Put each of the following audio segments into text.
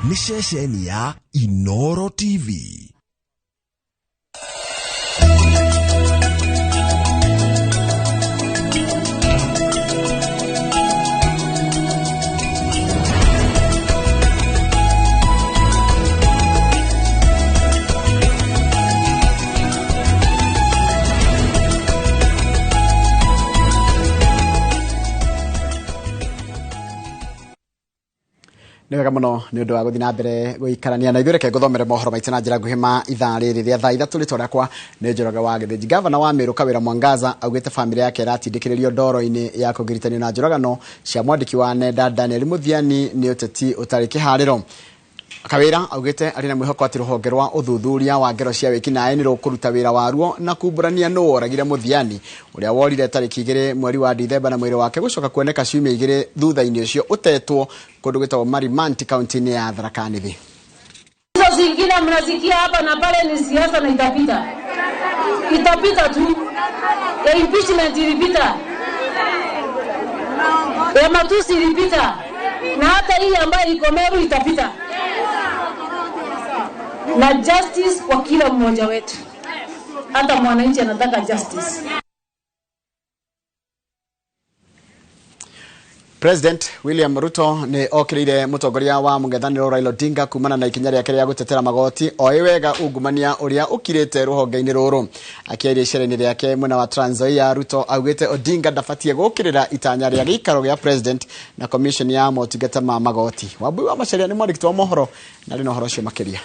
ni ceceni ya Inooro TV. Niwega muno ni undu wa guthi na mbere guikarania na ithure ke guthomere mohoro maitu na njira nguhima ithaa riri ria thaa ithatu ritwa kwa ni Njoroge wa Githiji. Gavana wa Meru Kawira Mwangaza augite family yake iratindikiririo ndoro-ini ya kugiritania na njoragano cia mwandiki wa nenda Daniel Muthiani ni uteti utari kihariro. Kawira augite ari na mwihoko ati ruhonge rwa uthuthuria wa ngero cia wiki nae ni rukuruta wira waruo na kumburania no oragire Muthiani uria worire tariki 2 mweri wa Dithemba na mwiri wake gucoka kuoneka ciumia 2 thutha-ini ucio utetwo kundu gwitagwo Marimanti kaunti-ini ya Tharaka Nithi. Hizo zingine mnasikia hapa na pale ni siasa na itapita. Itapita tu. Ya impeachment ilipita. Ya matusi ilipita. Na hata hii ambayo iko Meru itapita. Na justice kwa kila mmoja wetu. Hata mwananchi anataka justice. President William Ruto ni okirire mutongoria wa mung'ethaniro Raila Odinga kumana na ikinya riake ria gutetera magoti oiwega ungumania uria ukirite ruhonge-ini ruru. Akiaria icera-ini riake mwena wa Trans Nzoia, Ruto augite Odinga ndafatie gukirira itanya ria gikaro gia president na commission ya motungata ma magoti. Wambui wa Macharia ni mwandiki wa mohoro na rino horo cio makiria.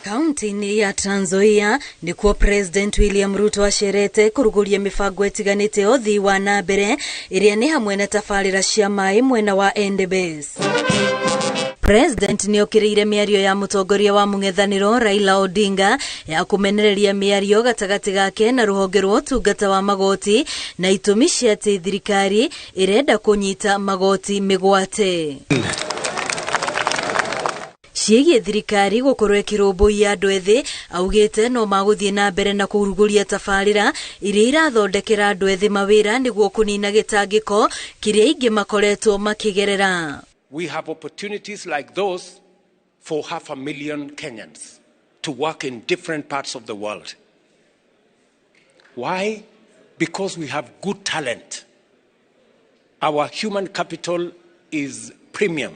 Kaunti-ini ya Trans Nzoia nikuo President William Ruto acerete kuruguria mibango itiganite othi wa na mbere iria ni hamwe na tabarira cia mai mwena wa Endebess. President ni okiriire miario ya mutongoria wa mung'ethaniro Raila Odinga ya kumenereria miario gatagati gake na ruhonge rwa utungata wa magoti na itumi cia thirikari irenda kunyita magoti migwate. Ciege thirikari gukorwo ikirumbuia andu ethi augite no maguthie na mbere na kuruguria tabarira iria irathondekera andu ethi mawira niguo kunina gitangiko kiria ingi makoretwo makigerera. We have opportunities like those for 500,000 Kenyans to work in different parts of the world. Why? Because we have good talent. Our human capital is premium.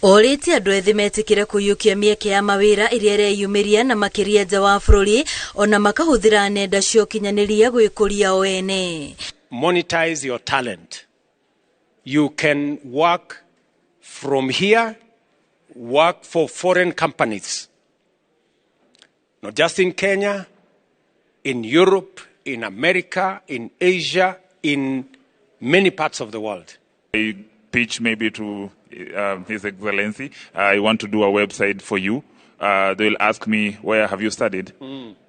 Oriti andu ethi metikire kuyukia mieke ya mawira iria reyumiria na makiria nja wa bururi ona makahuthira nenda cio kinyaniria gwikuria o ene. Monetize your talent. You can work from here, work for foreign companies. Not just in Kenya, in Europe, in America, in Asia, in many parts of the world. I pitch maybe to His Excellency, I want to do a website for you. They'll ask me, where have you studied?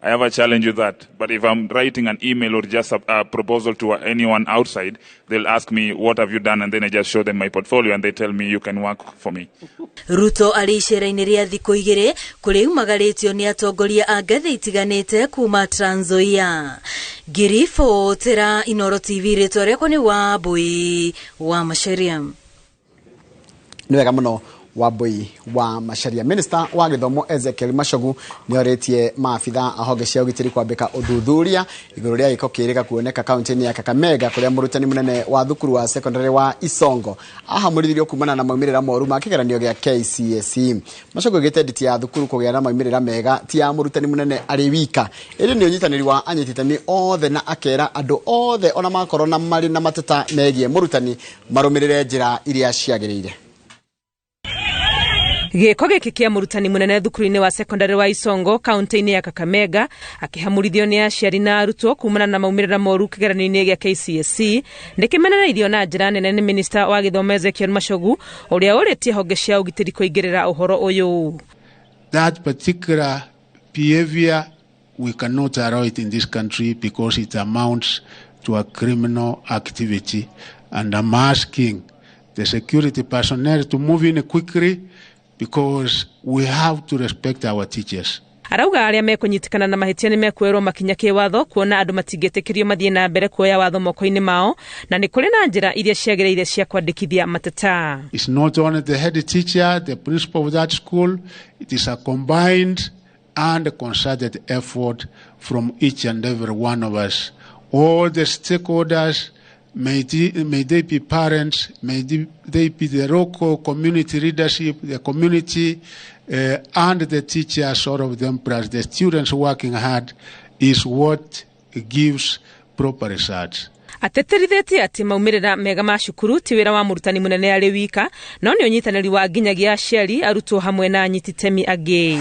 I have a challenge with that. But if I'm writing an email or just a proposal to anyone outside, they'll ask me, what have you done? And then I just show them my portfolio and they tell me, you can work for me. Ruto alishera-ini ria thiku 2 kuri umagaritio ni atongoria a ngathi itiganite kuma Trans Nzoia. Girifo tera Inooro TV ritwa riakwa ni Wambui wa Macharia. Niwega muno Wambui wa Macharia. Minister wa githomo Ezekiel Machogu ni oretie maafitha ahoge cia ugitiri kwambika uthuthuria iguru ria giko kirika kuoneka kaunti-ini ya Kakamega kuria murutani munene wa thukuru wa secondary wa Isongo ahamurithirio kumana na maumirira moru ma kigeranio gia KCSE. Machogu gite nditi ya thukuru kugia na maumirira mega ti ya murutani munene ari wika iri ni unyitaniri wa anyititani othe na akera andu othe ona makorwo na mari na mateta megie murutani marumirire njira iria ciagirire. Giko giki kia murutani munene thukuru-ini wa secondary wa Isongo kaunti-ini ya Kakamega akihamurithio ni aciari na arutwo kumana na maumirira moru kigeranio-ini gia KCSE ndikimenereirio na njira nene ni minister wa githomo Ezekiel Machogu uria uretie honge cia ugitiri kuingirira uhoro uyu. That particular behavior we cannot allow it in this country because it amounts to a criminal activity, and I'm asking the security personnel to move in quickly because we have to respect our teachers. arauga aria mekunyitikana na mahitia ni mekwerwo makinya kiwatho kuona andu matingetekirio mathie na mbere kuoya watho moko-ini mao na ni kuri na njira iria ciagereire cia kwandikithia mateta. It's not only the head teacher, the principal of that school. It is a combined and concerted effort from each and every one of us. All the stakeholders, may they be parents, may they be the local community leadership, the community, and the teachers, all of them, plus the students working hard, is what gives proper results. Ateterithitie ati maumirira mega ma cukuru ti wira wa murutani munene ari wika no ni unyitaniri wa nginyagia aciari arutwo hamwe na anyititemi angi.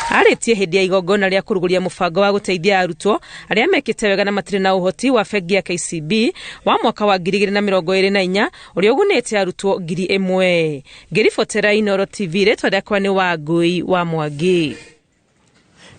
Aritie hindi ya igongona ria kuruguria mubango wa guteithia arutwo aria mekite wega na matire na uhoti wa bengi ya KCB wa mwaka wa 2024 uria ugunite arutwo 1000. Ngiribotera Inooro TV retwa dakwa ni Wangui wa Mwangi.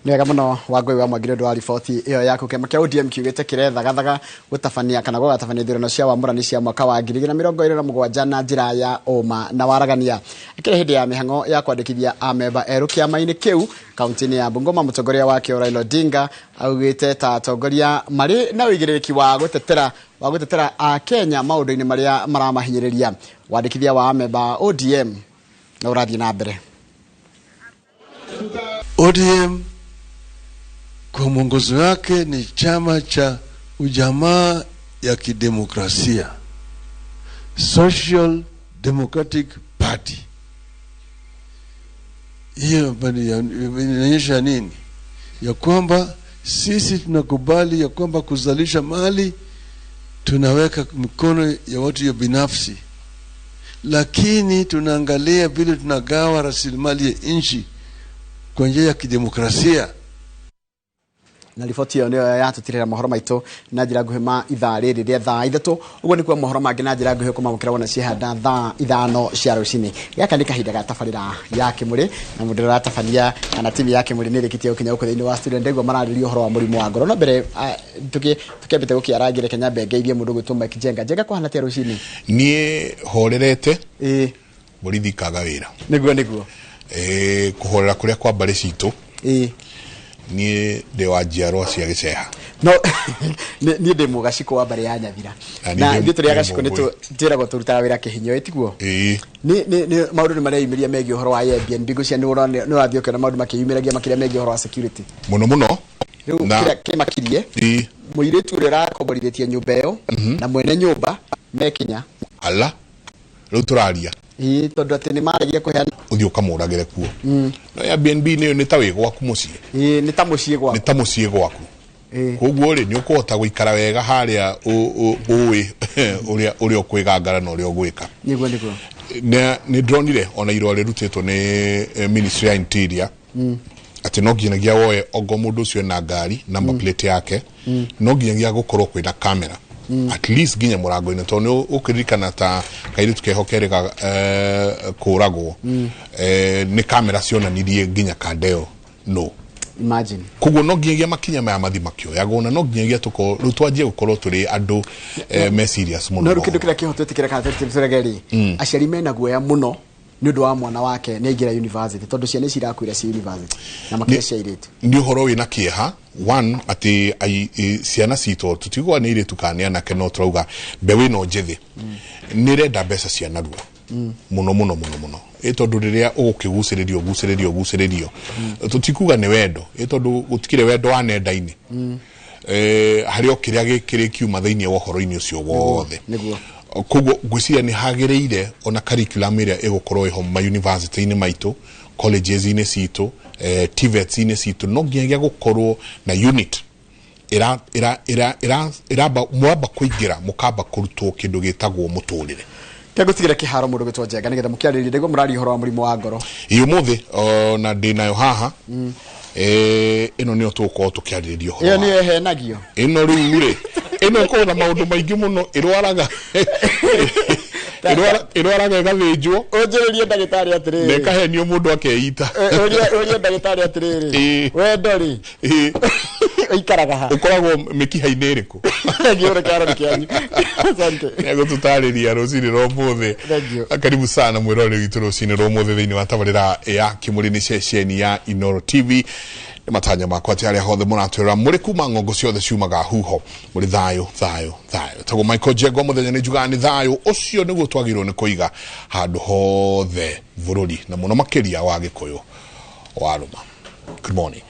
Nega muno Wangui wa Mwangi ndo riboti iyo yako kema kia ODM kiugite kirethagathaga gutabania kana gugatabania thirano cia wamurani cia mwaka wa 2027 na njira ya oma na waragania ikire hindi ya mihango ya kwandikithia amemba eru kiama-ini kiu kaunti-ini ya Bungoma. Mutongoria wake Raila Odinga augite ta atongoria mari na wigiriki wa gutetera a Kenya maundu-ini maria maramahinyiriria wandikithia wa amemba ODM na urathie na mbere. ODM kwa mwongozo wake ni chama cha ujamaa ya kidemokrasia, Social Democratic Party. Hiyo inaonyesha nini? Ya kwamba sisi tunakubali ya kwamba kuzalisha mali tunaweka mikono ya watu ya binafsi, lakini tunaangalia vile tunagawa rasilimali ya nchi kwa njia ya kidemokrasia. Na riboti iyo niyo yatutirira mohoro maitu na njira nguhima ithaa riri ria thaa 3 uguo ni kwa mohoro mangi na njira nguhi kumamukira wona cihanda thaa 5 cia rucini. Gaka ni kahinda ga tabarira ya Kimuri na mundu ratafania kana timu ya Kimuri ni rikitie ukinya uko thiini wa studio ndegwa mararirio horo wa murimu wa ngoro. No mbere tukembete gukiarangire Kenya bengeithie mundu gutuma kijenga jenga kwa hana tia rucini ni horerete borithi kaga wira niguo kuhorera kuria kwa mbari citu ni de wajiarwa cia giceha no ni de mugaciko wa mbari ya Nyathira na ndi turi agaciko ni tira go turuta wira kihinyo etiguo ni maundu ni maria imiria megi horo wa Airbnb gucia ni urathio kana maundu makiyumiragia makiria megi horo wa security muno na kimakirie muiretu rira koborithietie nyumba iyo na mwene nyumba mekinya ala ru turaria tondu ati ni maragire kuheana uthio kamuragire kuo no Airbnb ni tawe gwaku mucie ni ta mucie gwaku koguo ri ni ukuhota guikara wega haria uwi uria kwigangara na uria gwika niguo ni dronire ona irore rutitwo ni Ministry of Interior ati no nginyagia woe ogo mundu ucio na ngari number plate yake no nginyagia gukorwo kwina camera at least ginya murango-ini to ni ukiririkana ta kairi tukehokereka kuragwo ni kamera cionanirie ginya kandeo no imagine kugo no nginyagia makinya maya mathi makioyagwo na no nginyagia tuko rutwanjie gukorwo turi andu me serious muno no rukindu kira kihotetikira kana turegeri aciari mena guoya muno ni undu wa mwana wake ni ingira university tondu ciana cirakwira ci university na makire cia iretu ndi horo wina kieha one ati ciana cito tutigwa ni iretu kania na keno trauga bewe no njethi ni renda mbeca cia narua muno tondu riria ugukiguciririo tutikuga ni wendo tondu gutikire wendo wa nenda-ini hari okiria gikiri kiuma thiini wa horo-ini ucio wothe koguo ngwiciria ni hagereire ona curriculum iria igukorwo iho ma university-ini maitu colleges-ini citu TVETs-ini citu no nginyagia gukorwo na unit mwamba kuingira mukamba kurutwo kindu gitagwo muturire Tegutigire kiharo mundu gitwo Njenga nigetha mukiariririe ndego murari horo wa murimu wa ngoro umuthi na ndinayo haha ino ni otuko tukiariririo horo iyo ni ehenagio ino riure ino ko na maundu maingi muno irwaraga irwaraga gathinjwo onjeririe ndagitari atiriri nekahenio mundu akeita orie ndagitari atiriri we ndori ikaraga ha ukoragwo mikiha-inĩ ĩrĩkũ ngiore karo kianyu asante nego tutariria rũcinĩ rwa ũmũthĩ karibu sana mwĩroreri witũ rũcinĩ rwa ũmũthĩ thĩinĩ wa tabarĩra ya Kimũrĩ nĩ ceceni ya Inooro TV matanya makwa ati aria hothe muratwira muri kuma ngongo ciothe ciumaga huho muri thayo tago Michael Jego muthenya ni juga ni thayo ucio niguo twagirwo ni kuiga handu hothe bururi na muno makiria wa Gikuyu waruma. Good morning.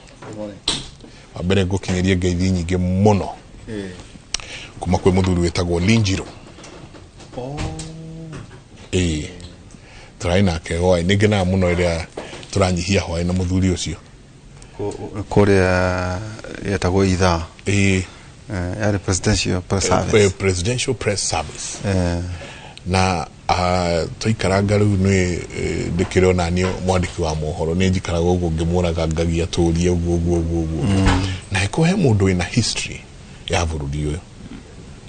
Abere gukinyeria ngeithi nyingi muno kuma kwe muthuri wetagwo Linjiro turaina ke hoai nigena muno iria turanyihia hoai na muthuri ucio Korea yetagwo itha yari presidential press service na toikaranga riu ni ndikiro nanio mwandiki wa mohoro ni njikaraga uguo ngimuraga ngagia turia uguo na ikuhe mundu ina history ya bururi uyu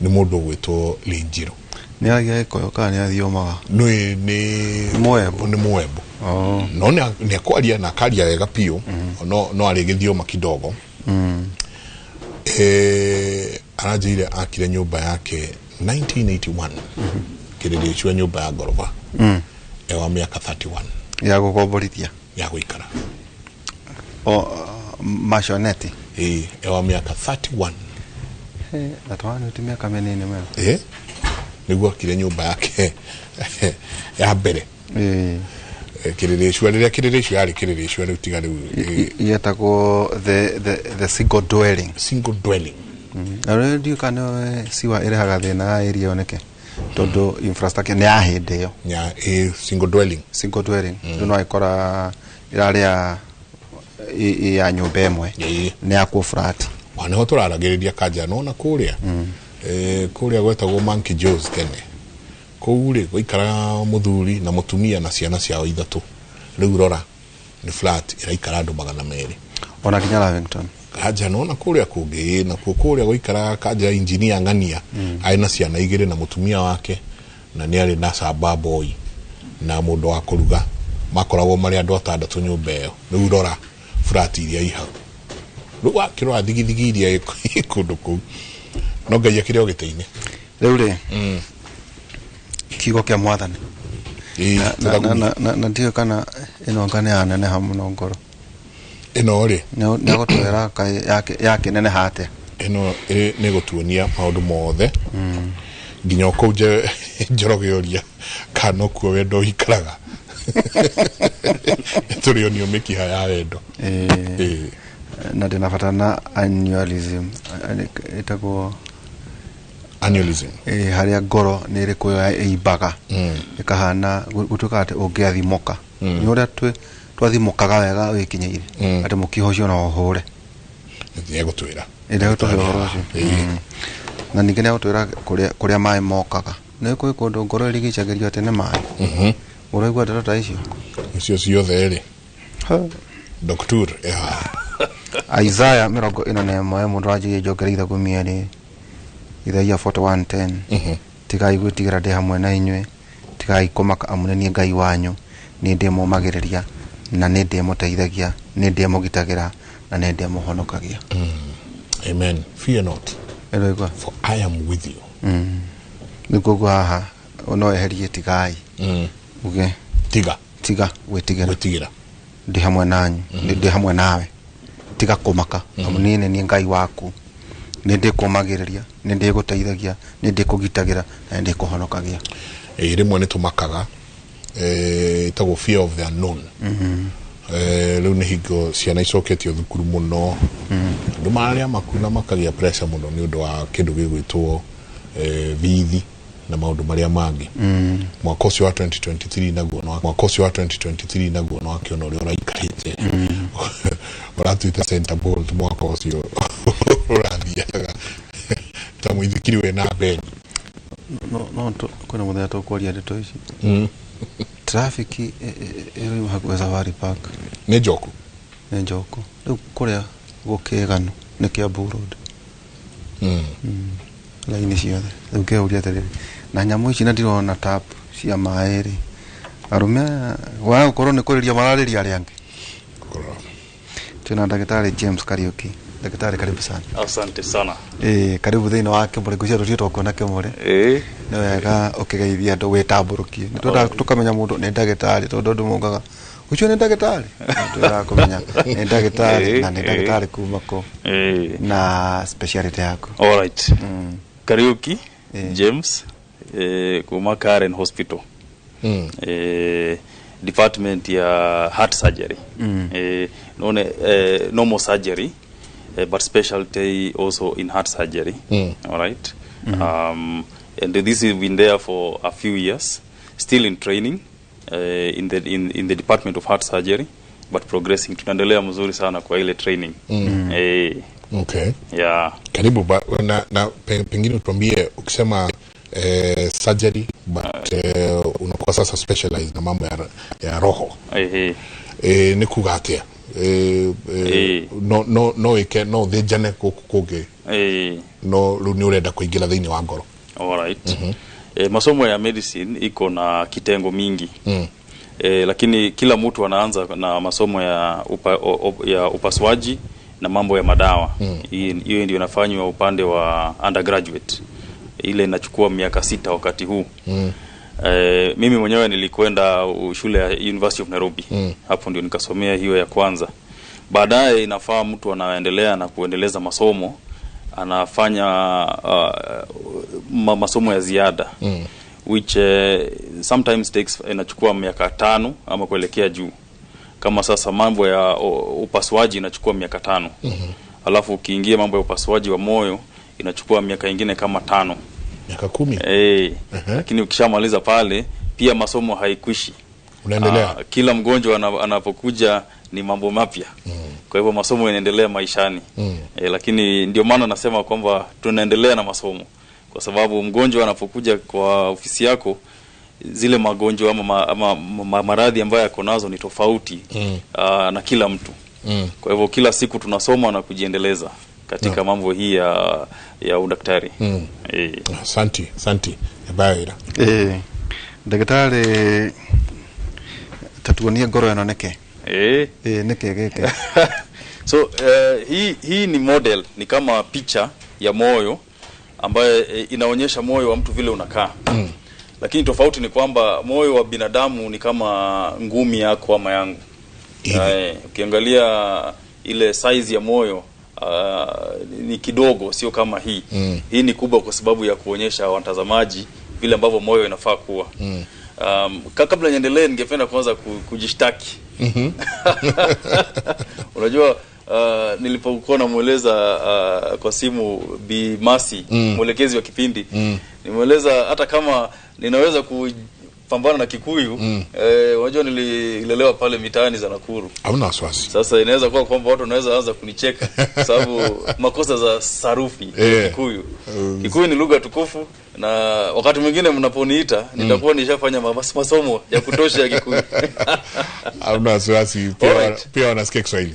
ni mundu gwitwo Linjiro ni agia ikoyo kana ni athiomaga ni Moebo no ni akwaria na karia wega pio no ari githioma kidogo anajire akire nyumba yake 1981 kiridi chwa nyumba ya gorofa ewa miaka 31 ya gukomborithia ya guikara mashoneti ewa miaka 31 atwana uti miaka menene mwana niguo akire nyumba yake ya mbere kiriricio yari kiriricio riu tiga riu yetagwo the single dwelling already kana siwa irehaga thina area oneke todo infrastructure ni ahinde yo ya single dwelling no ikora iraria ya nyumba emwe ni akwo flat wana ho turaragiriria kanja no na kuria kuria gwetagwo Monkey Joe's tene kuure goikara muthuri na mutumia na ciana ciao ithatu riu rora ni flat iraikara andu 200 ona kinya Lavington kaja no na kuria kungi na kuria goikara kaja engineer ngania aina ciana 2 na mutumia wake na ni ari na saba boy na mundu wa kuruga makoragwo mari andu 6 nyumba iyo riu rora flat iria iha riu akirwa thigithigi iria ikundu ku no ngai akire ogiteine riu ri kigo kia mwathani na ndio kana ino ngane anene hamuno ngoro ino ri ne gotwera yake nene hate ino ne gotuonia maundu mothe nginya ukuje njorogeoria kana kuo wendo ikaraga turio ni omikiha ya wendo na ndina fatana annualism itagwo annualism haria ngoro ni iri kuyo ibaga ikahana gutuka ati ungiathimoka ni uria twathimokaga wega wikinyeire ati mukiho cio no hore ni gutwira ira gutwira na ningine gutwira kuria mai mokaga ni kuyi kundu ngoro iri gicagerio tene mai uraigua ndata icio ciothe iri doctor Isaiah 41 mundu ajiye jogereitha gumieri Isaiah 41:10 tigai gwitigira ndi hamwe na inywe tigai kumaka amune ni ngai wanyu ni ndi mumagiriria na ni ndi muteithagia ni ndi mugitagira na ni ndi muhonokagia amen fear not for I am with you nikugo haha ono eherie tigai uge tiga gwitigira ndi hamwe nanyu ndi hamwe nawe tiga kumaka amunene ni ngai waku ni ndi kumagiriria ni ndi guteithagia ni ndi kugitagira na ndi kuhonokagia rimwe ni tumakaga itago fear of the unknown riu ni hingo ciana icoketio thukuru muno andu maria makuna makagia pressure muno ni undu wa kindu gigwitwo bithi na maundu maria mangi mwaka ucio wa 2023 naguo no akiona uri uraikarite uratuita center bolt mwaka ucio urathiaga ta muithikiri we na ben no kuna muthenya tukwaria ndeto ici traffic iri hakuwa Safari Park ne joku riu kuria gukegano ni Kiambu Road laini ciothe riu keuria atiriri na nyamu ici na ndirona tap cia mairi arume wa ukorwo ni kuriria marariria ari angi tuna ndagitari James Kariuki Daktari karibu sana. Asante sana. Karibu thina wake muri kucia rutio twakona kemore. Ni wega ukigeithia andu witamburukie. Nitwenda tukamenya mundu ni daktari tondu ndu mugaga. Ucio ni daktari. Twenda kumenya ni daktari na ni daktari kumako. Na specialty yako. All right. Kariuki James kuma Karen Hospital. Department ya heart surgery. Normal surgery, but specialty also in heart surgery. All right. And this has been there for a few years, still in training in the Department of Heart Surgery, but progressing. Tunaendelea mzuri sana kwa ile training. Okay. Yeah. Karibu na pengine tuambie ukisema surgery but unakuwa sasa specialized na mambo ya roho. Ni kugatia. No the jane kukuge. No ni urenda kuingira thini wa ngoro. All right. Masomo ya medicine iko na kitengo mingi. Lakini kila mtu anaanza na masomo ya upasuaji na mambo ya madawa. Hiyo ndio inafanywa upande wa undergraduate. Ile inachukua miaka 6 wakati huu. Mimi mwenyewe nilikwenda shule ya University of Nairobi. Hapo ndio nikasomea hiyo ya kwanza. Baadaye inafaa mtu anaendelea na kuendeleza masomo, anafanya masomo ya ziada, which sometimes takes inachukua miaka 5 ama kuelekea juu. Kama sasa mambo ya upasuaji inachukua miaka 5. Alafu ukiingia mambo ya upasuaji wa moyo inachukua miaka ingine kama 5. Miaka 10. Lakini ukishamaliza pale pia masomo haikuishi. Unaendelea. Kila mgonjwa anapokuja ni mambo mapya. Kwa hivyo masomo yanaendelea maishani. Lakini ndio maana nasema kwamba tunaendelea na masomo. Kwa sababu mgonjwa anapokuja kwa ofisi yako, zile magonjwa ama maradhi ambayo yako nazo ni tofauti na kila mtu. Kwa hivyo kila siku tunasoma na kujiendeleza katika mambo hii ya udaktari. Asante. Baira. Daktari tatuonia ngoro yanoneke. Neke geke. So hii ni model, ni kama picha ya moyo ambayo inaonyesha moyo wa mtu vile unakaa. Lakini tofauti ni kwamba moyo wa binadamu ni kama ngumi yako ama yangu. Ukiangalia ile size ya moyo ni kidogo, sio kama hii. Hii ni kubwa kwa sababu ya kuonyesha watazamaji vile ambavyo moyo inafaa kuwa. Kabla niendelee, ningependa kwanza kujishtaki. Unajua nilipokuwa namueleza kwa simu Bi Masi, mwelekezi wa kipindi, nimueleza hata kama ninaweza kupambana na Kikuyu, unajua nililelewa pale mitaani za Nakuru. Hauna wasiwasi. Sasa inaweza kuwa kwamba watu wanaweza anza kunicheka sababu makosa za sarufi Kikuyu. Kikuyu ni lugha tukufu, na wakati mwingine mnaponiita nitakuwa nishafanya masomo ya kutosha ya Kikuyu. Hauna wasiwasi, pia wanasikia Kiswahili.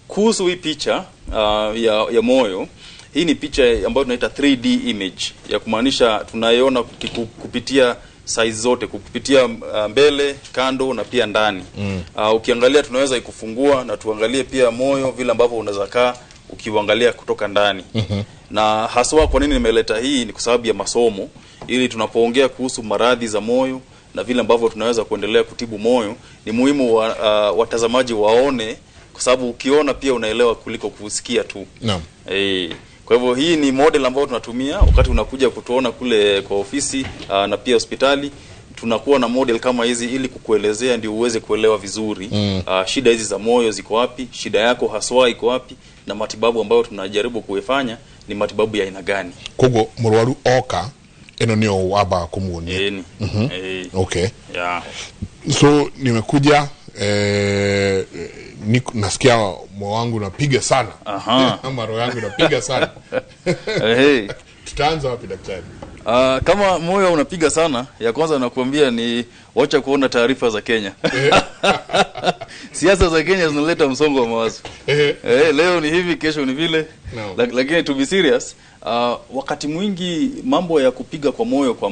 Kuhusu hii picha ya moyo, hii ni picha ambayo tunaita 3D image, ya kumaanisha tunaiona kupitia size zote, kupitia mbele, kando na pia ndani. Ukiangalia tunaweza ikufungua na tuangalie pia moyo vile ambavyo unaweza kaa ukiangalia kutoka ndani. Na haswa kwa nini nimeleta hii ni kwa sababu ya masomo, ili tunapoongea kuhusu maradhi za moyo na vile ambavyo tunaweza kuendelea kutibu moyo, ni muhimu watazamaji waone, kwa sababu ukiona pia unaelewa kuliko kusikia tu. Kwa hivyo hii ni model ambayo tunatumia wakati unakuja kutuona kule kwa ofisi na pia hospitali. Tunakuwa na model kama hizi ili kukuelezea ndio uweze kuelewa vizuri shida hizi za moyo ziko wapi, shida yako haswa iko wapi, na matibabu ambayo tunajaribu kuifanya ni matibabu ya aina gani. Kogo murwaru oka eno nio waba kumuonia. Okay. Yeah. So nimekuja nasikia moyo wangu unapiga sana. Ama roho yangu unapiga sana. Tutaanza wapi daktari? Kama moyo unapiga sana, ya kwanza nakuambia ni wacha kuona taarifa za Kenya. Siasa za Kenya zinaleta msongo wa mawazo. Leo ni hivi, kesho ni vile. Lakini to be serious, wakati mwingi mambo ya kupiga kwa moyo kwa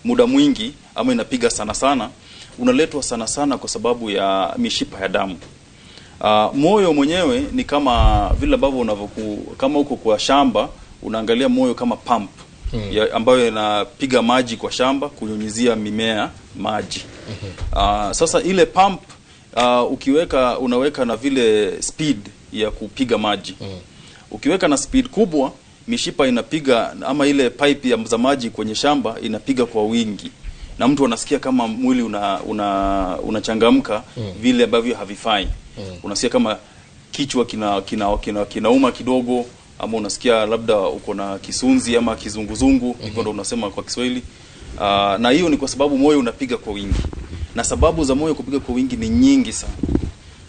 muda mwingi ama inapiga sana unaletwa sana kwa sababu ya mishipa ya damu. Moyo mwenyewe ni kama vile ambavyo kama uko kwa shamba unaangalia moyo kama pump ambayo inapiga maji kwa shamba kunyunyizia mimea maji. Sasa ile pump unaweka na vile speed ya kupiga maji. Ukiweka na speed kubwa, mishipa inapiga, ama ile pipe ya maji kwenye shamba inapiga kwa wingi, na mtu anasikia kama mwili unachangamka vile ambavyo havifai. Unasikia kama kichwa kinauma kidogo, ama unasikia labda uko na kisunzi ama kizunguzungu, hivyo ndo unasema kwa Kiswahili. Na hiyo ni kwa sababu moyo unapiga kwa wingi, na sababu za moyo kupiga kwa wingi ni nyingi sana,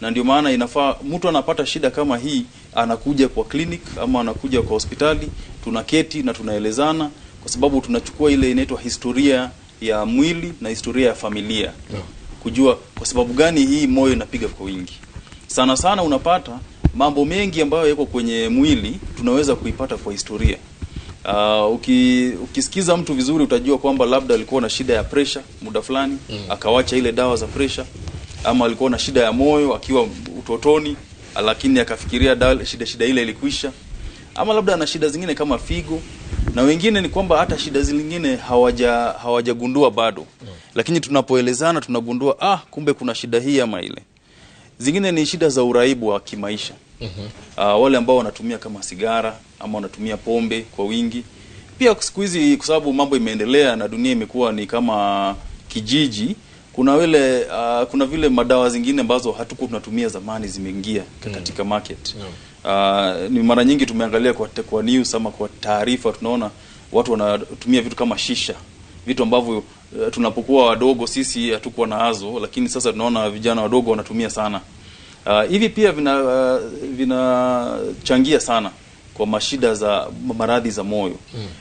na ndio maana inafaa mtu anapata shida kama hii anakuja kwa clinic ama anakuja kwa hospitali, tunaketi na tunaelezana, kwa sababu tunachukua ile inaitwa historia ya mwili na historia ya familia, kujua kwa sababu gani hii moyo inapiga kwa wingi. Sana sana unapata mambo mengi ambayo yako kwenye mwili tunaweza kuipata kwa historia. Ukisikiza mtu vizuri utajua kwamba labda alikuwa na shida ya pressure muda fulani, akawacha ile dawa za pressure, ama alikuwa na shida ya moyo akiwa utotoni lakini akafikiria shida ile ilikwisha, ama labda ana shida zingine kama figo, na wengine ni kwamba hata shida zingine hawajagundua bado, lakini tunapoelezana tunagundua kumbe kuna shida hii ama ile. Zingine ni shida za uraibu wa kimaisha. Wale ambao wanatumia kama sigara ama wanatumia pombe kwa wingi. Pia siku hizi kwa sababu mambo imeendelea na dunia imekuwa ni kama kijiji, kuna vile madawa zingine ambazo hatukuwa tunatumia zamani zimeingia katika market. Ni mara nyingi tumeangalia kwa news ama kwa taarifa, tunaona watu wanatumia vitu kama shisha, vitu ambavyo tunapokuwa wadogo sisi hatukuwa nazo, lakini sasa tunaona vijana wadogo wanatumia sana. Hivi pia vinachangia sana kwa mashida za maradhi za moyo.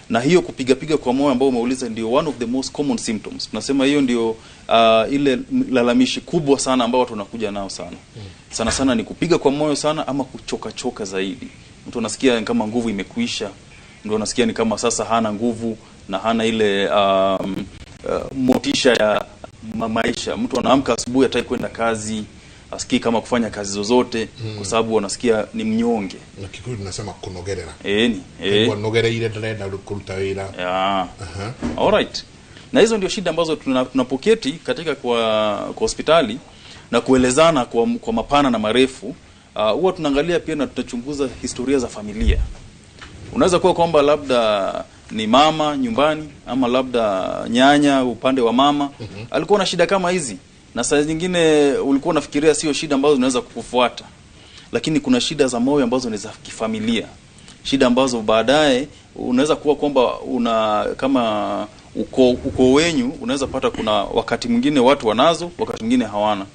Na hiyo kupiga kwa moyo ambao umeuliza ndio one of the most common symptoms. Tunasema hiyo ndio ile lalamishi kubwa sana ambao watu wanakuja nao sana. Sana sana ni kupiga kwa moyo sana, ama kuchoka zaidi. Mtu anasikia kama nguvu imekuisha, ndio anasikia ni kama sasa hana nguvu na hana ile motisha ya maisha. Mtu anaamka asubuhi hataki kwenda kazi, asikii kama kufanya kazi zozote kwa sababu anasikia ni mnyonge. Na Kikuyu tunasema kunogerera. Kunogera ile ndenda kuruta wira. Alright. Na hizo ndio shida ambazo tunapoketi katika kwa hospitali na kuelezana kwa mapana na marefu. Huwa tunaangalia pia na tutachunguza historia za familia. Unaweza kuwa kwamba labda ni mama nyumbani, ama labda nyanya upande wa mama alikuwa na shida kama hizi, na saa nyingine ulikuwa unafikiria sio shida ambazo zinaweza kukufuata, lakini kuna shida za moyo ambazo ni za kifamilia, shida ambazo baadaye unaweza kuwa kwamba kama uko wenyu unaweza pata kuna wakati mwingine watu wanazo, wakati mwingine hawana.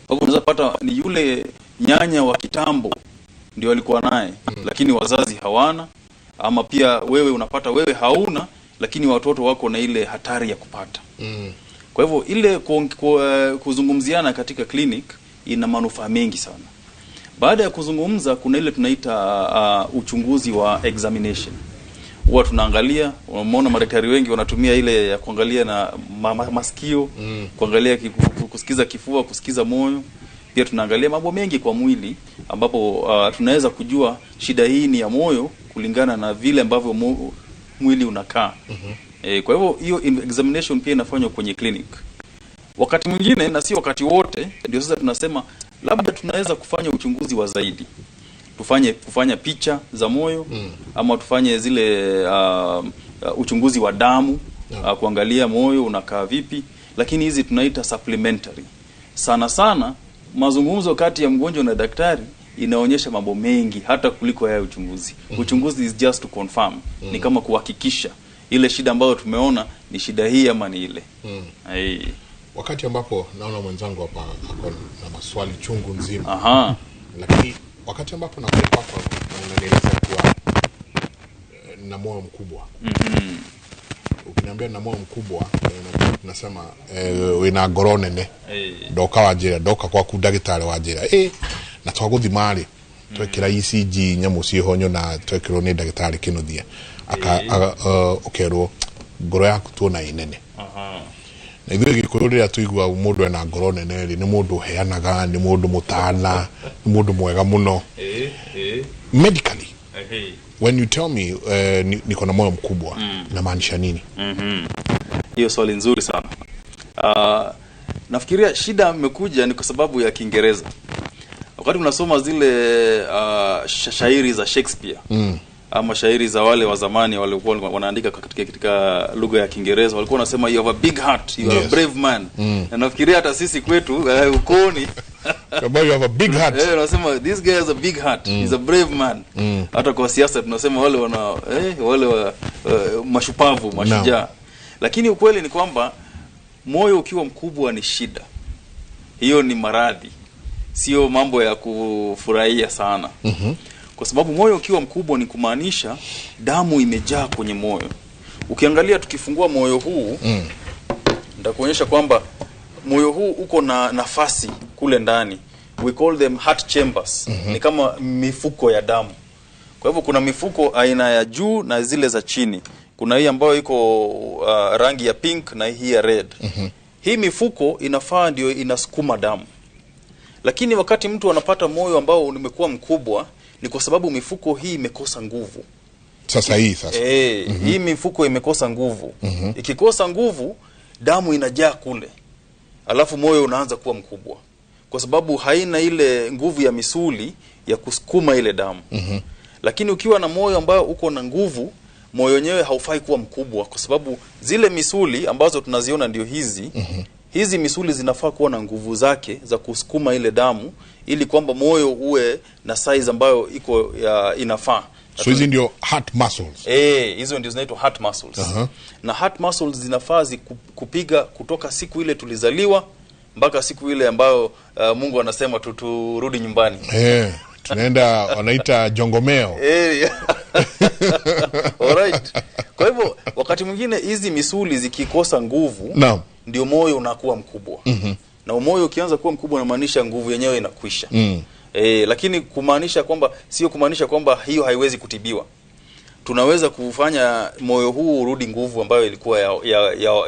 Kwa hivyo unaweza pata ni yule nyanya wa kitambo ndio alikuwa naye, lakini wazazi hawana, ama pia wewe unapata wewe hauna, lakini watoto wako na ile hatari ya kupata. Kwa hivyo ile kuzungumziana katika clinic ina manufaa mengi sana. Baada ya kuzungumza kuna ile tunaita uchunguzi wa examination. Huwa tunaangalia, unaona madaktari wengi wanatumia ile ya kuangalia na masikio, kuangalia kusikiza kifua, kusikiza moyo. Pia tunaangalia mambo mengi kwa mwili ambapo tunaweza kujua shida hii ni ya moyo kulingana na vile ambavyo mwili unakaa. Kwa hivyo hiyo examination pia inafanywa kwenye clinic. Wakati mwingine na si wakati wote, ndio sasa tunasema labda tunaweza kufanya uchunguzi wa zaidi. Kufanya picha za moyo, ama tufanye zile uchunguzi wa damu, kuangalia moyo unakaa vipi, lakini hizi tunaita supplementary. Sana sana mazungumzo kati ya mgonjwa na daktari inaonyesha mambo mengi hata kuliko ya uchunguzi. Uchunguzi is just to confirm. Ni kama kuhakikisha ile shida ambayo tumeona ni shida hii ama ni ile. Wakati ambapo naona mwenzangu hapa ako na maswali chungu nzima. Lakini wakati ambapo nakuja kwako unanieleza kuwa na moyo mkubwa. Ukiniambia na moyo mkubwa tunasema wina ngoro nene. Ndoka wajira, ndoka kwa kudagitari wajira. Na twaguthimari twekira ECG nyamu cihonyo na twekirwo ni ndagitari kinuthia. Okerwo ngoro yaku tuona inene. na ithuĩ Gĩkũyũ rĩrĩa tũigua mũndũ ena ngoro nene nĩ mũndũ heanaga, nĩ mũndũ mũtana, nĩ mũndũ mwega mũno. Medically, when you tell me niko na moyo mkubwa, inamaanisha nini? Hiyo swali nzuri sana. Nafikiria shida imekuja ni kwa sababu ya Kiingereza. Wakati unasoma zile shairi za Shakespeare ama shairi za wale wa zamani walikuwa wanaandika katika lugha ya Kiingereza, walikuwa wanasema you have a big heart, you are a brave man. Na nafikiria hata sisi kwetu ukoni kama you have a big heart. Wanasema this guy has a big heart, he's a brave man. Hata kwa siasa tunasema wale wale mashupavu, mashujaa. Lakini ukweli ni kwamba moyo ukiwa mkubwa ni shida. Hiyo ni maradhi. Sio mambo ya kufurahia sana. Kwa sababu moyo ukiwa mkubwa ni kumaanisha damu imejaa kwenye moyo. Ukiangalia tukifungua moyo huu, nitakuonyesha kwamba moyo huu uko na nafasi kule ndani. We call them heart chambers. Ni kama mifuko ya damu. Kwa hivyo kuna mifuko aina ya juu na zile za chini. Kuna hii ambayo iko rangi ya pink na hii ya red. Hii mifuko inafaa ndio inasukuma damu. Lakini wakati mtu anapata moyo ambao umekuwa mkubwa ni kwa sababu mifuko hii imekosa nguvu. Sasa. Hii mifuko imekosa nguvu. Ikikosa nguvu, damu inajaa kule. Alafu moyo unaanza kuwa mkubwa. Kwa sababu haina ile nguvu ya misuli ya kusukuma ile damu. Lakini ukiwa na moyo ambao uko na nguvu, moyo wenyewe haufai kuwa mkubwa kwa sababu zile misuli ambazo tunaziona ndio hizi. Hizi misuli zinafaa kuwa na nguvu zake za kusukuma ile damu ili kwamba moyo uwe na size ambayo iko inafaa. So hizi ndio heart muscles. Hizo ndio zinaitwa heart muscles. Na heart muscles zinafaa kupiga kutoka siku ile tulizaliwa mpaka siku ile ambayo Mungu anasema turudi nyumbani. Tunaenda wanaita jongomeo. Alright. Kwa hivyo wakati mwingine hizi misuli zikikosa nguvu, ndio moyo unakuwa mkubwa. Na moyo ukianza kuwa mkubwa inamaanisha nguvu yenyewe inakwisha. Lakini kumaanisha kwamba sio kumaanisha kwamba hiyo haiwezi kutibiwa. Tunaweza kufanya moyo huu urudi nguvu ambayo ilikuwa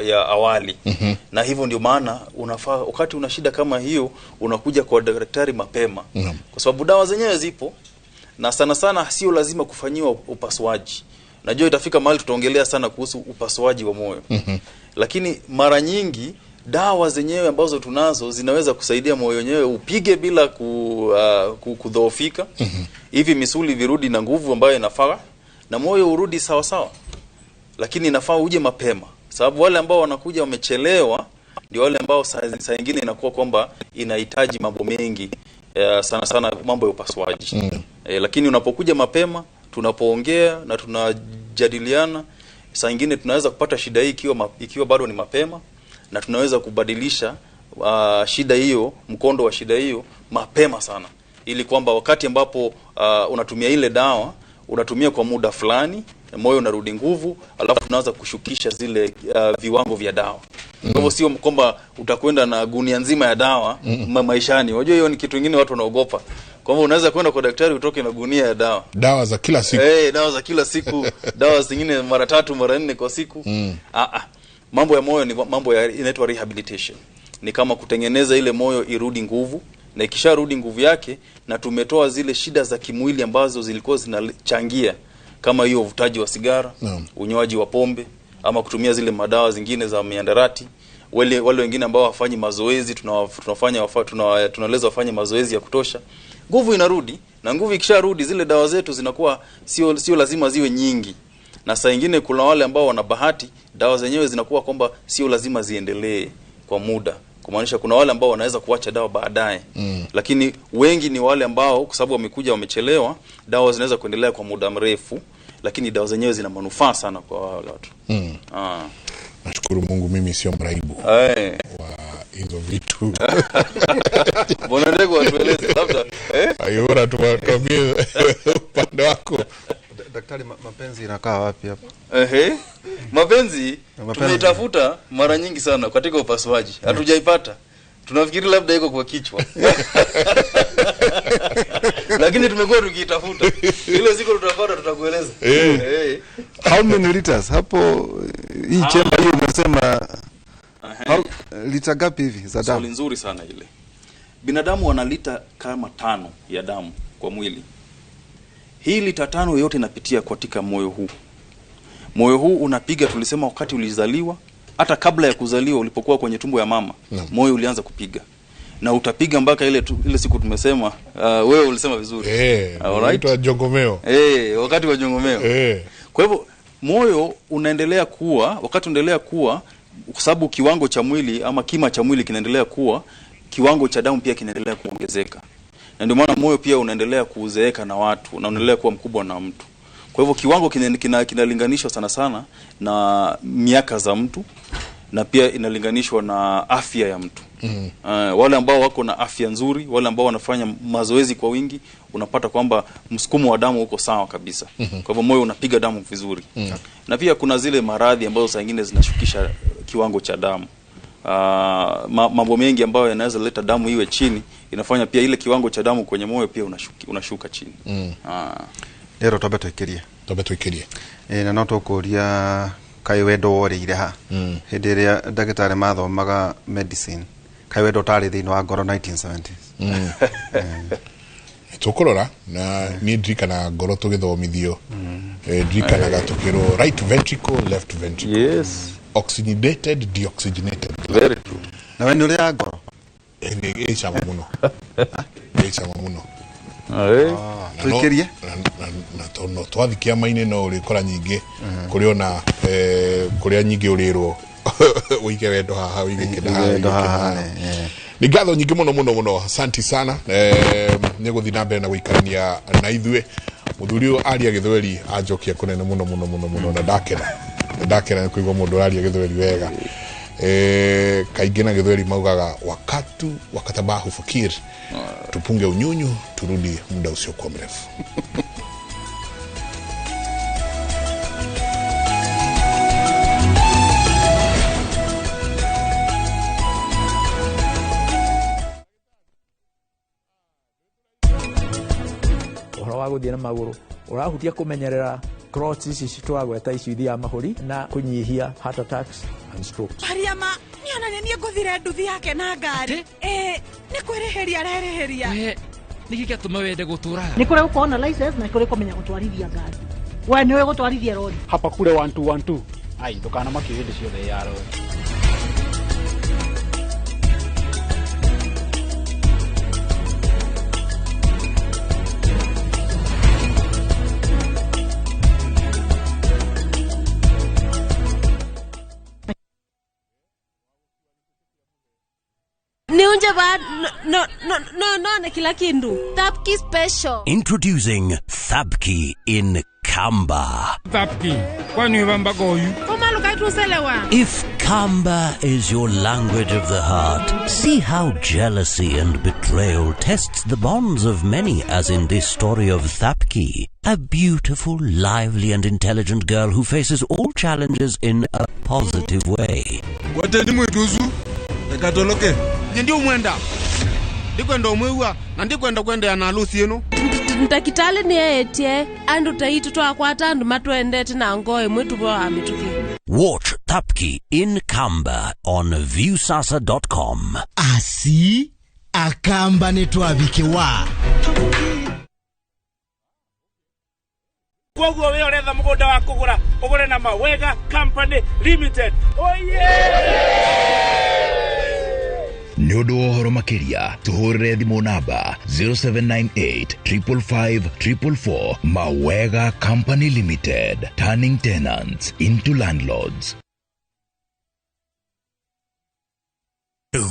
ya awali. Na hivyo ndio maana unafaa wakati una shida kama hiyo unakuja kwa daktari mapema. Kwa sababu dawa zenyewe zipo na sana sana sio lazima kufanyiwa upasuaji. Najua itafika mahali tutaongelea sana kuhusu upasuaji wa moyo. Lakini mara nyingi dawa zenyewe ambazo tunazo zinaweza kusaidia moyo wenyewe upige bila kudhoofika. Hivi misuli virudi na nguvu ambayo inafaa na moyo urudi sawa sawa. Lakini inafaa uje mapema. Sababu wale ambao wanakuja wamechelewa ndio wale ambao saa nyingine inakuwa kwamba inahitaji mambo mengi, sana sana mambo ya upasuaji. Lakini unapokuja mapema, tunapoongea na tunajadiliana, saa nyingine tunaweza kupata shida hii ikiwa bado ni mapema na tunaweza kubadilisha shida hiyo, mkondo wa shida hiyo mapema sana. Ili kwamba wakati ambapo unatumia ile dawa, unatumia kwa muda fulani, moyo unarudi nguvu, alafu tunaanza kushukisha zile viwango vya dawa. Kwa hivyo sio kwamba utakwenda na gunia nzima ya dawa maishani. Unajua hiyo ni kitu kingine watu wanaogopa. Kwa hivyo unaweza kwenda kwa daktari utoke na gunia ya dawa. Dawa za kila siku. Dawa za kila siku, dawa zingine mara 3 mara 4 kwa siku. Mambo ya moyo ni mambo inaitwa rehabilitation. Ni kama kutengeneza ile moyo irudi nguvu, na ikisharudi nguvu yake na tumetoa zile shida za kimwili ambazo zilikuwa zinachangia kama hiyo uvutaji wa sigara, unywaji wa pombe ama kutumia zile madawa zingine za miandarati. Wale wengine ambao hawafanyi mazoezi tunaleza wafanye mazoezi ya kutosha. Nguvu inarudi, na nguvu ikisharudi zile dawa zetu zinakuwa sio lazima ziwe nyingi. Na saa nyingine kuna wale ambao wana bahati, dawa zenyewe zinakuwa kwamba sio lazima ziendelee kwa muda. Kumaanisha kuna wale ambao wanaweza kuacha dawa baadaye. Lakini wengi ni wale ambao kwa sababu wamekuja wamechelewa, dawa zinaweza kuendelea kwa muda mrefu, lakini dawa zenyewe zina manufaa sana kwa wale watu. Nashukuru Mungu mimi sio mraibu wa hizo vitu. Bwana Ndego atueleze labda ayora tuambie upande wako. Daktari, mapenzi inakaa wapi hapa? Mapenzi tumetafuta mara nyingi sana katika upasuaji. Hatujaipata. Tunafikiri labda iko kwa kichwa. Lakini tumekuwa tukitafuta. Ile siku tutapata tutakueleza. How many liters hapo hii chemba hiyo unasema lita gapi hivi za damu? Swali nzuri sana ile. Binadamu wana lita kama 5 ya damu kwa mwili. Hii lita 5 yote inapitia katika moyo huu. Moyo huu unapiga, tulisema wakati ulizaliwa, hata kabla ya kuzaliwa ulipokuwa kwenye tumbo ya mama, moyo ulianza kupiga. Na utapiga mpaka ile siku tumesema, wewe ulisema vizuri. Alright, wa jongomeo. Wakati wa jongomeo. Kwa hivyo moyo unaendelea kuwa, wakati unaendelea kuwa, kwa sababu kiwango cha mwili ama kima cha mwili kinaendelea kuwa, kiwango cha damu pia kinaendelea kuongezeka. Na ndio maana moyo pia unaendelea kuzeeka na watu na unaendelea kuwa mkubwa na mtu. Kwa hivyo kiwango kinalinganishwa sana sana na miaka za mtu, na pia inalinganishwa na afya ya mtu. Wale ambao wako na afya nzuri, wale ambao wanafanya mazoezi kwa wingi, unapata kwamba msukumo wa damu uko sawa kabisa. Kwa hivyo moyo unapiga damu vizuri. Na pia kuna zile maradhi ambazo saa nyingine zinashukisha kiwango cha damu. Mambo mengi ambayo yanaweza leta damu iwe chini, inafanya pia ile kiwango cha damu kwenye moyo pia unashuka chini. Lero twambe na no tukuria kai wendo orire ha hindi ria ndagitari mathomaga medicine, kai wendo tari thini wa ngoro 1970s. Tukurora na ni ndikana ngoro tugithomithio, ndikanaga tukiro right ventricle, left ventricle. Yes. Oxygenated, deoxygenated. Very true. Na wewe ndio ya ngoro chama muno. Chama muno. Tukirie na no twathikia maine no uri kora nyingi kuriona kuria nyingi urirwo uige wendo haha uige kida ni gatho nyingi muno asante sana. Ni guthi na mbere na guikarania na ithue muthuri uyu aria githweri ajokia kunene muno na ndakena kuigwa mundu aria githweri wega. Kaingi na githweri maugaga wakatabahu fakir, tupunge unyunyu turudi muda usio kwa mrefu. Uhoro wa guthie na maguru urahutia kumenyerera clots ici citwagweta ici thia mahuri na kunyihia heart attacks and strokes. Mariama niona nenie nguthire nduthi yake na ngari ni kwereheria rereheria niki atuma wende gutura ni kure ukona license na kure kumenya gutwarithia ngari. We niwe gutwarithia lori hapa kule 1212 ai ndukana makihindi ciothe ya lori. No, kila kindu. Thapki special. Introducing Thabki in Kamba. Thabki kwani wamba goyu Koma lukaitu selewa. If Kamba is your language of the heart, see how jealousy and betrayal tests the bonds of many, as in this story of Thabki, a beautiful, lively and intelligent girl who faces all challenges in a positive way. Wateni mwetuzu ekatoloke ndio mwenda ndikwenda umwewa na ndikwenda kwenda na harusi yenu. Ntakitale ni etie andu taitu twakwata andu matwendete na ngoe mwetu bo amituki. Watch Thabki in Kamba on viewsasa.com. Asi akamba netwabikewa Koguo we oretha mugunda wa kugura ugure na Mawega Company Limited. Nyodo horo makiria tuhurire thimu namba 0798 555 444. Mawega Company Limited, turning tenants into landlords.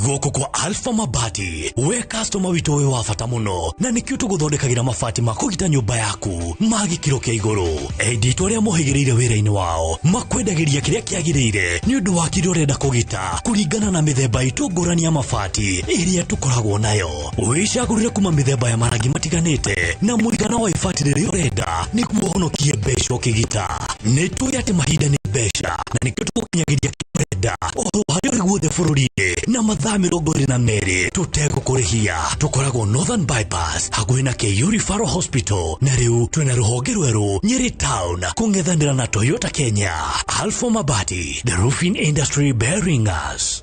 Goko kwa Alpha Mabati, we customer wito we wafata muno na nikio tuguthondekagira mabati makugita nyumba yaku magikiro kia iguru. Edito ria mohigirire wira-ini wao makwendagiria kiria kiagirire ni undu wa kiria urenda kugita kuringana na mithemba itu ngurani ya mabati iria tukoragwo nayo. Wicagurire kuma mithemba ya marangi matiganite na muigana wa ibati riria urenda niguo honokie mbeca ukigita. Nitui ati mahinda ni mbeca na nikio tugukinyagiria kirenda o hayo guothe bururi-ini na mathaa 22 tutegũkũrĩhia. Tukoragwo Northern Bypass hakuhĩ na KU Referral Hospital, na rĩu twĩna rũhonge rwerũ Nyeri Town kũng'ethanĩra na Toyota Kenya. Alpha Mabati, the roofing industry bearing us.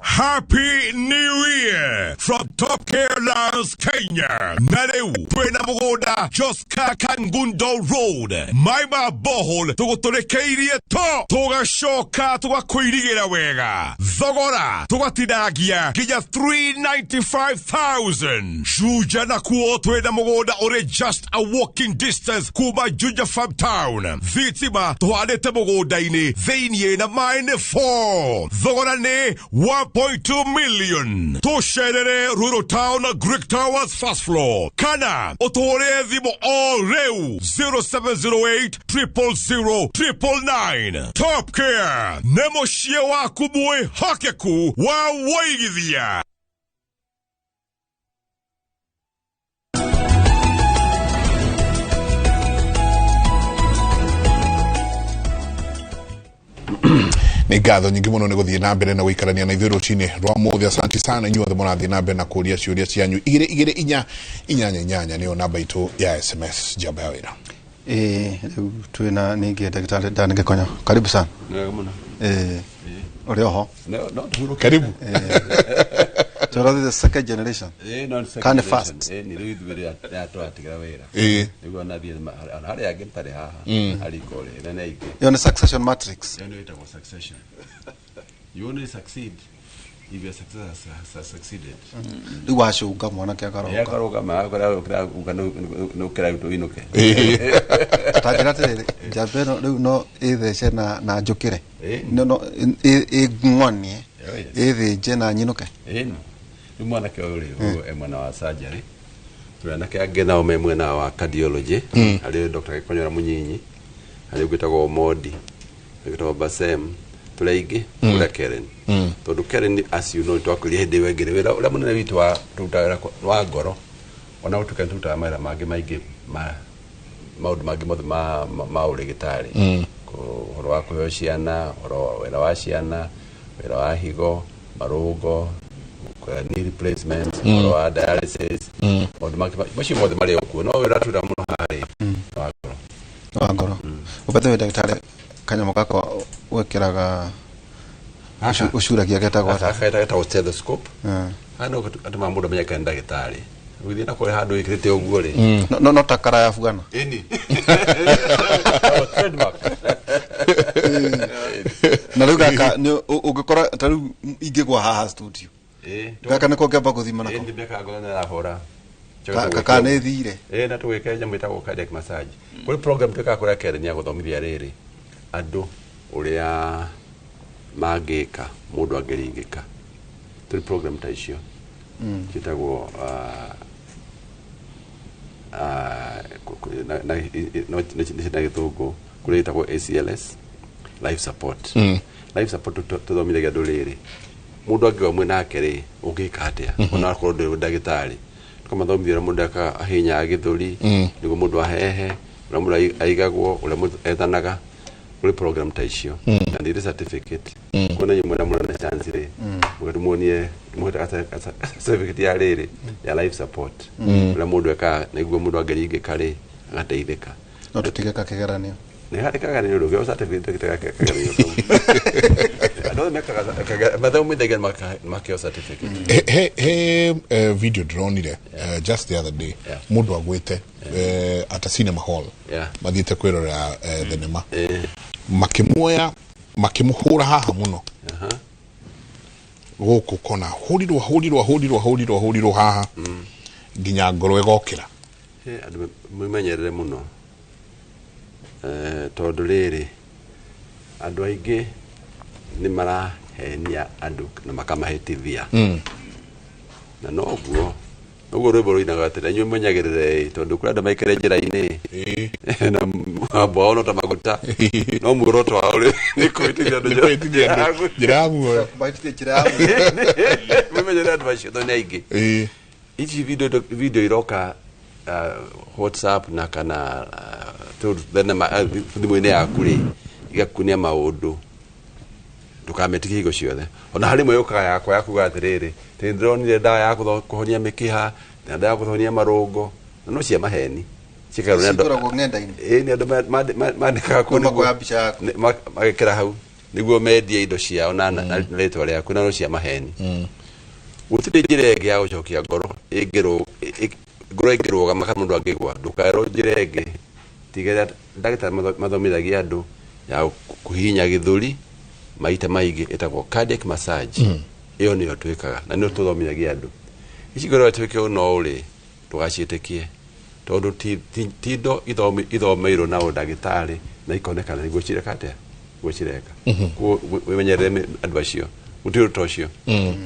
Happy New Year from Top Care Lands, Kenya. Nareu, Twena Mogoda, just Kakangundo Road. Maima Bohol, Togotore Kairie To, Toga Shoka, Toga Kuirigira Wega. Zogora, Toga Tinagia, Kija 395,000. Juja Nakuo, Twena Mogoda, or just a walking distance, Kuba Juja Fab Town. Vitima, Toadete Mogoda ine, Zainye na Mine 4. Zogora ne, 1.2 million. Tosherere Rural Town Greek Towers first floor. Kana Otore Zimo all Reu 0708 000 999. Top Care Nemo Shiewa Kubue Hakeku wa Waigithia. Nĩ ngatho nyingĩ mũno nĩ gũthiĩ na mbere na gũikarania na ithuĩ rũcinĩ rwa mũthĩ. Asanti sana inyuothe mũrathiĩ na mbere na kũũria ciũria cianyu 22488 nĩyo namba itũ ya SMS. Jamba ya wĩra rĩu twĩna ningĩ ndagĩtarĩ Ndanĩgĩkonyo. Karibu sana. Ũrĩ oho? Karibu. So that is the second generation. Kind of fast. You're on a succession matrix. You only succeed if your success has succeeded. You wash you come on a caro. Japero no either Shena na Jokere. No, one year. Either Jena Ninuke. Mwana ke uri mwana wa surgery tuana ke agena o mwena wa cardiology ali Dr. Konyora Munyinyi ali gwitagwo Modi gwitagwo Basem tulaigi ula Karen tondu Karen as you know twakuri hende wengere wira ula munene witu wa tuta wa ngoro ona utuka tuta mara magi maigi maundu magi mothe ma urigitari ko horo wa kuheo ciana horo wira wa ciana wira wa higo marugo knee replacement or dialysis or much more the Mario no ratu muno hari wagoro ubethe daktari kanyamo kako wekeraga ushuragia getagwo ta stethoscope hano atuma mundu menya kana daktari uthi na kore handu ikirite uguo ri no takara ya fugana eni na ruga ka ugikora taru ingigwa haha studio Gaka niko ngamba guthima nako. Ndi beka ngona na hora. Kaka ne thire. Na tuweke nyamwe ta cardiac massage. Kuri program tuka kora kere nya guthomithia riri. Andu uria magika mundu angeringika. Turi program ta icio. Kitagwo na githungu kuri itagwo ACLS life support. Life support tuthomithia andu riri. Mundu angiwa mwena akere ugika atia ona akorwo ndi ndagitari kama thomithira mundu akahinya agithuri nigo mundu ahehe ura mundu aigagwo ura mundu etanaga kuri program ta icio na ndi certificate kona nyumwe na mundu na chance ri mugatumonie certificate ya riri ya life support ura mundu aka niguo mundu angeringika ri agateithika no tutigeka kigeranio ni hari kageranio ndo certificate kikageranio don't make a but don't make a certificate. Hey, video drone there just the other day. Mundu agwete at a cinema hall. Mathite kwirora thenema. Makimuhura haha muno. Goko kona horirwo haha. Ginya ngoro egokira. Andu mumenyerere muno. Tondu riri andu aingi ni mara henia andu na makamahitithia na noguo rwimbo ruinaga atira nyuĩ menyagĩrĩre tondu kũrĩ andũ maikare njĩra-inĩ na mambao no ta maguta no muoroto wao nĩ kũhĩtithia andũ njĩra muoyo menyerere andũ acio tondũ nĩ aingĩ ici video iroka WhatsApp na kana thimũ-inĩ yaku rĩ igakunia maũndũ ndukametikie higo ciothe ona hari mwe yukaga yakwa yakuga atiriri ndĩronire ndawa ya kũhonia mĩkiha na ndawa ya kũhonia marũngo na no cia maheni cikarwo nĩ andũ ng'enda-inĩ ni andũ mandĩkaga kũndũ magĩkĩra hau niguo mendie indo ciao na rĩtwa rĩaku na no cia maheni gũtirĩ njĩra ĩngĩ ya gũcokia ngoro ngoro ĩngĩrũgama kana mũndũ angĩgwa ndũkaerwo njĩra ĩngĩ tiga ndagĩtarĩ mathomithagia andũ ya kuhinya gĩthũri maita maingĩ ĩtagwo cardiac massage ĩyo nĩyo twĩkaga na nĩyo tũthomithagia andũ ici ngoro twĩke no ũrĩ tũgaciĩtĩkie tondũ tindo ithomeirwo na ũndagĩtarĩ na ikonekana nĩguo cireka atĩa gwĩcireka wĩmenyerere andũ acio gũtirĩ ũndũ ũcio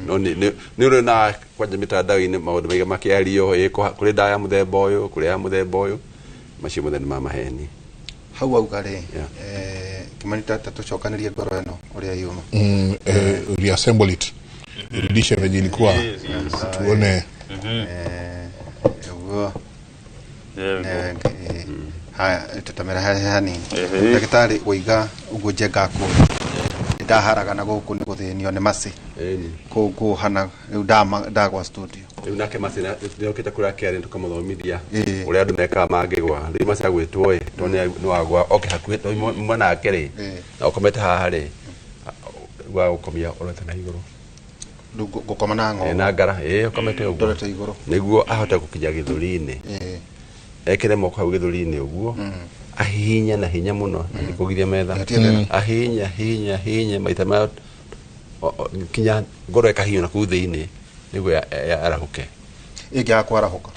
no nĩ ũrĩ na kwanja mĩtandao-inĩ maũndũ maingĩ makĩario kũrĩ ndawa ya mũthemba ũyũ kũrĩ ya mũthemba ũyũ macio mothe nĩ ma maheni hau auga rĩ Kimanita tũcokanĩrie ngoro ĩno ũrĩa yuma reassemble it rudisha venye ilikuwa tuone haya tutamera hanini ndagĩtarĩ ũiga ũguo njenga kũ ndaharaga na gũkũ nĩ gũthĩnio nĩ maci kũu hana rĩu ndagwa studio rĩu nake maci nĩokĩte kũrĩa kĩarĩ tũkamũthomithia ũrĩa andũ mekaga mangĩgwa rĩu maci agwĩtwo to nĩ wagwa oke hakuhĩ mwana wake rĩ na ũkomete haha rĩ gwa gũkomia ũrete na igũrũ gũkoma na ng'ongo na ngara ũkomete ũguo ndorete igũrũ nĩguo ahote gũkinya gĩthũri-inĩ ekĩre moko hau gĩthũri-inĩ ũguo ahihinya na hinya mũno na ndikũgiria metha ahinya maita ma kinya ngoro ĩkahinywo na kũu thĩinĩ nĩguo arahũke ĩngĩaga kwarahũka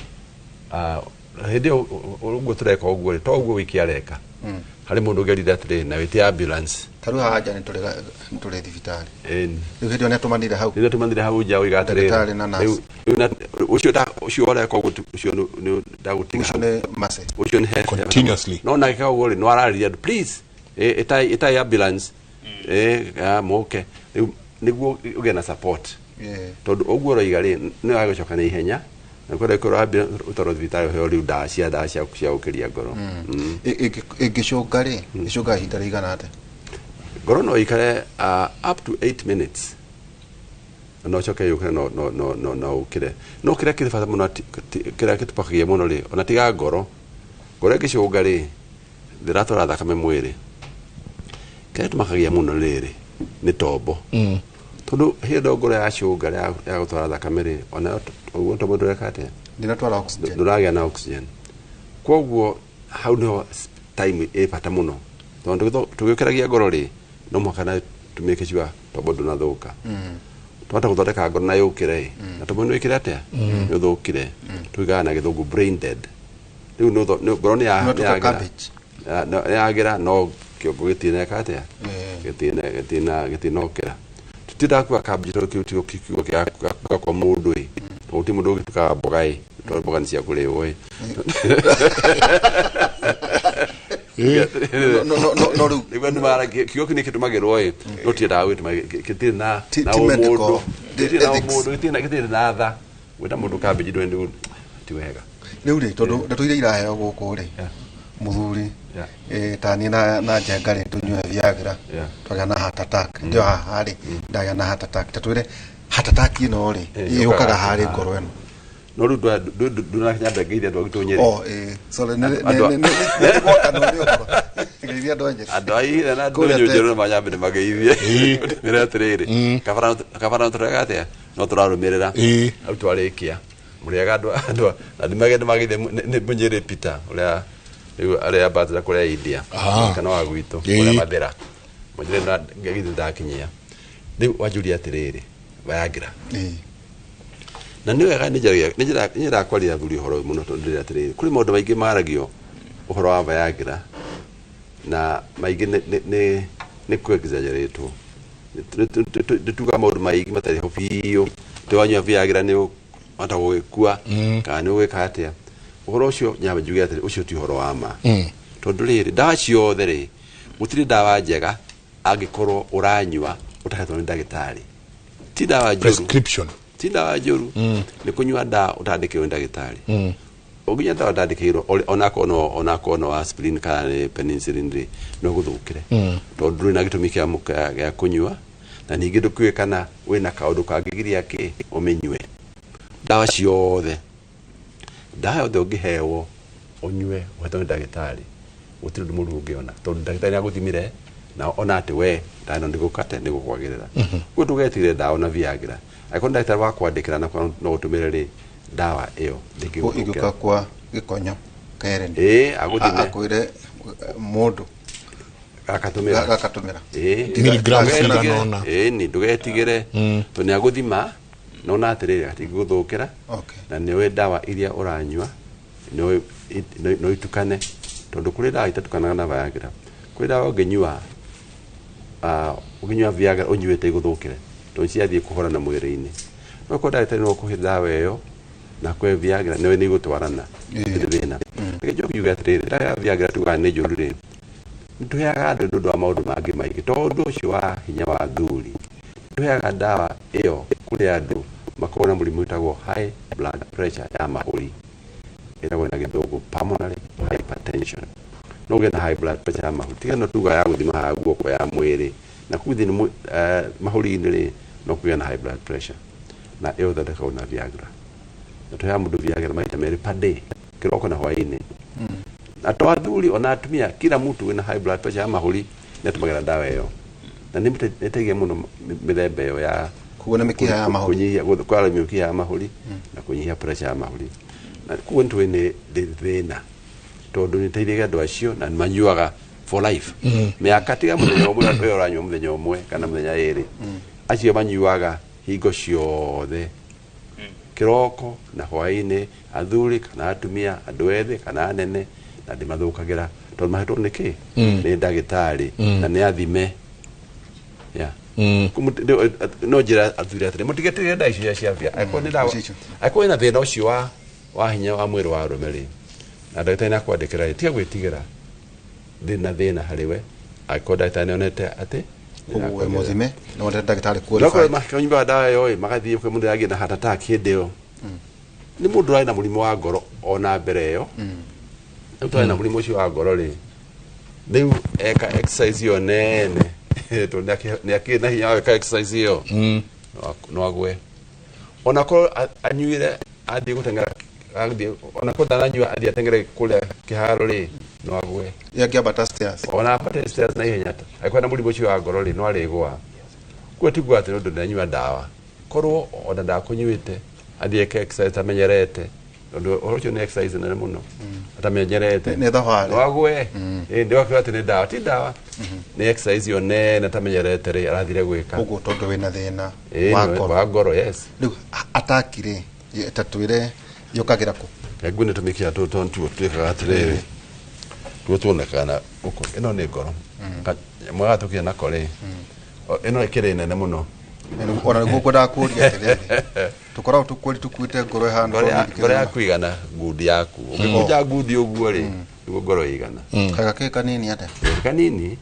hĩndĩ ĩyo ũguo tũreka ũguo to ũguo wiki areka harĩ mũndũ ũgerire atĩrĩ na wĩtie ambulance tarũ haha nja nĩ tũrĩ thibitarĩ rĩu hĩndĩ ĩyo nĩatũmanire hau nja ũiga atĩrĩ ũcio ũreka ũguo ũcio nĩ ndagũtiga ũcio nĩ continuously no na gĩka ũguo rĩ no ararĩria andũ please ĩtai ambulance moke rĩu nĩguo ũgĩe na support tondũ ũguo ũroiga rĩ nĩ wagũcoka na ihenya na kwenda kũrabia ũtaro thibitarĩ ũheo rĩu ndawa cia gũkĩria ngoro ĩngĩcũnga rĩ ĩcũnga ihinda rĩigana atĩa ngoro no ikare up to 8 minutes no coke yũkĩre no ũkĩre no kĩrĩa kĩrĩ bata mũno kĩrĩa gĩtũpakagia mũno rĩ ona tiga ngoro ĩngĩcũnga rĩ ndĩratwara thakame mwĩrĩ kĩrĩa gĩtũmakagia mũno rĩrĩ nĩ tombo tondũ hĩndĩ ngoro yacũnga ya gũtwara thakame rĩ ona ũguo tombo ndũreka atĩa ndĩratwara oxygen ndũragĩa na oxygen koguo hau nĩho time ĩ bata mũno tondũ tũgĩũkĩragia ngoro rĩ no mũhaka na tũmĩke sure tombo ndũnathũka twahota gũthondeka ngoro na yũkĩre na tombo nĩ wĩkĩre atĩa nĩ ũthũkire tũigaga na gĩthũngũ brain dead rĩu ngoro nĩ yagĩra no kĩongo gĩtineka atĩa gĩtinokĩra tũtindakuga cabbage tondũ kĩu kiugo gĩakwa mũndũ ĩ tondũ mũndũ ũgĩtukaga mboga ĩ tondũ mboga nĩ cia kũrĩo ĩ nĩguo nĩ mara kiugo kĩu nĩ kĩtũmagĩrwo ĩ no tiendaga gwĩtũma gĩtirĩ na ũmũndũ gĩtirĩ na tha gwĩta mũndũ cabbage ndũ ti wega rĩu rĩ tondũ ndeto iria iraheo gũkũ rĩ mũthuri tani na njenga rĩ tũnyue Viagra twagĩa na heart attack ndio haha rĩ ndagĩa na heart attack tatwĩre heart attack ĩno rĩ yũkaga harĩ ngoro ĩno no rĩu ndũnakinya ngeithia andũ agitũ Nyeri sorry nĩ gwoka no nĩ ũhoro ngeithia andũ a Nyeri andũ aire na andũ njerũ manyambe nĩ mageithie mĩra atĩrĩrĩ kabara tũrega atĩa no tũrarũmĩrĩra au twarĩkia mũrĩaga andũ na ndimagende mageithie nĩ Mũnyeri Peter ũrĩa rĩu arĩa batara kũrĩa India kana wa gwitũ kũrĩa Mathera Mũnyeri na ngeithie ndakinyia rĩu wanjũria atĩrĩrĩ Viagra na nĩ wega nĩ ndakwarĩra thuri ũhoro mũno tondũ ndĩrĩ atĩrĩrĩ kũrĩ maũndũ maingĩ maragio ũhoro wa Viagra na maingĩ nĩ kũ-exaggerate tuga maũndũ maingĩ matarĩ ho biũ twanyua Viagra nĩ ũhota gũgĩkua kana nĩ ũgwĩka atĩa ũhoro ũcio nyambe njuge atĩrĩ ũcio ti ũhoro wa ma tondũ rĩrĩ ndawa ciothe rĩ gũtirĩ ndawa njega angĩkorwo ũranyua ũtahetwo nĩ ndagĩtarĩ ti ndawa njũru ti ndawa njũru nĩ kũnyua ndawa ũtandĩkĩirwo nĩ ndagĩtarĩ ũnginya ndawa ũtandĩkĩirwo onakorwo no aspirin kana nĩ penicillin rĩ no gũthũkĩre tondũ ndũrĩ na gĩtũmi gĩa kũnyua na ningĩ ndũkĩũĩ kana wĩna kaũndũ kangĩgiria kĩ ũmĩnyue ndawa ciothe ndawa yothe ũngĩheo ũnyue ũhetwo nĩ ndagĩtarĩ gũtirĩ ũndũ mũru ũngĩona tondũ ndagĩtarĩ nĩagũthimire na ona ati we ndano ndigukate nigukwagirira gwe tugetire dawa na Viagra akon daktari wa kwandikira na no utumire ri dawa iyo iguka kwa gikonyo keren aguthime akwire mundu akatumira miligrams iganona ni ndugetigire to ni aguthima nona atiriri ati guthukira na niwe dawa iria uranywa no itukane tondu kuri dawa itatukanaga na Viagra kuri dawa ungenyua Viagra unyuite iguthukire to ciathie kuhora na mwiri-ini no ko daktari no kuhe dawa iyo na kwe Viagra niwe ni gutwarana thina ngejo yuga atiriri dawa Viagra tugane njurire ntuheaga ndondo wa maundu mangi maingi tondu ucio wa hinya wa thuri ntuheaga dawa iyo kuri andu makona mulimu witagwo high blood pressure ya mahuri ĩragwo na gĩthũngũ pulmonary hypertension no get high blood pressure ya mahuri tiga no tuga ya guthima ha guoko ya mwĩrĩ na kuthi ni mahuri-inĩ rĩ no kugĩa na high blood pressure na ĩyo thondekagwo na Viagra na tũheaga mũndũ Viagra maita merĩ per day kĩroko na hwaĩ-inĩ na to athuri ona atumia kila mtu wina high blood pressure ya mahuri nĩatũmagĩra dawa ĩyo na nĩteithagia mũno mĩthemba ĩyo ya kuona mikiha ya mahuri kunyihia kwala mikiha ya mahuri na kunyihia pressure ya mahuri na kuntu ni thina tondu ni teithagia andu acio na manyuaga for life miaka tiga muthenya umwe na uranyua muthenya umwe kana muthenya iri acio manyuaga hingo ciothe kiroko na hwaini athuri kana atumia andu ethĩ kana anene na ndimathukagira tondu mahetwo niki ni ndagitari na ni athime no jira athuri atire mutigetere nda icio cia afya akoni na thina ucio wa hinya wa mwiri wa rumeri na ndagitari na kwandikira tiga gwitigira thina hariwe akoni ndagitari onete ati kuwe muthime no ndagitari qualify no kwa nyumba dawa yo magathie kwa mundu yagi na heart attack hindeo ni mundu rai na murimu wa ngoro ona mbere yo ndu rai na murimu ucio wa ngoro ri riu eka exercise yo nene to ni akina hinya wa exercise yo no agwe ona ko anyuire athi gutengera ona ko dananyua athi atengere kule kiharo ri no agwe yakiambata stairs ona apate stairs na ihenya ta akwenda muri bochi wa ngoro ri no aregwa kwetigwa ati ndo ndanyua dawa korwo ona ndakunyuite athi eka exercise tamenyerete ndo orocho ni exercise na muno atamenyerete ne dawale no agwe ndio kwa ati ni dawa ti dawa ni exercise yo nene tamenyerete ri arathire gwika ugo tondu wina thina wa ngoro yes riu atakire tatwire yokagira ko ngune tumikia tontu twikaga atiriri tuonekana uko ino ni ngoro mwaga tukia na kore ino ikire nene muno ona guko da kuria atiriri tukora tukwiri tukwite ngoro hano ngoro yaku igana ngudi yaku ukikuja ngudi uguo ri niguo ngoro igana kaga ke kanini ate kanini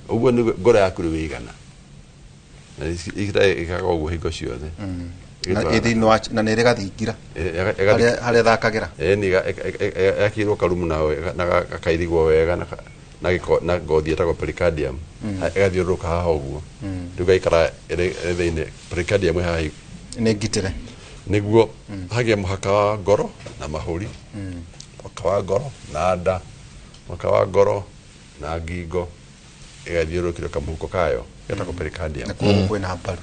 uguo ni ngoro yaku ri igana na ikira ikaga uguo hingo ciothe na ithino na nere gathingira hare thakagira ni akirwo karumu na gakairigwo wega na ngothi etagwo pericardium egathiũrũrũka haha ũguo rĩu gaikara thĩinĩ pericardium haha nĩ ngitĩre nĩguo hagĩa mũhaka wa ngoro na mahũri mũhaka wa ngoro na nda mũhaka wa ngoro na ngingo ĩgathiũrũrũkĩrio kamũhuko kayo getagwo pericardium na kuoguo kwĩna mbaru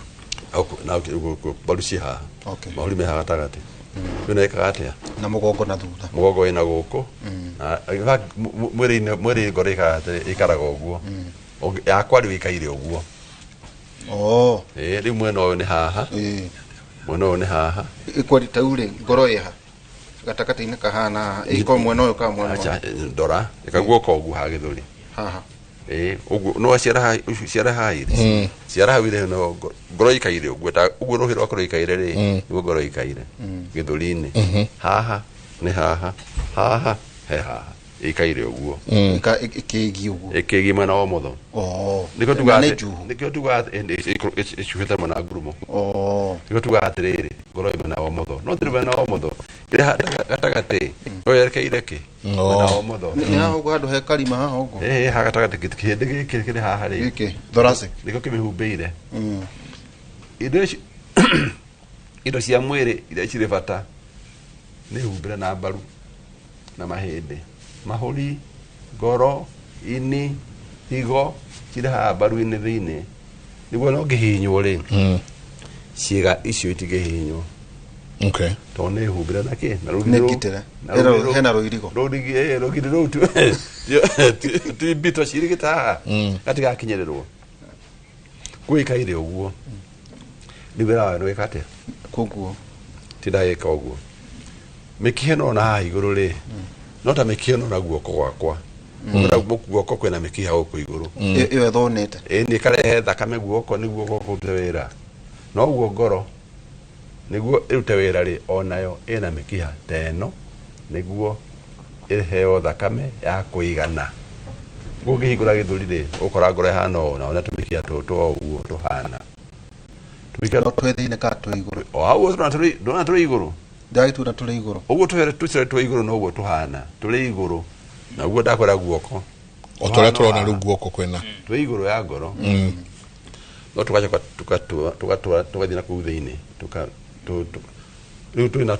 na mbaru ci haha mahũri me haha gatagatĩ kwĩna ĩkaga atĩa na mũgongo na thutha mũgongo wĩna gũkũ mwĩrĩ ngoro ikaraga ũguo yakwa rĩu ĩikaire ũguo rĩu mwena ũyũ nĩ haha mwena ũyũ nĩ haha ĩkwarita urĩ ngoro ĩha gatagatĩ-inĩ kahana ĩko mwena ũyũ ka mwena ndora ĩkaguoka ũguo ha gĩthũri haha ũguo no ciara haha irĩ ciara hau irĩ no ngoro ikaire ũguo ũguo rũhĩ rwakwa rũikaire rĩ nĩguo ngoro ikaire gĩthũri-inĩ haha nĩ haha haha he haha ikaire ũguo ĩkĩigi ũguo ĩkĩigi mwena wa ũmotho nĩkĩo tugaga ĩcuhĩte mwena wa ngurumo nĩkĩo tugaga atĩrĩrĩ ngoro ĩ mwena wa ũmotho no tĩrĩ mwena wa ũmotho ĩrĩ gatagatĩ no yerekeire kĩ mwena wa ũmotho nĩ haha ũguo handũ he karima haha ũguo ha gatagatĩ kĩhĩndĩ gĩkĩ kĩrĩ haha rĩ gĩkĩ thoracic nĩkĩo kĩmĩhumbĩire indo cia mwĩrĩ iria cirĩ bata nĩ humbĩre na mbaru na mahĩndĩ mahũri ngoro ini higo kira ha baru-inĩ thĩinĩ nĩguo no ngĩhinywo rĩ ciĩga icio itigehinywo to nĩ humbĩre na kĩ na rũgiri hena rũirigo rũgiri rũu tu mbito cirigĩta haha gatigakinyĩrĩrwo gwĩkaire ũguo nĩ wĩra wayo nĩ wĩka atĩa koguo ti ndagĩka ũguo mĩkihe no na haha igũrũ rĩ no ta mĩkihe no na guoko gwakwa guoko kwĩna mĩkiha gũkũ igũrũ ĩyo ĩthonete nĩ karehe thakame guoko nĩguo gũkũ rute wĩra no guo ngoro nĩguo ĩrute wĩra rĩ onayo ĩna mĩkiha ta ĩno nĩguo ĩheo thakame ya kũigana ngũngĩhingũra gĩthũri rĩ ũkora ngoro ĩhana ũũ ona tũmĩkiha tũtũ o ũguo tũhana twĩ thĩinĩ ka twĩ igũrũ hau ndona tũrĩ igũrũ ndagĩtuna tũrĩ igũrũ ũguo tũcere twĩ igũrũ noguo tũhana tũrĩ igũrũ na ũguo ndakwĩra guoko o tũrĩa tũrona rĩu guoko kwĩna twĩ igũrũ ya ngoro no tũgacoka tũgathiĩ na kũu thĩinĩ rĩu twĩna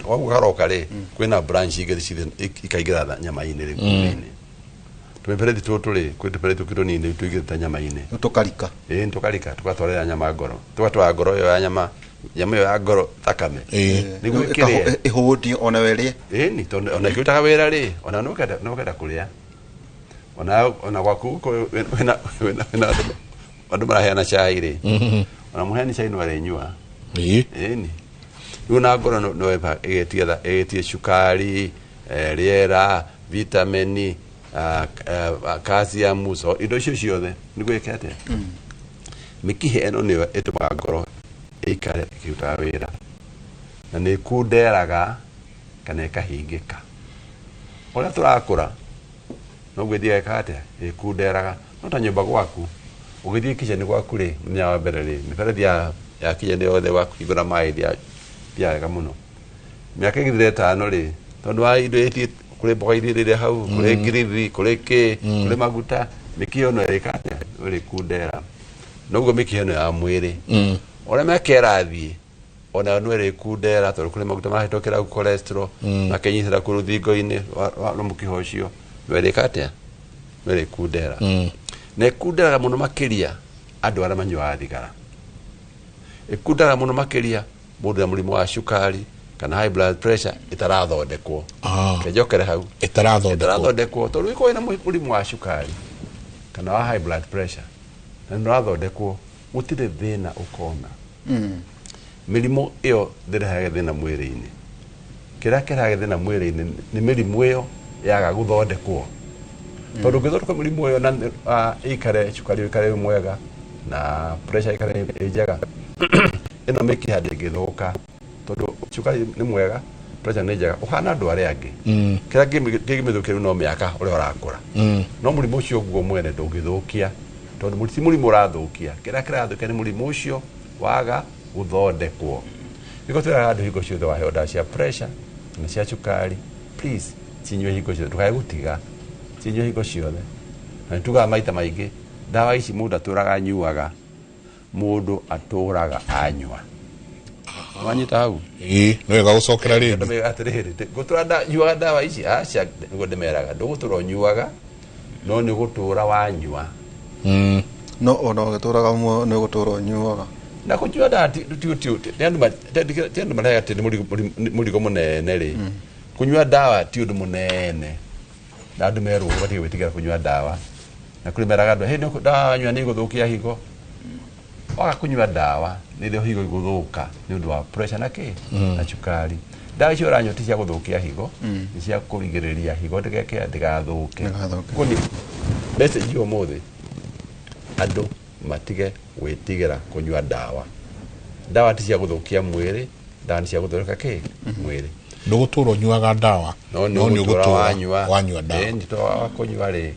waguo garoka rĩ kwĩna branch igĩrĩ ikaingĩra nyama-inĩ rĩ kũu thĩinĩ tũmĩberethi tũtũ rĩ kwĩ tũberethi tũkĩ tũnini tũigĩrĩte nyama-inĩ tũkarika nĩ tũkarika tũgatwarĩra nyama ngoro tũgatwara ngoro ĩyo ya nyama ĩyo ya ngoro thakame nĩguo ĩkĩrĩe ĩhũndie ona werĩe ĩni ona ĩkĩrutaga wĩra rĩ ona nĩ ũkenda kũrĩa ona gwaku andũ maraheana cai rĩ ona mũheani cai no arĩnyua ĩni rĩu na ngoro no ĩgetie cukari rĩera vitamini calcium indo icio ciothe nĩguo ĩke atĩa mĩkihe ĩno nĩyo ĩtũmaga ngoro ĩikare ĩkĩrutaga wĩra na nĩ ĩkunderaga kana ĩkahingĩka ũrĩa tũrakũra noguo ĩthiaga ĩka atĩa ĩkunderaga no ta nyũmba gwaku ũgĩthiĩ kitchen gwaku rĩ mũthenya wa mbere rĩ mĩberethi ya kitchen yothe wakũhingũra maĩ thiaga wega mũno mĩaka ĩgĩthira ĩtano rĩ tondũ wa indo ĩtie kũrĩ mboga irĩrĩre hau kũrĩ ngirithi kũrĩ kũrĩ maguta mĩkihe ĩno ĩka atĩa ĩrĩkundera noguo mĩkihe ĩno ya mwĩrĩ ũrĩa mĩaka ĩrathiĩ ona no ĩrĩkundera tondũ kũrĩ maguta mahĩtũkĩra cholesterol makenyitĩra kũu rũthingo-inĩ rwa mũkiha ũcio no ĩrĩka atĩa no ĩrĩkundera na ĩkunderaga mũno makĩria andũ arĩa manyuaga thigara ĩkunderaga mũno makĩria mũndũ na mũrimũ wa cukari kana high blood pressure itarathondekwo kejokere hau itarathondekwo tondũ iko ina mũrimũ wa cukari kana wa high blood pressure na ndirathondekwo gũtirĩ thĩna ũkona mĩrimũ ĩyo ndĩrehaga thĩna mwĩrĩ-inĩ kĩrĩa kĩrehaga thĩna mwĩrĩ-inĩ nĩ mĩrimũ ĩyo yaga gũthondekwo tondũ ũngĩthondeka mĩrimũ ĩyo na ikare cukari ikare mwega na pressure ikare njega ĩno mĩkiha ndĩngĩthũka tondũ cukari nĩ mwega pressure nĩ njega ũhana andũ arĩa angĩ kĩrĩa kĩngĩmĩthũkia no mĩaka ũrĩa ũrakũra no mũrimũ ũcio guo mwene ndũngĩthũkia tondũ ti mũrimũ ũrathũkia kĩrĩa kĩrathũkia nĩ mũrimũ ũcio waga gũthondekwo nĩko twĩraga andũ hingo ciothe waheo ndawa cia pressure na cia cukari please cinyue hingo ciothe ndũkae gũtiga cinyue hingo ciothe na nĩtugaga maita maingĩ ndawa ici mũndũ atũraga anyuaga mũndũ atũraga anyua wanyita hau no wega gũcokera rĩngĩ atĩrĩrĩ gũtũra nyuaga ndawa ici aca nĩguo ndĩmeraga ndũgũtũra ũnyuaga no nĩ gũtũra wanyua no ona ũgĩtũraga nĩ gũtũra ũnyuaga na kũnyua ndawa ti andũ marehaga atĩ nĩ mũrigo mũnene rĩ kũnyua ndawa ti ũndũ mũnene na andũ merwo ũbatiĩ gwĩtigĩra kũnyua ndawa na kũrĩ meraga andũ hĩndĩ ndawa wanyua nĩ gũthũkia higo waga kũnyua ndawa nĩrĩo higo igũthũka nĩ ũndũ wa pressure na kĩ na cukari ndawa icio ũranyua ti cia gũthũkia higo nĩ cia kũrigĩrĩria higo ndĩgathũke kũni message ũmũthĩ andũ matige gwĩtigĩra kũnyua ndawa ti cia gũthũkia mwĩrĩ ndawa nĩ cia gũthondeka kĩ mwĩrĩ ndũgũtũra ũnyuaga ndawa no nĩ ũgũtũra wanyua ndawa ĩni to wa kũnyua rĩ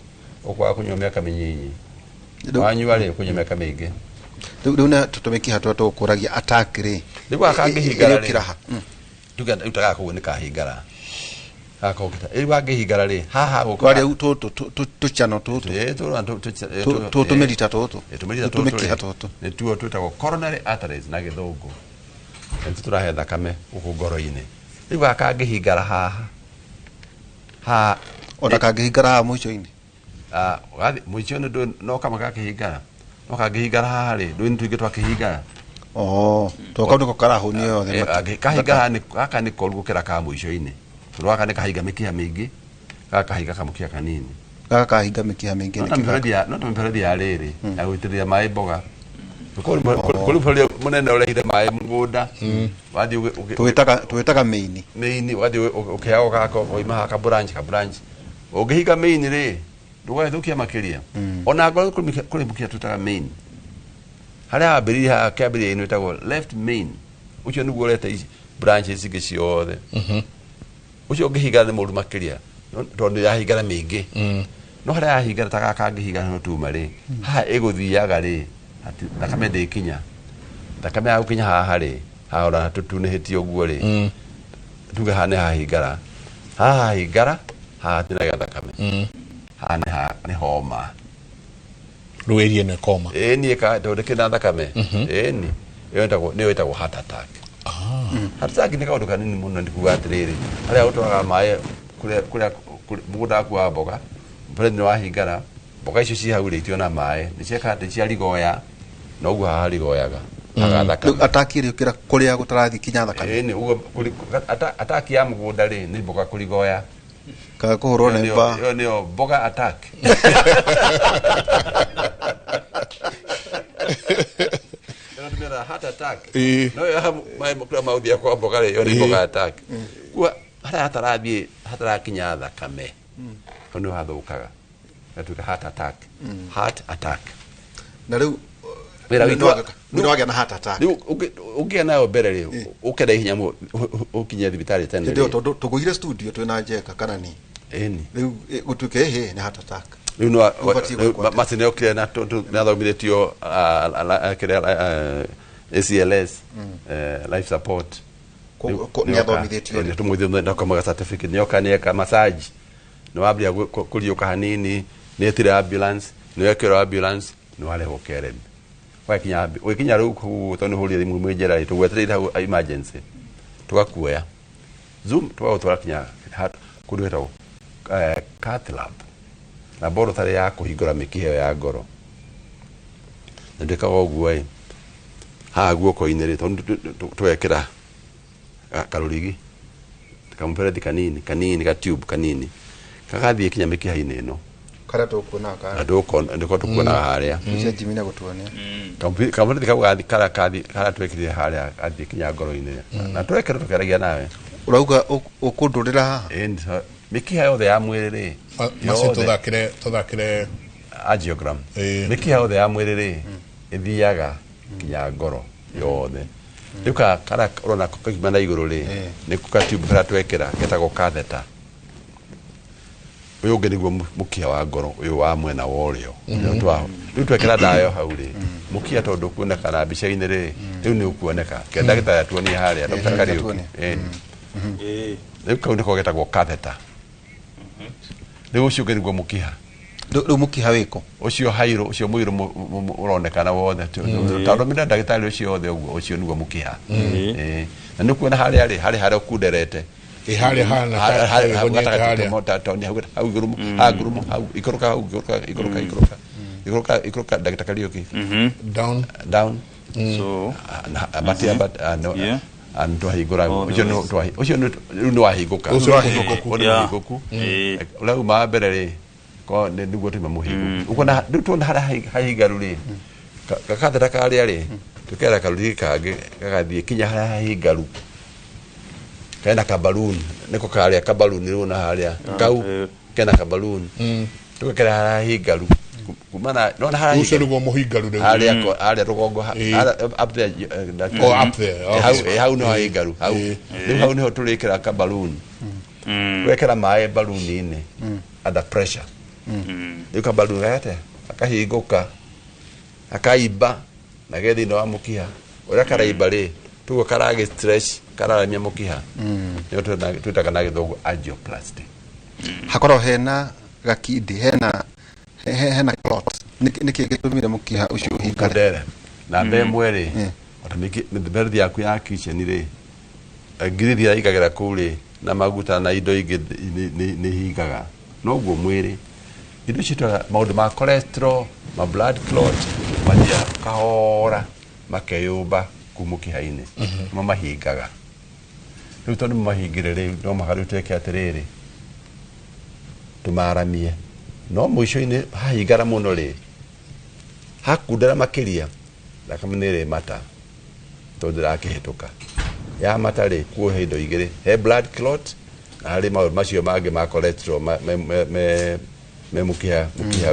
ũkwaga kũnyua mĩaka mĩnyinyi wanyua rĩ kũnyua mĩaka mĩingĩ rĩu na tũtũmĩkiha tũrĩa tũgũkũragia attack rĩ nĩguo akangĩhingara rĩ tuge utaga kũguo nĩ kahingara gakogita rĩu angĩhingara rĩ haha gũkwarĩa tũchano tũtũmĩrita tũtũmĩkiha tũtũ nĩtuo twĩtagwo coronary arteries na gĩthũngũ nĩ tũrahe thakame gũkũ ngoro-inĩ rĩu akangĩhingara haha ona kangĩhingara haha mũico-inĩ wathi muicio no kama gakihingara no kangihingara hari ndu ntuige twakihingara to kaundu ko karahu ni yothe kahingara ni gaka ni kolgukira ka muicio-ini turwaka ni kahinga mikiha mingi gakahinga kamukia kanini gakahinga mikiha mingi no mferethi ya riri ya gwitiriria mai mboga kuri munene urehire mai mugunda wathi tuwetaga main wathi ukiao gako oima haka branch ugihinga main ri ndugayethukia makiria ona ngoro kuri mukia tutaga main haria ambiriria kiambiriria ino itagwo left main ucio niguo urete branches ingi ciothe ucio ungihinga ni muru makiria tondu yahingara mingi no haria yahingara ta gaka ngihingara no tuma ri haha iguthiaga ri ati thakame ndikinya thakame ya gukinya haha ri haora tutunihitie uguo ri tuge hane hahingara haha tinaga thakame haha ni homa ruerie ne koma ni ka tondu kina thakame ni yetagwo heart attack heart attack ni kaundu kanini muno ndikuga atiriri haria utwaraga mai kuria mugunda kwa mboga mbreni wahingara mboga icio ci hau ritio na mai ni ciarigoya no guo haha rigoyaga ataki ri kira kuria gutarathi kinya thakame ni ugo ataki ya mugunda ri ni mboga kurigoya ka kuhurwo ni mba yo ni mboga attack heart attack no ya mai mukura maudhi kwa mboga ri yo ni mboga attack kwa hatara kinya thakame hono hathukaga atuka heart attack na riu wira wagĩa na heart attack ugia nayo mbere ri ukenda hinya mu ukinye thibitari tene ndio tugũire studio twina njeka kana ni riu gutuke ni heart attack riu no masine okire na thomithitio ACLS life support ni athomithitio ni tumuithio na kama certificate ni okanieka massage no abria kuriuka hanini ni etire ambulance ni ekero ambulance no wale hokeren wakinya riu ku tonu huri thimu mwenjera tugweterera hau emergency tugakuoya zoom twagutwara kinya kundu wetagwo cath lab laboratory ya kuhingura mikihe ya ngoro ndikaga uguo ha guoko-ini ri tondu twekira karurigi kamperethi kanini ka tube kanini kagathie kinya mikiha-ini ino kara tukuona kara ndiko tukuona haria cia jimina gutuonia kamperethi kagathi kara twekire haria athie kinya ngoro-ini na twekira tukeragia nawe urauga ukundurira haha mikiha yothe ya mwiri ri masi tuthakire angiogram mikiha yothe ya mwiri ri ithiaga kinya ngoro yothe riu kara urona kakimana iguru ri ni kukatube kara twekira getagwo catheter uyu ungi niguo mukiha wa ngoro uyu wa mwena worio riu twekira ndayo hau ri mukiha tondu kuoneka na mbica-ini ri riu ni ukuoneka ke ndagitari atuonie haria Dr. Kariuki riu kau niko getagwo catheter riu ucio ungi niguo mukiha riu mukiha wiko ucio hairo ucio muiru uronekana wothe tondu mina ndagitari ucio wothe uguo ucio niguo mukiha na ni kuona haria kunderete haria hana hau gurumu hau ikoroka Dr. Kariuki down so abatia ando higura ucio no ahiguka ula uma berere ko niguo tuma muhigu uko na ndutona hahigaru ri gakathera karia ri tukera karuri kage gagathie kinya hahigaru kena ka balloon niko karia ka balloon ri una haria kau kena ka balloon tukera hahigaru kumana no haria ucio niguo muhigaru ri haria rugongo up there up there how no hahigaru how no turikira ka balloon wekera mai balloon-ini under pressure yuka balloon yate akahiguka akaiba na gethi no amukiha ura karaiba ri tugo karage stress kararamia mukiha nyo twitaga na githogu angioplasty hakoro hena gakindi hena clot niki gitumire mukiha ucio hingare na mbemwe ri otamiki mberethi yaku ya kitchen ri ngirithi ya ikagira kuri na maguta na indo ingi ni hingaga no guo mwiri indo citwa maundu ma cholesterol ma blood clot mathia kahora makeyumba kumukihaine mahingaga riu tondu mahingire riu no makaruteke atiriri tumaramie no mwisho-ini hahingara muno ri hakundara makiria thakame niri mata tondu rakihituka ya mata ri kuohe indo igiri he blood clot na hari maundu macio mangi ma cholesterol me mukiha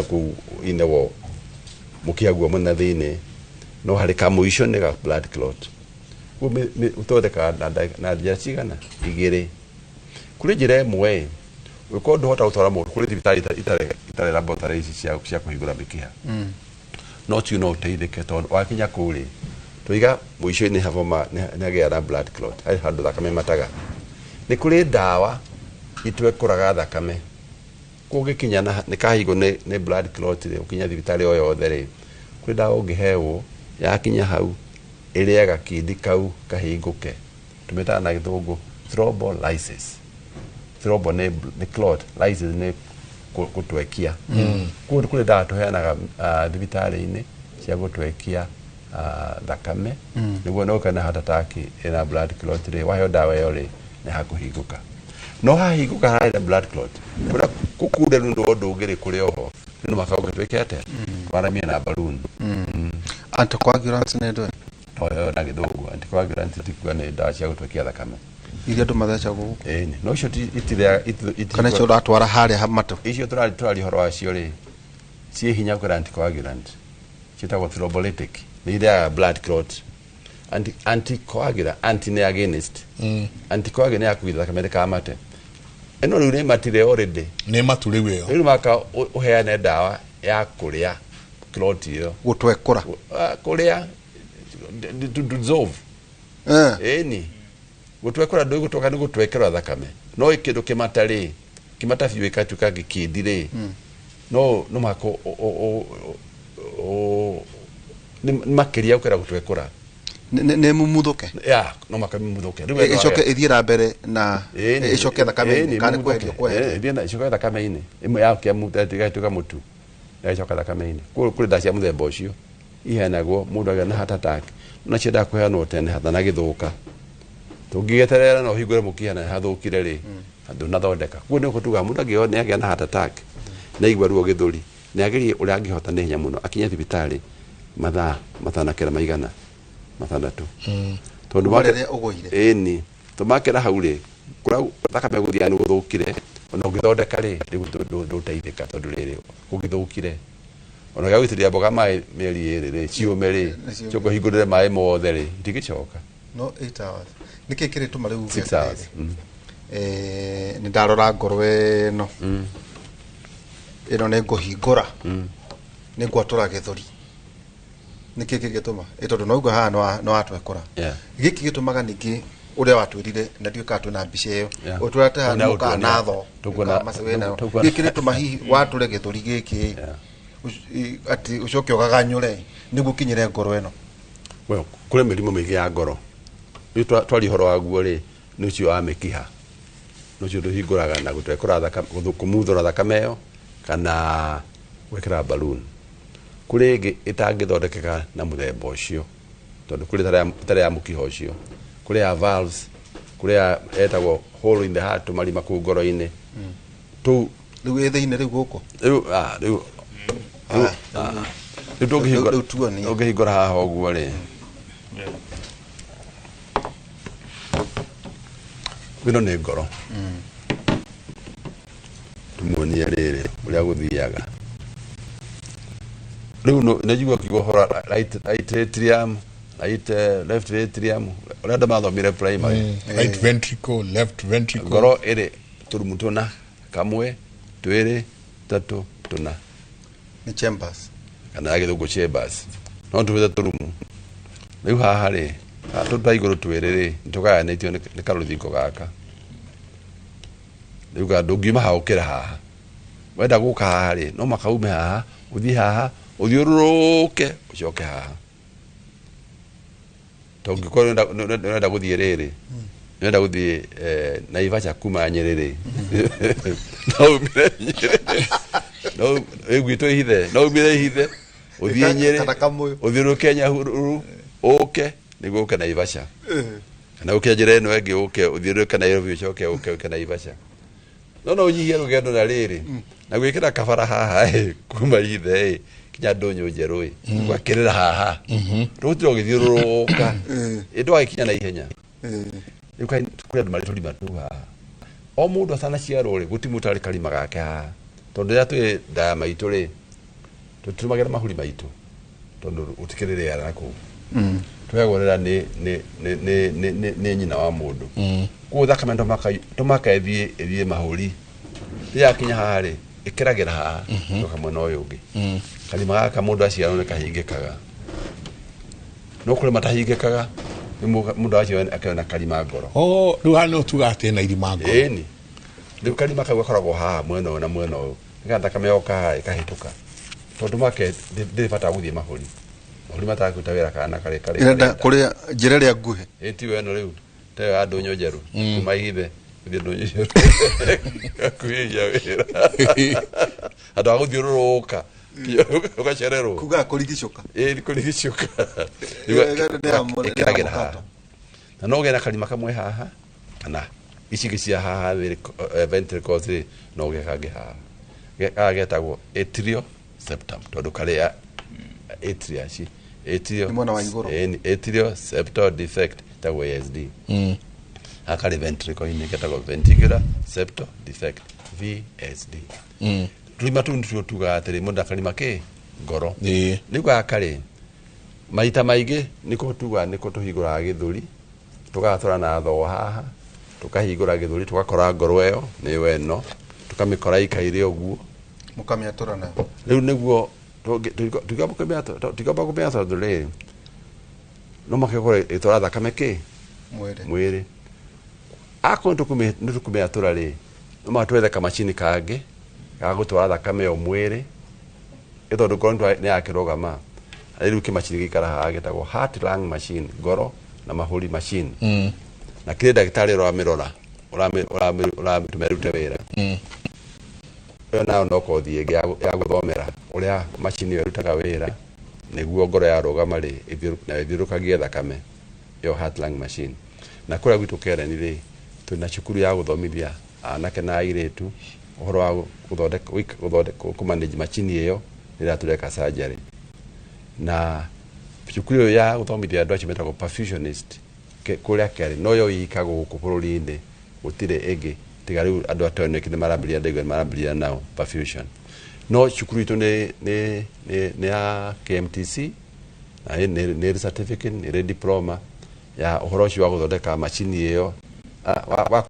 ku inewo mukiha guo muna thiini no hari kamwisho ni ga blood clot uthondeka na njira cigana igiri kuri njira imwe uko nduhota gutwara mundu kuri thibitari itare laboratory cia kuhingura mikiha no tu no teithike tondu wakinya kuri tuiga mwisho-ini havoma nagea na blood clot hari handu thakame mataga ni kuri dawa itwekuraga thakame kugikinya ni kahigo ni blood clot ri ukinya thibitari o yothe ri kuri dawa ungihewo yakinya hau iriaga kindi kau kahinguke tumeta na githungu thrombolysis thrombo ni clot lysis ni gutwekia kuri dawa tuheanaga thibitari-ini cia gutwekia thakame niguo no kana heart attack ina blood clot ri waheo dawa iyo ri ni hakuhinguka no hahinguka hari blood clot kuna kukude nundu ngiri kuri oho no makauga twekete kwaramia na balloon anticoagulants ne ndo oyo na githungu anticoagulants tikwa ni dawa cia gutwekia thakame iria ndu matheca guku no cio itire kana cio ratwara hari hamato icio turari horo wacio ri cie hinya kwa anticoagulant citagwo thrombolytic ni iria blood clot anticoagulant anti ne against anticoagulant ya kuitha thakame kamate eno riu ni matire already ni maturi weo riu maka uheane dawa ya kuria clot iyo gutwekura kuria to dissolve ni gutwekura ndu gutoka ni gutwekera thakame no ikindu kimatari kimata biu ikatuka gikindire no mako ni makiria ukira gutwekura ne mumuthuke ya no makamumuthuke riu icoke ithiira mbere na icoke thakame kana kwekio ithie na icoke thakame-ini imwe ya kia mutatuka mutu ya icoka thakame-ini kuri dacia muthemba ucio iheanagwo mundu agĩa na heart attack na cienda kuheanwo tene hathana githuka tungigeterera no hingure mukiha na hathukire ri andu nathondeka kuo ni kutuga mundu agĩa na heart attack na igwa ruo githuri ni agerie uria angihota ni hinya muno akinya thibitari mathaa matanakera maigana mathandatu tondu marere ugoire ni tumakera hau ri kura thakame guthia ni guthukire ona ungithondeka ri nduteithika tondu riri ugithukire ona gawitiria mboga mai meri iri ri ciume ri coko hingurire mai mothe ri ndigicoka no 8 hours niki kiri tu mariu 6 hours ni ndarora ngorwe no ino ne nguhingura ni ngwatura githuri niki kigituma itondu no ugo ha no atwekura giki gitumaga ningi uria watwirire na ndio katu na mbica iyo utwate ha no kana tho tukuna masewena giki rituma hihi wature githuri giki ati ucoke ugaganyure niguo kinyire ngoro eno well kure mirimo mingi ya ngoro ni twari horo waguo ri ni cio wa mikiha no cio nduhinguraga na gutwekura thakame kumuthora thakame iyo kana gwikira balloon kuri ingi itangithondekeka na muthemba ucio tondu kuri tare ya mukiha ucio kuri ya valves kuri ya etagwo hole in the heart marima ku ngoro-ini tu riu ethe-ini riu guku riu ndungihingura haha uguo ri ino ni ngoro tumuonie riri uria guthiaga riu najigua kiugo hora right atrium left atrium uria andu mathomire primary right ventricle left ventricle ngoro iri turumu tuna kamwe twiri tatu tuna ni chambers kana agithungu chambers no tuwithe turumu riu haha ri tuta iguru twiri ri ntugayanitio ni karuthingo gaka riu ga ndungiuma haukira haha wenda guka haha ri no makaume haha uthie haha uthiururuke ucoke haha tongikorwo nenda guthie riri nenda guthie Naivasha kuma Nyeri no umire Nyeri no egwito hithe no mire hithe uthie Nyeri uthiru Kenya huru oke niguo kana Naivasha na uke njira eno engi uke uthiru kana Nairobi ucoke uke Naivasha no unyihie rugendo na riri na gwikira kabara haha kuma hithe kinya ndonyo njeru gwakirira haha rutiro githiuruka indo akinya na ihenya yukai kuri andu marituri matuha o mundu asana ciaro ri gutimutari kalima gake haha tondu ya twi nda maitu ri tutumagira mahuri maitu tondu utikirire yara ku twegorera ni nyina wa mundu ku thakame ndomaka ethie mahuri ya kinya haha ri ikiragira haha ndoka no yungi kalima gaka mundu aciaro ni kahingikaga no kule matahingikaga mundu acio akana kalima ngoro ruhano tugate na irima ngoro eni ndu kalima kagwa koragwo haha mweno na mweno nganda kameoka ikahituka tondu make ndibata guthie mahuri matakuta wira kana kare irenda kuria njira ria nguhe eti weno riu te andu nyojeru kuma hithe kuthie ndonyo nyojeru kuija wira andu aguthiururuka ugacererwo kuga kurigicuka kurigicuka ikiragira haha na no gena kalima kamwe haha kana icigi cia haha ventricles no gekage haha getagwo atrial septum tondu karia atria ci atrial septal defect tagwo ASD akari ventricle ini getagwo ventricular septal defect VSD rima tundu tuga atiri mundu akalima ke ngoro niko akari maita maige niko tuga niko tuhigura githuri tugatora na tho haha tukahigura githuri tugakora ngoro eyo ni weno tukamikora ikaire oguo mukamiatora na riu niguo tugaba kumeatora dole no makekore itora thakame ke mwiri ako ntukumeatora ri no matwethe kamachini kage gagutwara thakame yo mwiri itondu korwo ni akirogama riu kimachini gikara haha getagwo heart lung machine ngoro na mahuri machine na kire daktari ro amirora uramitumere wira na no kothie ya guthomera uria machine yo rutaga wira niguo ngoro ya rogama ri ithirukagia thakame yo heart lung machine na kura gwitu kereni ri tuna cukuru ya guthomithia anake na airetu uhoro wa guthondeka kumanage machine iyo ira tureka surgery na cukuru ya guthomithia andu acio metagwo perfusionist kuria keri no yo ikago guku bururi-ini gutire enge tiga riu andu atone kine marambiria nao perfusion no cukuru itu ni ya KMTC na ni certificate ni diploma ya uhoro ucio wa guthondeka machine iyo wa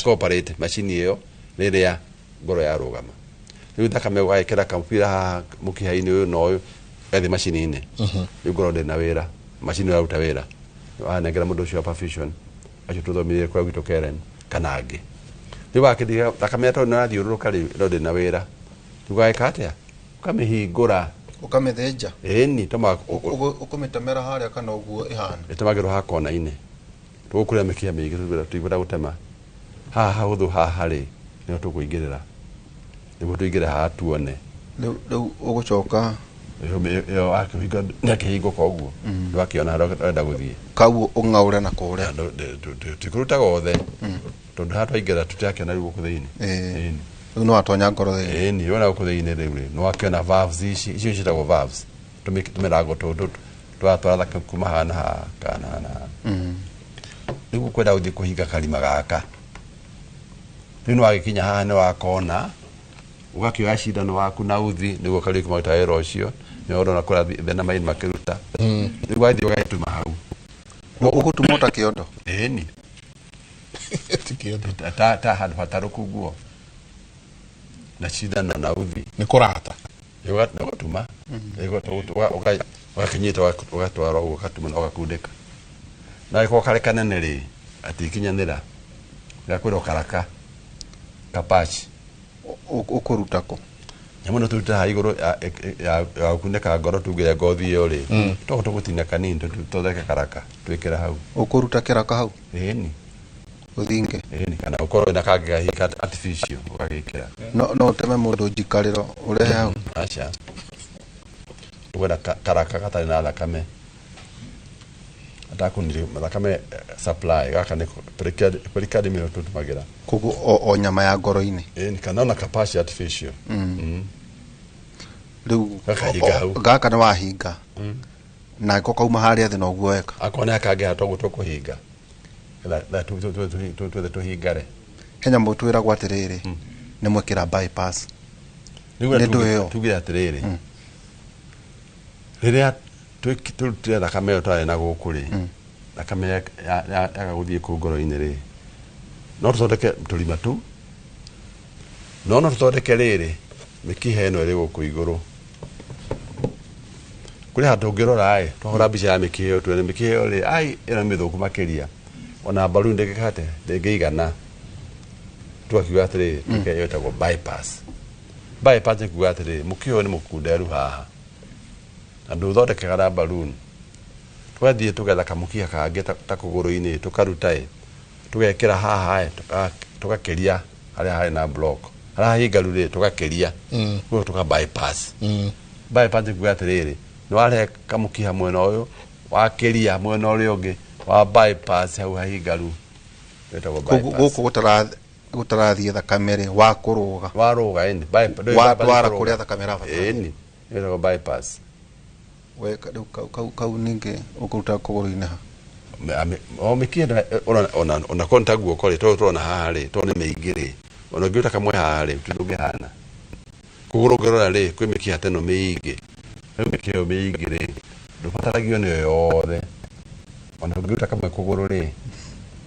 cooperate machine iyo riria ngoro ya rugama riu thakame gwikira kampira mukiha-ini uyu no uyu ethi machine-ini riu ngoro ndina wira machine iraruta wira wanengera mundu ucio perfusion acio tuthomithie kwa gwitu Karen kana angi riu wakidiga thakame ato na thiururuka riu ndo ndina wira tugaika atia ukamihingura ukamithenja eni toma ukumitemera haria kana uguo ihana itemagirwo ha kona-ini tugukuria mikia mingi tuigura gutema haha huthu haha ri nio tukuingirira niguo tuingire haha tuone riu ugucoka yo akihinga nakihinguka uguo ndwakiona ndenda guthie kau ungaure na kuria tikurutaga othe tondu haha twaingirira tutiakiona riu guku thiini riu no atonya ngoro thiini yona guku thiini riu no akiona valves icio ciitagwo valves tumirago tundu twatwara thakame kuma hana ha kana hana riu kwenda guthie kuhinga kalima gaka riu no wagikinya haha ni wakona ugakioya cindano waku na uthi niguo kari kumaruta wira ucio ni urona kura thena maini makiruta riu wathie ugatuma hau ugutuma ta kiondo eni tikiondo ta handu hataruku guo na cindano na uthi ni kurata ugutuma ugakinyita ugatwara uguo ugatuma na ugakundika na iko kare kanene ri atikinyanira gakwira ukaraka kapachi ukurutako nyamuno turuta iguru ya kuneka ngoro tuge ngothi iyo ri to gutina kanini tutheke karaka twikira hau ukuruta kiraka hau eni uthinge ni kana ukoro na kage hika artificial ukagikira no teme mundu jikariro urehe hau acha wena karaka katari na thakame atakunire thakame supply gaka ni perikadi mino tutumagira kugu o nyama ya ngoro-ini ni kana na capacity artificial riu gaka na wahinga na ko kauma haria thi no guoeka akona kage hatogo tukuhinga la tu hingare Kenya mutwira gwa atiriri ni mwekira bypass niwe tugira atiriri riria tutire thakame yo twari na gukuri thakame ya guthie ku ngoro-ini ri no tuthondeke tulima tu no tuthondeke riri mikihe ino iri guku iguru kuri handu ngirora ai twahora mbica ya mikihe yo twene mikihe yo ri ai ina mithuku makiria ona balloon ndegekate ndegeigana twakiuga atiri tukeyo etagwo bypass ni kuuga atiri mukiho ni mukunderu haha na nduthondekaga na balloon twathie tugetha kamukia kange ta kuguru-ini tukarutai tugekira haha tugakeria haria hari na block haria hingaru ri tugakeria kuo tuka bypass ni kuuga atiri no ware kamukia mwena uyu wakeria mwena uria ungi wa bypass hau hingaru etagwo bypass guku gutarathie thakame ri waruga eni watwara kuria thakame rabatara eni etagwo bypass weka kau ninge ukuruta kuguru-ini ha o mikienda ona konta guo kore to na haha ri to ni meigi ri ona ngiuta kamwe haha ri tudugihana kuguru ngirora ri kwi mikia teno meigi mikio meigi ri ndubataragio ni yothe ona ngiuta kamwe kuguru ri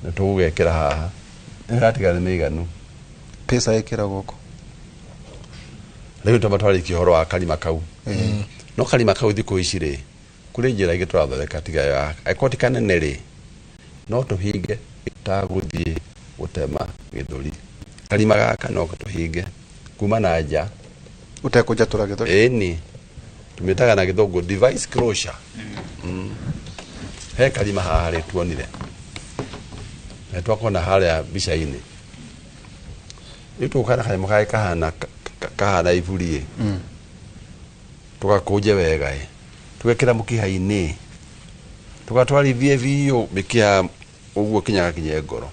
na tugekira haha ngatiga ni meiganu pesa ikira guko riu tomatwari kihoro wa kalima kau no kalima kau thiku ici ri kuri njira ingi turathondeka tiga ya ekotikane neri no tuhinge ta guthie gutema githuri kalima gaka no tuhinge kuma na nja utekuja tura githuri eni tumetaga na githungu device closure he kalima haha ri tuonire na twakona haria bica-ini itukana kalima kai kahana ivurie tugakunje wega tugekira mukiha-ini tugatwarithie biu mikiha uguo kinyaga kinye ngoro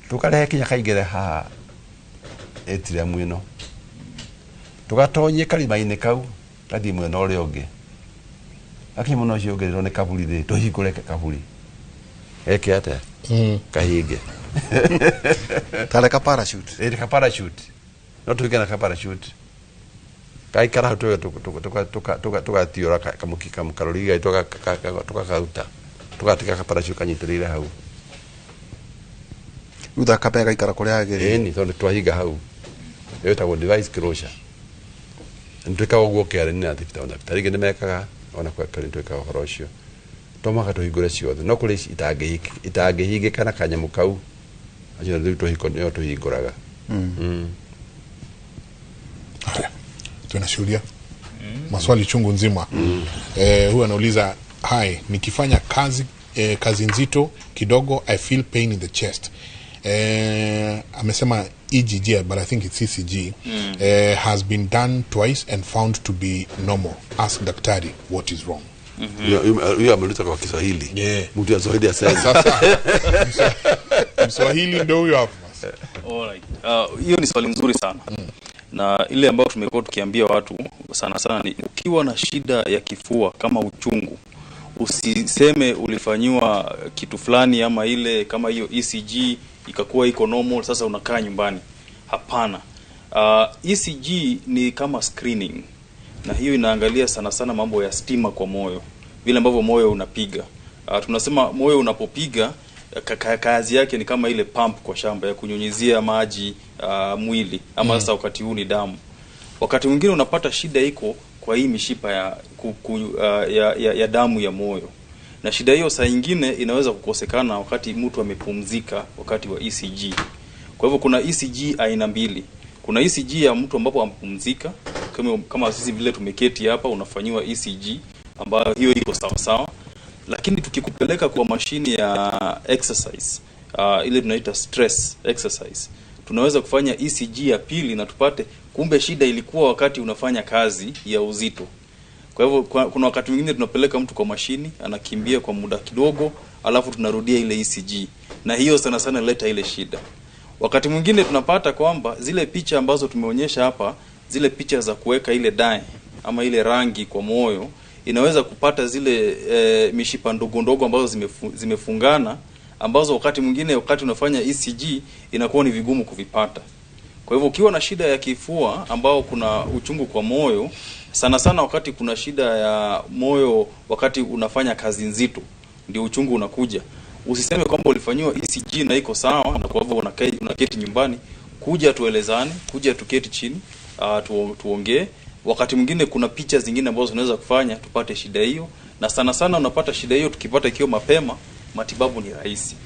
tukarehe kinya kaingire haha etire mwino tugatonyie kalima-ini kau gathie mwena uria ungi akimuno ucio ungirirwo ni kaburi ri tuhingure kaburi eke ate kahinge tareka parachute eri ka parachute no tuigana ka parachute kai kara tuga tiora kamuki kamkarori gai tuga kauta tuga tika ka parachute kanyitirire hau utha kapega ikara kuria agiri ni tondu twahinga hau etagwo device closure ntuika uguo kere ni athikita ona taringi ni mekaga ona kwa kare ntuika uhoro ucio tomaka tuhingure ciothe no kuri itangihinge kana kanyamu kau acio riu tuhiko tuhinguraga tunashuhudia maswali chungu nzima. Huyu anauliza hai, nikifanya kazi nzito kidogo I feel pain in the chest. Amesema EGG but I think it's CCG. Has been done twice and found to be normal. Ask daktari what is wrong. Huyu ameleta kwa Kiswahili. Mtu ya Swahili asema. Mswahili ndio huyo hapo. Alright. Hiyo ni swali nzuri sana. Na ile ambayo tumekuwa tukiambia watu sana sana ni ukiwa na shida ya kifua kama uchungu, usiseme ulifanywa kitu fulani ama ile kama hiyo ECG ikakuwa iko normal sasa unakaa nyumbani. Hapana. ECG ni kama screening. Na hiyo inaangalia sana sana mambo ya stima kwa moyo. Vile ambavyo moyo unapiga. Tunasema moyo unapopiga kazi yake ni kama ile pump kwa shamba ya kunyunyizia maji mwili ama sasa wakati huu ni damu. Wakati mwingine unapata shida iko kwa hii mishipa ya damu ya moyo. Na shida hiyo saa nyingine inaweza kukosekana wakati mtu amepumzika wakati wa ECG. Kwa hivyo kuna ECG aina mbili. Kuna ECG ya mtu ambapo amepumzika kama sisi vile tumeketi hapa unafanywa ECG ambayo hiyo iko sawa sawa. Lakini tukikupeleka kwa mashini ya exercise ile tunaita stress exercise, tunaweza kufanya ECG ya pili na tupate kumbe shida ilikuwa wakati unafanya kazi ya uzito. Kwa hivyo kuna wakati mwingine tunapeleka mtu kwa mashini, anakimbia kwa muda kidogo, alafu tunarudia ile ECG. Na hiyo sana sana leta ile shida. Wakati mwingine tunapata kwamba zile picha ambazo tumeonyesha hapa, zile picha za kuweka ile dye ama ile rangi kwa moyo, inaweza kupata zile mishipa ndogo ndogo ambazo zimefungana, ambazo wakati mwingine wakati unafanya ECG inakuwa ni vigumu kuvipata. Kwa hivyo ukiwa na shida ya kifua ambao kuna uchungu kwa moyo, sana sana wakati kuna shida ya moyo wakati unafanya kazi nzito ndio uchungu unakuja. Usiseme kwamba ulifanywa ECG na iko sawa na kwa hivyo unaketi nyumbani, kuja tuelezane, kuja tuketi chini, tuongee. Wakati mwingine kuna picha zingine ambazo tunaweza kufanya tupate shida hiyo, na sana sana unapata shida hiyo tukipata ikiwa mapema, matibabu ni rahisi.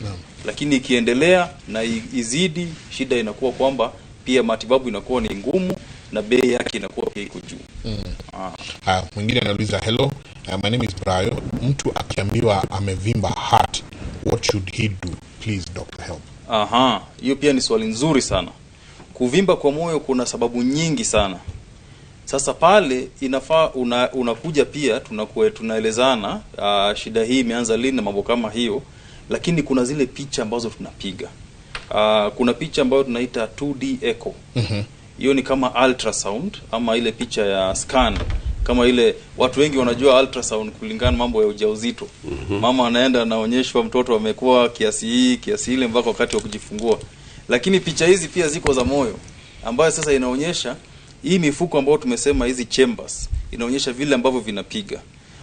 Lakini ikiendelea na izidi, shida inakuwa kwamba pia matibabu inakuwa ni ngumu na bei yake inakuwa pia iko juu. Mwingine anauliza, hello, my name is Brayo. Mtu akiambiwa amevimba heart, what should he do? Please doctor help. Hiyo pia ni swali nzuri sana. Kuvimba kwa moyo kuna sababu nyingi sana. Sasa pale inafaa unakuja pia tunaelezana shida hii imeanza lini na mambo kama hiyo, lakini kuna zile picha ambazo tunapiga. Kuna picha ambayo tunaita 2D echo. Hiyo ni kama ultrasound ama ile picha ya scan. Kama ile watu wengi wanajua ultrasound kulingana mambo ya ujauzito. Mama anaenda anaonyeshwa mtoto amekuwa kiasi hii, kiasi ile mpaka wakati wa kujifungua. Lakini picha hizi pia ziko za moyo, ambayo sasa inaonyesha hii mifuko ambayo tumesema hizi chambers, inaonyesha vile ambavyo vinapiga.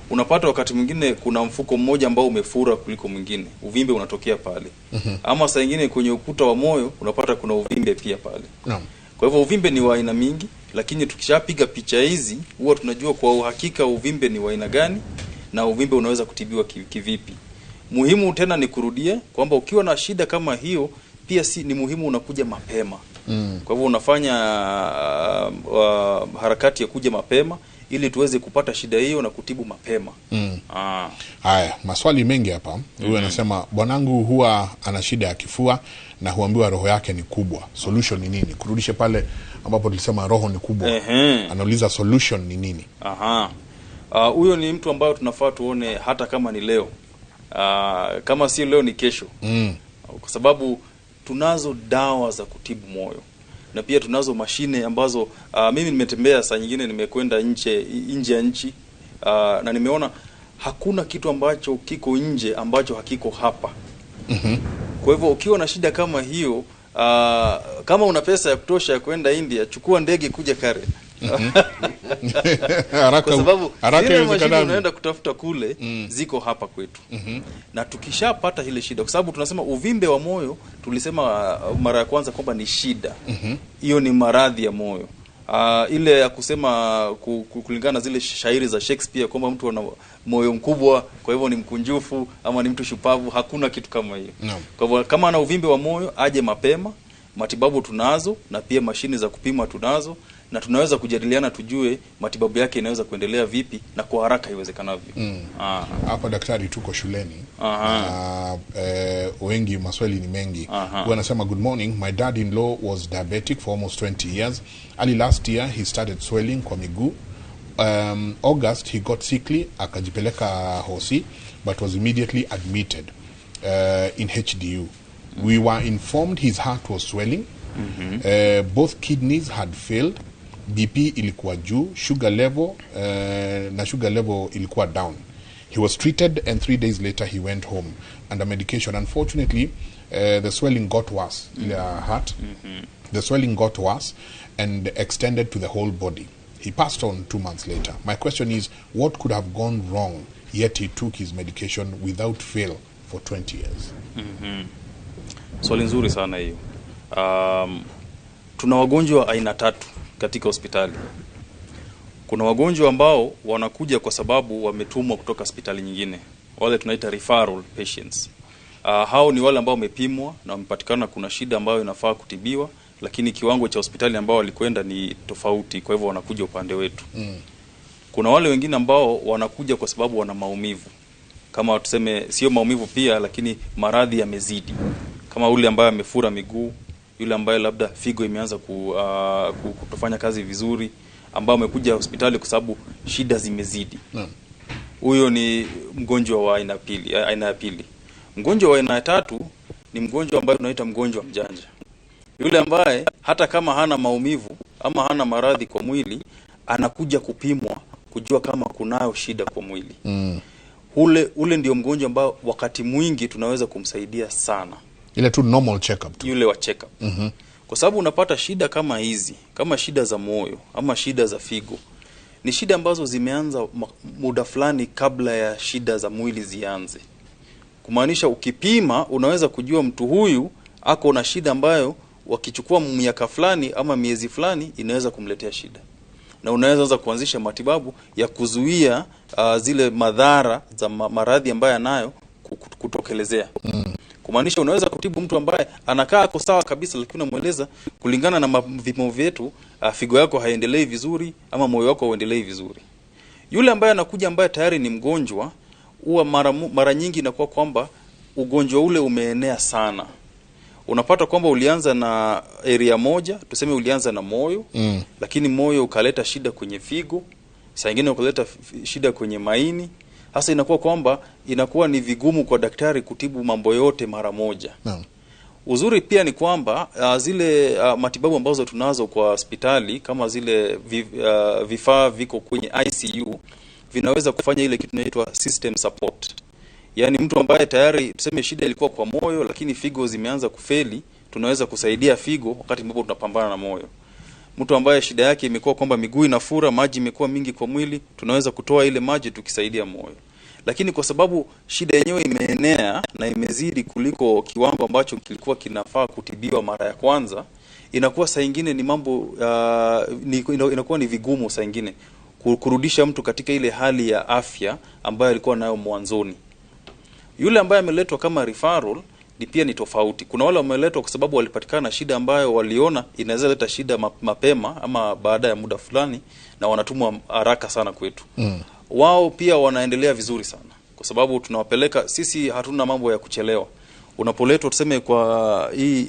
Unapata wakati mwingine kuna mfuko mmoja ambao umefura kuliko mwingine, uvimbe unatokea pale. Ama saa nyingine kwenye ukuta wa moyo unapata kuna uvimbe pia pale. Kwa hivyo uvimbe ni wa aina mingi, lakini tukishapiga picha hizi huwa tunajua kwa uhakika uvimbe ni wa aina gani na uvimbe unaweza kutibiwa kivipi. Muhimu tena ni kurudie kwamba ukiwa na shida kama hiyo pia ni muhimu unakuja mapema. Kwa hivyo unafanya harakati ya kuja mapema ili tuweze kupata shida hiyo na kutibu mapema. Haya, maswali mengi hapa. Huyu anasema bwanangu huwa ana shida ya kifua na huambiwa roho yake ni kubwa. Solution ni nini? Kurudishe pale ambapo tulisema roho ni kubwa. Anauliza solution ni nini? Huyo ni mtu ambaye tunafaa tuone hata kama ni leo. Kama si leo ni kesho. Kwa sababu tunazo dawa za kutibu moyo. Na pia tunazo mashine ambazo mimi nimetembea saa nyingine nimekwenda nje ya nchi na nimeona hakuna kitu ambacho kiko nje ambacho hakiko hapa. Kwa hivyo ukiwa na shida kama hiyo, kama una pesa ya kutosha ya kwenda India, chukua ndege kuja Karen. Kwa sababu zile mashine unaenda kutafuta kule ziko hapa kwetu. Na tukishapata ile shida, kwa sababu tunasema uvimbe wa moyo, tulisema mara ya kwanza kwamba ni shida. Hiyo ni maradhi ya moyo. Ile ya kusema kulingana zile shairi za Shakespeare kwamba mtu ana moyo mkubwa kwa hivyo ni mkunjufu ama ni mtu shupavu, hakuna kitu kama hiyo. Kwa hivyo kama ana uvimbe wa moyo aje mapema, matibabu tunazo na pia mashini za kupima tunazo, na tunaweza kujadiliana tujue matibabu yake inaweza kuendelea vipi na kwa haraka iwezekanavyo. Hapa daktari tuko shuleni. Wengi maswali ni mengi. Wanasema good morning, my dad-in-law was diabetic for almost 20 years. Early last year he started swelling kwa miguu. August he got sickly, akajipeleka hosi but was immediately admitted in HDU. We were informed his heart was swelling. Both kidneys had failed. BP ilikuwa juu, sugar level ilikuwa down. He was treated and 3 days later he went home under medication. Unfortunately, the swelling got worse. Heart. The swelling got worse and extended to the whole body. He passed on 2 months later. My question is, what could have gone wrong yet he took his medication without fail for 20 years? Swali nzuri sana hiyo. Tuna wagonjwa aina tatu katika hospitali. Kuna wagonjwa ambao wanakuja kwa sababu wametumwa kutoka hospitali nyingine. Wale tunaita referral patients. Hao ni wale ambao wamepimwa na wamepatikana kuna shida ambayo inafaa kutibiwa, lakini kiwango cha hospitali ambao walikwenda ni tofauti, kwa hivyo wanakuja upande wetu. Kuna wale wengine ambao wanakuja kwa sababu wana maumivu. Kama tuseme sio maumivu pia, lakini maradhi yamezidi. kama ule ambaye amefura miguu, yule ambaye labda figo imeanza kutofanya kazi vizuri, ambao amekuja hospitali kwa sababu shida zimezidi. Huyo ni mgonjwa wa aina ya pili. Mgonjwa wa aina ya tatu ni mgonjwa ambaye tunaita mgonjwa mjanja. Yule ambaye hata kama hana maumivu ama hana maradhi kwa mwili, anakuja kupimwa kujua kama kunayo shida kwa mwili. Ule ndio mgonjwa ambao wakati mwingi tunaweza kumsaidia sana. Ile tu normal check-up tu. Yule wa check-up. Kwa sababu unapata shida kama hizi, kama shida za moyo ama shida za figo, ni shida ambazo zimeanza muda fulani kabla ya shida za mwili zianze. Kumaanisha ukipima unaweza kujua mtu huyu ako na shida ambayo wakichukua miaka fulani ama miezi fulani inaweza kumletea shida. Na unaweza kuanzisha matibabu ya kuzuia zile madhara za maradhi ambayo anayo kutokelezea. Kumaanisha unaweza kutibu mtu ambaye anakaa ako sawa kabisa, lakini unamueleza kulingana na vipimo vyetu figo yako haiendelei vizuri ama moyo wako hauendelei vizuri. Yule ambaye anakuja ambaye tayari ni mgonjwa, huwa mara nyingi inakuwa kwamba ugonjwa ule umeenea sana. Unapata kwamba ulianza na area moja, tuseme ulianza na moyo, lakini moyo ukaleta shida kwenye figo, saa nyingine ukaleta shida kwenye maini. Hasa inakuwa kwamba inakuwa ni vigumu kwa daktari kutibu mambo yote mara moja. Uzuri pia ni kwamba zile matibabu ambazo tunazo kwa hospitali, kama zile vifaa viko kwenye ICU, vinaweza kufanya ile kitu inaitwa system support. Yaani mtu ambaye tayari tuseme shida ilikuwa kwa moyo lakini figo zimeanza kufeli, tunaweza kusaidia figo wakati ambapo tunapambana na moyo. Mtu ambaye shida yake imekuwa kwamba miguu inafura, maji imekuwa mingi kwa mwili, tunaweza kutoa ile maji tukisaidia moyo. Lakini kwa sababu shida yenyewe imeenea na imezidi kuliko kiwango ambacho kilikuwa kinafaa kutibiwa mara ya kwanza, inakuwa saa nyingine ni mambo inakuwa ni vigumu saa nyingine kurudisha mtu katika ile hali ya afya ambayo alikuwa nayo mwanzoni. Yule ambaye ameletwa kama referral pia ni tofauti. Kuna wale wameletwa kwa sababu walipatikana shida ambayo waliona inaweza leta shida mapema ama baada ya muda fulani, na wanatumwa haraka sana kwetu. Wao pia wanaendelea vizuri sana kwa sababu tunawapeleka sisi, hatuna mambo ya kuchelewa. Unapoletwa tuseme kwa hii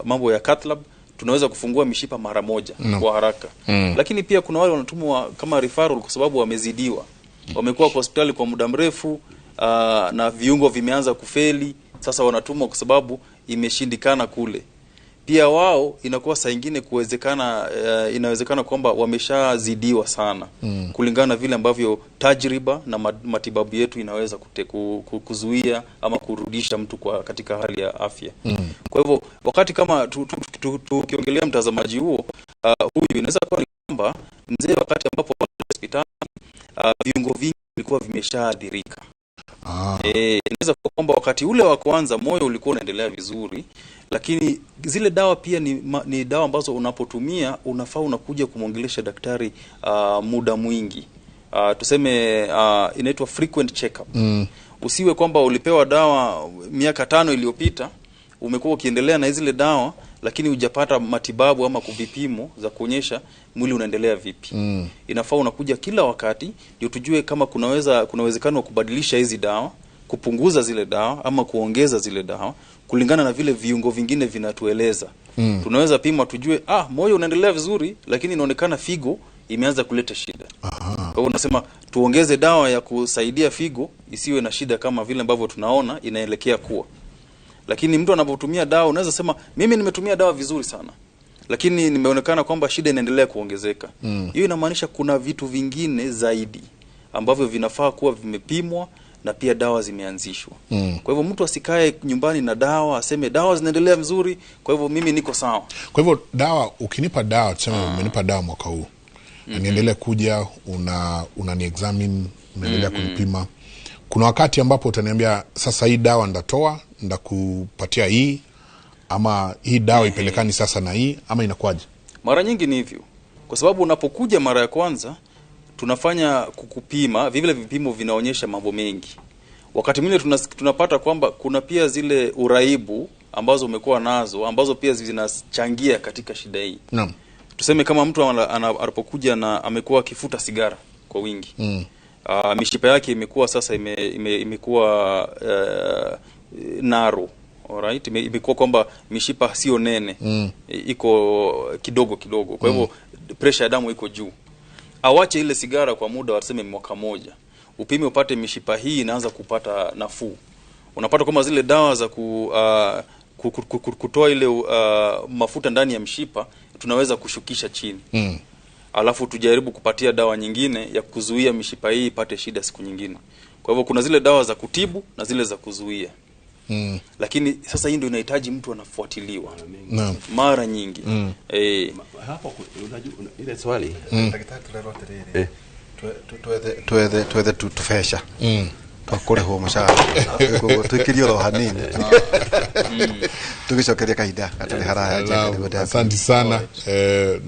mambo ya cath lab, tunaweza kufungua mishipa mara moja kwa haraka. Lakini pia kuna wale wanatumwa kama referral kwa sababu wamezidiwa. Wamekuwa kwa hospitali kwa muda mrefu na viungo vimeanza kufeli, sasa wanatumwa kwa sababu imeshindikana kule. Pia wao inakuwa saa nyingine inawezekana kwamba wameshazidiwa sana kulingana na vile ambavyo tajriba na matibabu yetu inaweza kuzuia ama kurudisha mtu katika hali ya afya. Kwa hivyo wakati kama tukiongelea mtazamaji huo, huyu inaweza kuwa ni kwamba mzee wakati ambapo hospitali viungo vingi vilikuwa vimeshaathirika. Inaweza kuwa kwamba wakati ule wa kwanza moyo ulikuwa unaendelea vizuri, lakini zile dawa pia ni dawa ambazo unapotumia unafaa unakuja kumwongelesha daktari muda mwingi. Tuseme inaitwa frequent check-up. Usiwe kwamba ulipewa dawa miaka 5 iliyopita, umekuwa ukiendelea na zile dawa lakini hujapata matibabu ama kuvipimo za kuonyesha mwili unaendelea vipi. Inafaa unakuja kila wakati ndio tujue kama kuna uwezekano wa kubadilisha hizi dawa, kupunguza zile dawa ama kuongeza zile dawa kulingana na vile viungo vingine vinatueleza. Tunaweza pima tujue moyo unaendelea vizuri lakini inaonekana figo imeanza kuleta shida. Kwa hiyo unasema tuongeze dawa ya kusaidia figo isiwe na shida kama vile ambavyo tunaona inaelekea kuwa. Lakini mtu anapotumia dawa unaweza sema mimi nimetumia dawa vizuri sana, lakini nimeonekana kwamba shida inaendelea kuongezeka. Hiyo inamaanisha kuna vitu vingine zaidi ambavyo vinafaa kuwa vimepimwa na pia dawa zimeanzishwa. Kwa hivyo mtu asikae nyumbani na dawa aseme dawa zinaendelea vizuri, kwa hivyo mimi niko sawa. Kwa hivyo dawa, ukinipa dawa tuseme umenipa dawa mwaka huu, niendelea kuja unani examine, unaendelea kunipima. Kuna wakati ambapo utaniambia sasa hii dawa ndatoa, ndakupatia hii, ama hii dawa ipelekani sasa na hii, ama inakuwaje? Mara nyingi ni hivyo. Kwa sababu unapokuja mara ya kwanza tunafanya kukupima, vile vipimo vinaonyesha mambo mengi. Wakati mwingine tunapata kwamba kuna pia zile uraibu ambazo umekuwa nazo ambazo pia zinachangia katika shida hii. Tuseme kama mtu anapokuja na amekuwa akifuta sigara kwa wingi. mishipa yake imekuwa sasa imekuwa narrow, Alright, imekuwa kwamba mishipa sio nene, iko kidogo kidogo, kwa hivyo pressure ya damu iko juu. Awache ile sigara kwa muda waseme mwaka moja, upime upate mishipa hii inaanza kupata nafuu. Unapata kama zile dawa za kutoa ile mafuta ndani ya mshipa tunaweza kushukisha chini. Alafu tujaribu kupatia dawa nyingine ya kuzuia mishipa hii ipate shida siku nyingine. Kwa hivyo kuna zile dawa za kutibu na zile za kuzuia. Lakini sasa hii ndio inahitaji mtu anafuatiliwa mara nyingi. Hapo unajua ile swali tuweze tufesha kule huo mshahara tukirio ro hanini tukichokelea kaida atale haraya. Asante sana.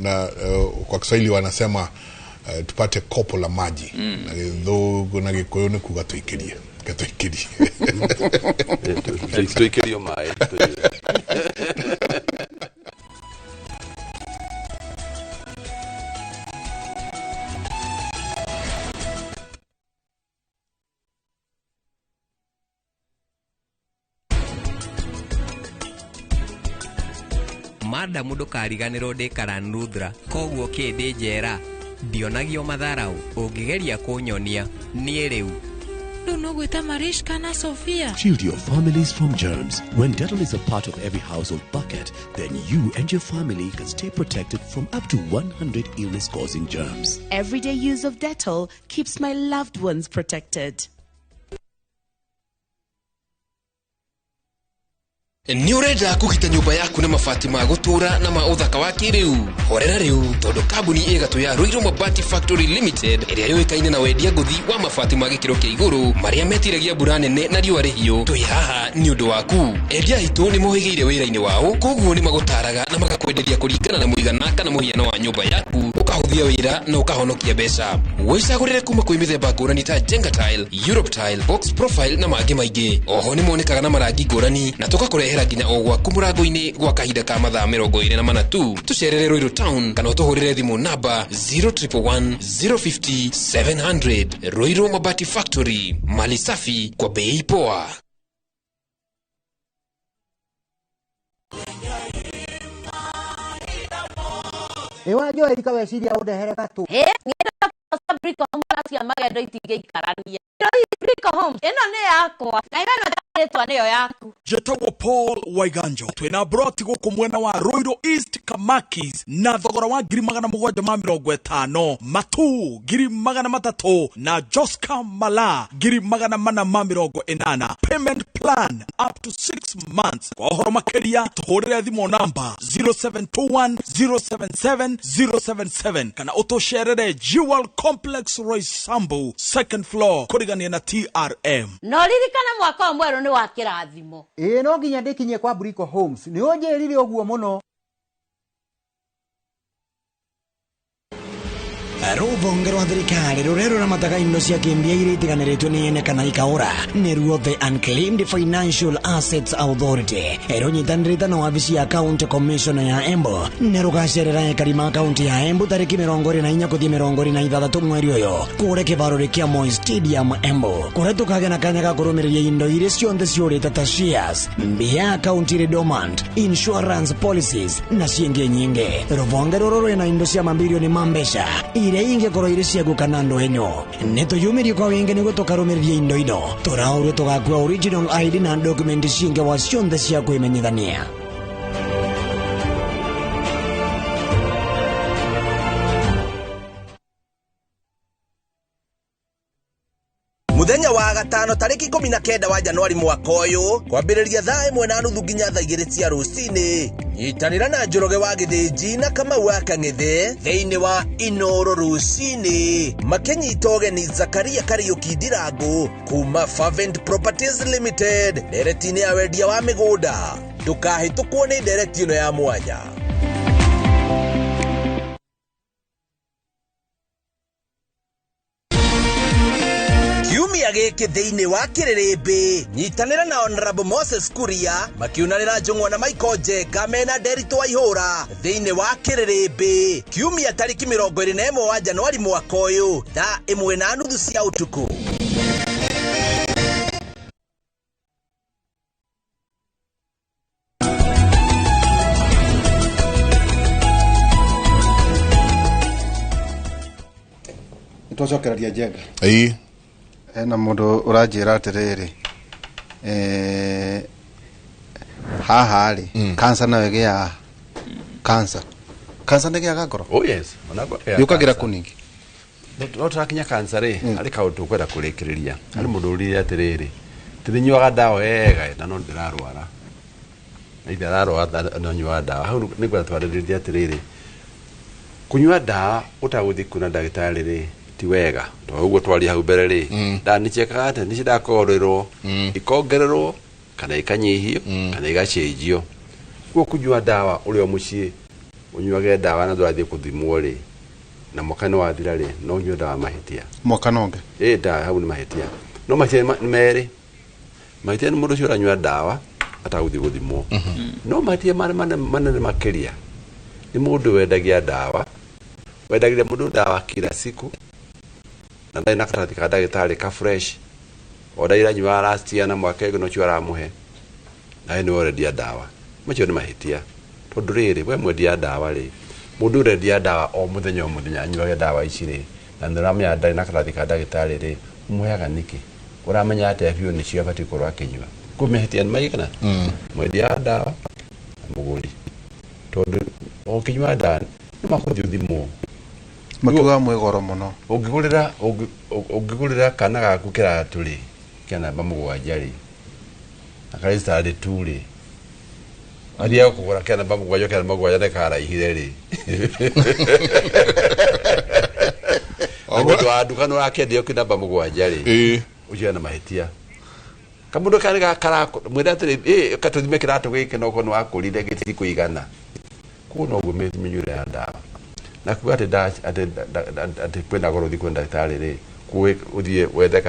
Na kwa Kiswahili wanasema tupate kopo la maji na ndogo na Gikuyu ni kugatuikiria gatuikiria tuikirio mai. Mada mudo kariganiro de karanudra koguo kindi njera ndionagio matharau ungigeria kunyonia nie riu Nogwita Mariska na Sofia. Shield your families from germs. When Dettol is a part of every household bucket, then you and your family can stay protected from up to 100 illness-causing germs. Everyday use of Dettol keeps my loved ones protected. Ni urenda kugita nyumba yaku na mabati ma gutura na ma uthaka wa kiriu horera riu tondu kambuni igatu ya Ruiru Mabati Factory Limited iria yoikaine na wendia nguthi wa mabati ma gikiro kia iguru maria metiragia mbura nene na riua rihio twi haha ni undu waku. Endia itu ni mohigeire wira-ini wao, koguo ni magutaraga na magakwenderia kuringana na muigana kana muhiano wa nyumba yaku, ukahuthia wira na ukahonokia mbeca. Wicagurire kuma kwi mithemba ngurani ta Jenga Tile, Europe Tile, Box Profile na mangi maingi. Oho ni monekaga na marangi ngurani na tugakurehera nginya o gwaku murango-ini gwa kahinda ka mathaa 24 tu. Tucerere Ruiru Town kana utuhurire thimu namba 0111 050 700. Ruiru Mabati Factory, mali safi kwa bei poa. Ewa jo erika weciria undehere gatu. Ngenda sabrika homla cia magendo itige ikarania. Sabrika home eno ne yakwa. Na ivano taretwa neyo yaku. Jetagwo Paul Waiganjo. Twina broti guku mwena wa Ruiru East Kamakis na thogora wa 750. Matu 300 na Joska Mala 480. Payment plan up to 6 months. Kwa horo makeria tuhurire thimu namba 0721 077 077 kana utosherere Jewel Complex Roysambu second floor kurigania na TRM. No ririkana mwaka mweru ni wa kirathimo. No nginya ndikinye kwa Brico Homes. Ni onjerire oguo muno. Ruvonge rwa thirikari rurero na mataka indo cia kimbia iria itiganiritwe ni ene kana ikaura niruo the Unclaimed Financial Assets Authority runyitanirite na wabici ya County Commissioner ya Embu nirugacerera ekarima kaunti ya Embu tariki 24 kuthii 26 mweri uyu kure kibaruri kia Moi Stadium Embu kure tukage na kanya ga kurumiriria indo iria cionthe ciurite ta shares mbia county redomant insurance policies na ciingi nyingi. Ruvonge ruru rwina indo cia mabilioni ma mbeca iria ingĩkorwo irĩ cia gũkana andũ enyo nĩtũyumĩrie kwa wĩingĩ nĩguo tũkarũmĩrĩria indo ino tũraũrwo tũgakua original ID na document ciingĩ wa cionthe cia kwĩmenyithania. Muthenya wa gatano tariki 19 wa Januari mwaka uyu kwambĩrĩria thaa 1:30 nginya thaa 2 cia rũcinĩ. Nyitanĩra na Njoroge wa Gĩthĩnji na Kamau wa Kang'ethe thĩinĩ wa Inooro rũcinĩ. Makinyita ũgeni Zakaria Kariuki Ndirangu kuma Fervent Properties Limited nderetinĩ ya wendia wa mĩgũnda. Ndũkahĩtũkwo nĩ ndereti ĩno ya mwanya. Kiumia gĩkĩ thĩinĩ wa Kĩrĩrĩmbĩ nyitanĩra na Honorable Moses Kuria makiunanĩra Njũng'wa na Michael Njenga mena Nderitu Waihũra thĩinĩ wa Kĩrĩrĩmbĩ kiumia tariki 21 wa Januari mwaka ũyũ thaa 1:30 cia ũtukũ. cokereria Njenga ena mundu uranjira atiriri haha ri cancer nayo gia cancer nä gä aga ngoro yukagira kuningi no turakinya cancer ri ari kaundu kwenda kurikiriria ari mundu urire atiriri tinyuaga ndawa wega na no ndirarwara na ndirarwara no nyua ndawa hau nä gwenda twaririria atiriri kunyua ndawa utaguthi kuna ndagitari ri ti wega to uguo twari hau mbere ri ndanichekaga ate ni cidakorerwo ikongererwo kana ikanyihio kana igacenjio guo kunyua ndawa uri o mucii unyuage ndawa na ndwathi kuthimwo ri na mwaka no wathira ri no nyua ndawa mahitia mwaka nonge ndawa hau ni mahitia no mahitia meri mahitia ni mundu cio nyua ndawa ataguthi guthimwo no mahitia manene makiria ni mundu wendagia ndawa wendagira mundu ndawa kila siku na ndai nakarathi ka ndagitari ka fresh odaira nyua last year na mwaka ego no cio aramuhe na ni already ndawa macio ni mahitia tondu riri we mwendia ndawa ri mundu rendia ndawa o muthenya anyuage ndawa ici ri na ndiramenya ndai nakarathi ka ndagitari ri umuheaga niki uramenya ate biu ni cio abati kurwa kinyua kumehitia ni maigana mwendia ndawa muguri tondu o kinyua ndawa ni makuthi uthimo makiuga mwegoro muno ungigurira kana gaku kiratu ri kana bamugwanja ri akaista ri turi aria kugura kana bamugwanja kana magwanja ne kara ihire ri ogo twaduka no akendio kina bamugwanja ri uje na mahitia kamundu kari gakara mwira ati katuthime kiratu gike no kono akurire gitiri kuigana kuno gumenyure ya ndawa na kuwa ati kwenda goro thi kwenda ndagitari ri kuwe uthie wethe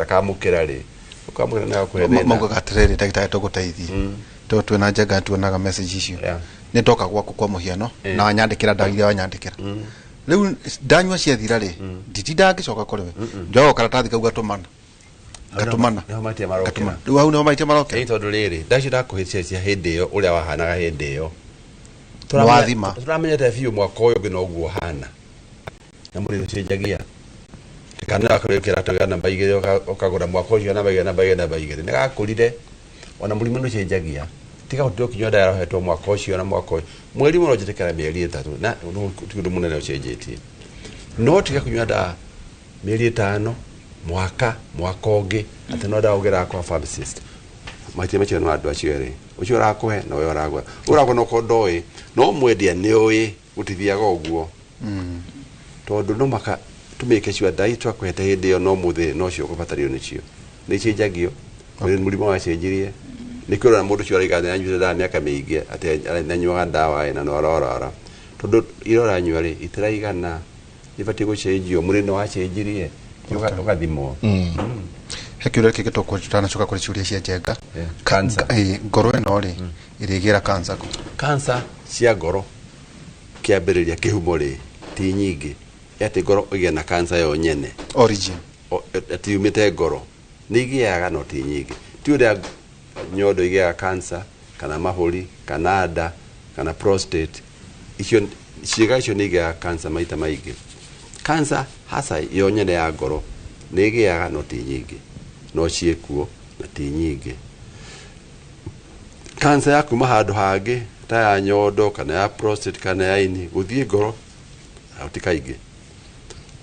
ka mukira ri ukamukira na kuhethena mago gatiriri ndagitari tuguteithie to twina Njenga tuonaga message icio ni toka gwaku kwa muhiano na wanyandikira ndagire wanyandikira riu ndanyua ciathira ri nditinda ngicoka kuri we njogo karatathi kauga tumana gatumana no maitia marokera riu hau no maitia marokera tondu riri ndacira kuhitia cia hindi iyo uria wahanaga hindi iyo wathima turamenyete biu mwaka uyu ngino guo hana na muri cenjagia kana akurikira tuga namba igire ukagura mwaka ucio namba igire ni gakurire ona muri muno cenjagia tika utu kinywa ndawa hetwo mwaka ucio na mwaka uyu mweri muno jitekera mieri 3 na tukundu munene ucenjetie no tika kunywa ndawa mieri 5 mwaka ungi ati no ndawa ugira kwa pharmacist maitia meche no andu acio ri ucio rakuhe na we uragwa no kondoi no mwendia ni oi utithiaga uguo tondu no maka tumike cio ndai twakwete hindi yo no muthi no cio kubatario ni cio ni cenjagio murimo wa cenjirie ni kwira mundu cio raigana anyuire ndawa miaka miingi ati anyuaga ndawa na no arora tondu irora nyua ri itiraigana ibati gucenjio murino wa cenjirie ugathimo hekiure kiki to kujutana coka kuri ciuria cia Njenga cancer ngoro eno ri irigira cancer cia ngoro kiambiriria kihumo ri ti nyingi ati ngoro igia na cancer yo nyene origin ati umite ngoro nigiaga no ti nyingi ti uria nyondo igia cancer kana mahuri kana nda kana prostate icio ciega icio nigia cancer maita maingi cancer hasa yo nyene ya ngoro nigiaga no ti nyingi no ciekuo na ti nyingi cancer ya kuma handu hangi ta ya nyondo kana ya prostate kana ya ini guthie ngoro autikaingi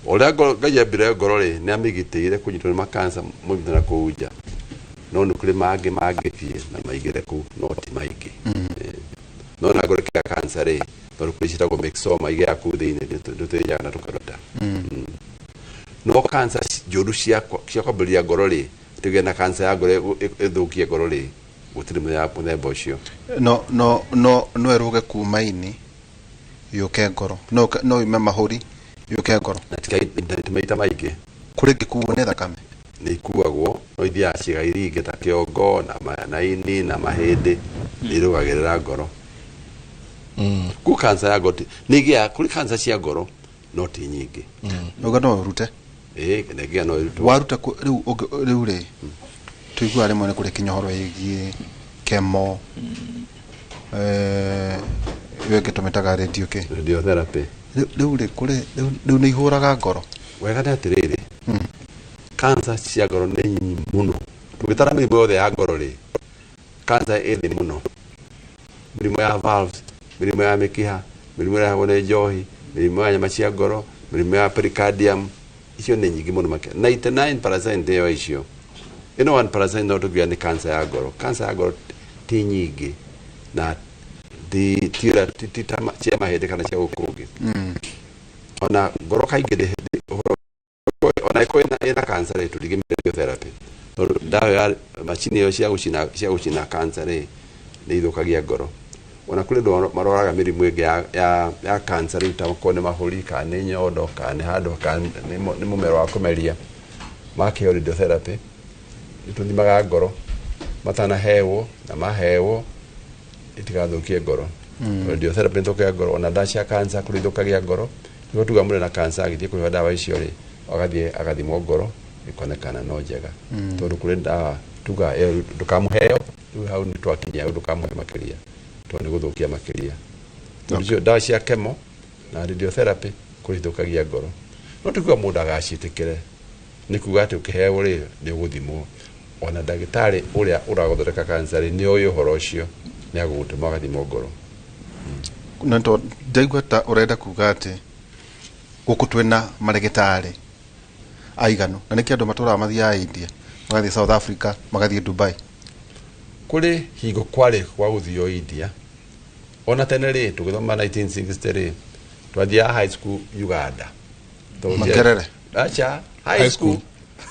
oria Ngai ambire ngoro ri ni amigitire kunyitwo ni makansa mumite na kuuja no ni kuri mangithie na maigire ku no ti maingi no na ngoro kia cancer ri no kuri citagwo myxoma igia ku thiini nduteja na tukaruta no cancer njuru cia kwambiria ngoro ri tuge na cancer ya ngoro ithukie ngoro ri gutiri muthemba ucio no eruge kuma ini yuke ngoro no ime mahuri yuke ngoro na maita maingi kuri gikuo ne thakame ni ikuagwo no ithia ciega iringi ta kiongo na ini na mahindi irugagirira ngoro ku cancer ya ngoro nigia kuri cancer cia ngoro no ti nyingi uga no rute negia no rute waruta riu ri tuigua rimwe ni kuri kinyohoro yigie kemo radiotherapy riu ri kuri riu ni ihuraga ngoro wega nĩ atĩrĩrĩ cancer cia ngoro nĩ nyinyi mũno tũgĩtara mĩrimũ yothe ya ngoro rĩ cancer ĩ thĩ mũno mĩrimũ ya valves mĩrimũ ya mĩkiha mĩrimũ ya nĩ njohi mĩrimũ ya nyama cia ngoro mĩrimũ ya pericardium icio nĩ nyingĩ mũno makĩria 99% ya icio ĩno 1% no tũgĩa nĩ cancer ya ngoro ti nyingĩ na ti cia mahĩndĩ kana cia gũkũngĩ ona ngoro kaingĩ ona ĩna cancer rĩ tũtige radiotherapy ndawa ya macini ĩyo cia gũcina cancer rĩ nĩ ithũkagia ngoro ona kũrĩ andũ maroraga mĩrimũ ĩngĩ ya cancer rĩu ta okorwo nĩ mahũri kana nĩ nyondo kana nĩ handũ kana nĩ mũmero wa kũmeria makĩheo radiotherapy nĩtũthimaga ngoro matanaheo na maheo itigathũkie ngoro radiotherapy nĩthũkagia ngoro ona ndawa cia cancer kũrĩ ithũkagia ngoro nĩguo tuga mũndũ na cancer agĩthiĩ kũheo ndawa icio rĩ agathimwo ngoro ikonekana no njega tondũ kũrĩ ndawa tuga ndũkamũheo rĩu hau nĩ twakinya ndũkamũhe makĩria tondũ nĩ gũthũkia makĩria tondũ ndawa cia chemo na radiotherapy kũrĩ ithũkagia ngoro no tuga mũndũ agaciĩtĩkĩre nĩ kuga atĩ ũkĩheo rĩ nĩ ũgũthimwo ona ndagĩtarĩ ũrĩa ũragũthondeka cancer nĩ ũĩ ũhoro ũcio nĩ agũgũtũma agathimwo ngoro na to ndaigua ta ũrenda kuga atĩ gũkũ twĩna marĩgĩtarĩ aiganu na nĩkĩ andũ matũraga mathiaga India magathiĩ South Africa magathiĩ Dubai kũrĩ hingo kwarĩ kwa gũthio India ona tene rĩ tũgĩthoma 1960 rĩ twathiaga high school Uganda Makerere acha high school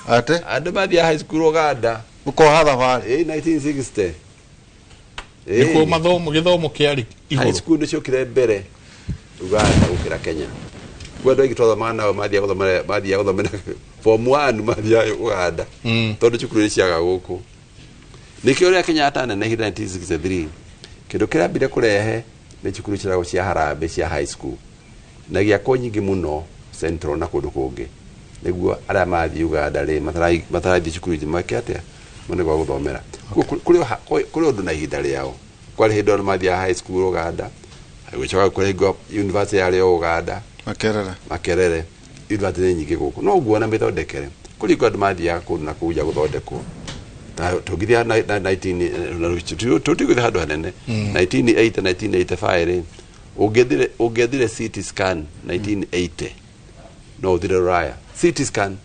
ate andũ mathiaga high school Uganda ukoha thabarĩ 1960 nĩkuo gĩthomo kĩarĩ igũrũ high school nĩciokire mbere Uganda gũkĩra Kenya kwa andũ aingĩ twathoma nao mathiaga gũthomera form 1 mathiaga Uganda tondũ cukuru nĩ ciaga gũkũ nĩkĩo ũrĩa Kenyatta anenehire 1963 kĩndũ kĩrambire kũrehe nĩ cukuru ciagwo cia harambĩ cia high school na gĩakwo nyingĩ mũno central na kũndũ kũngĩ nĩguo arĩa mathiĩ Uganda rĩ matarathiĩ cukuru ici makĩate mone gwa gũthomera kũrĩ ũndũ na ihinda rĩao kwarĩ hĩndĩ ĩyo mathiaga high school Uganda gũcoka kũrĩ university yarĩ Uganda Makerere university nyingĩ gũkũ no ũguo na mĩthondekere kũrĩ andũ mathiaga kũndũ na kũu gũthondekwo tũgithia 19 tũtigũthiĩ handũ hanene 1985 rĩ ũngĩthire CT scan 1980 no ũthire Ruraya CT scan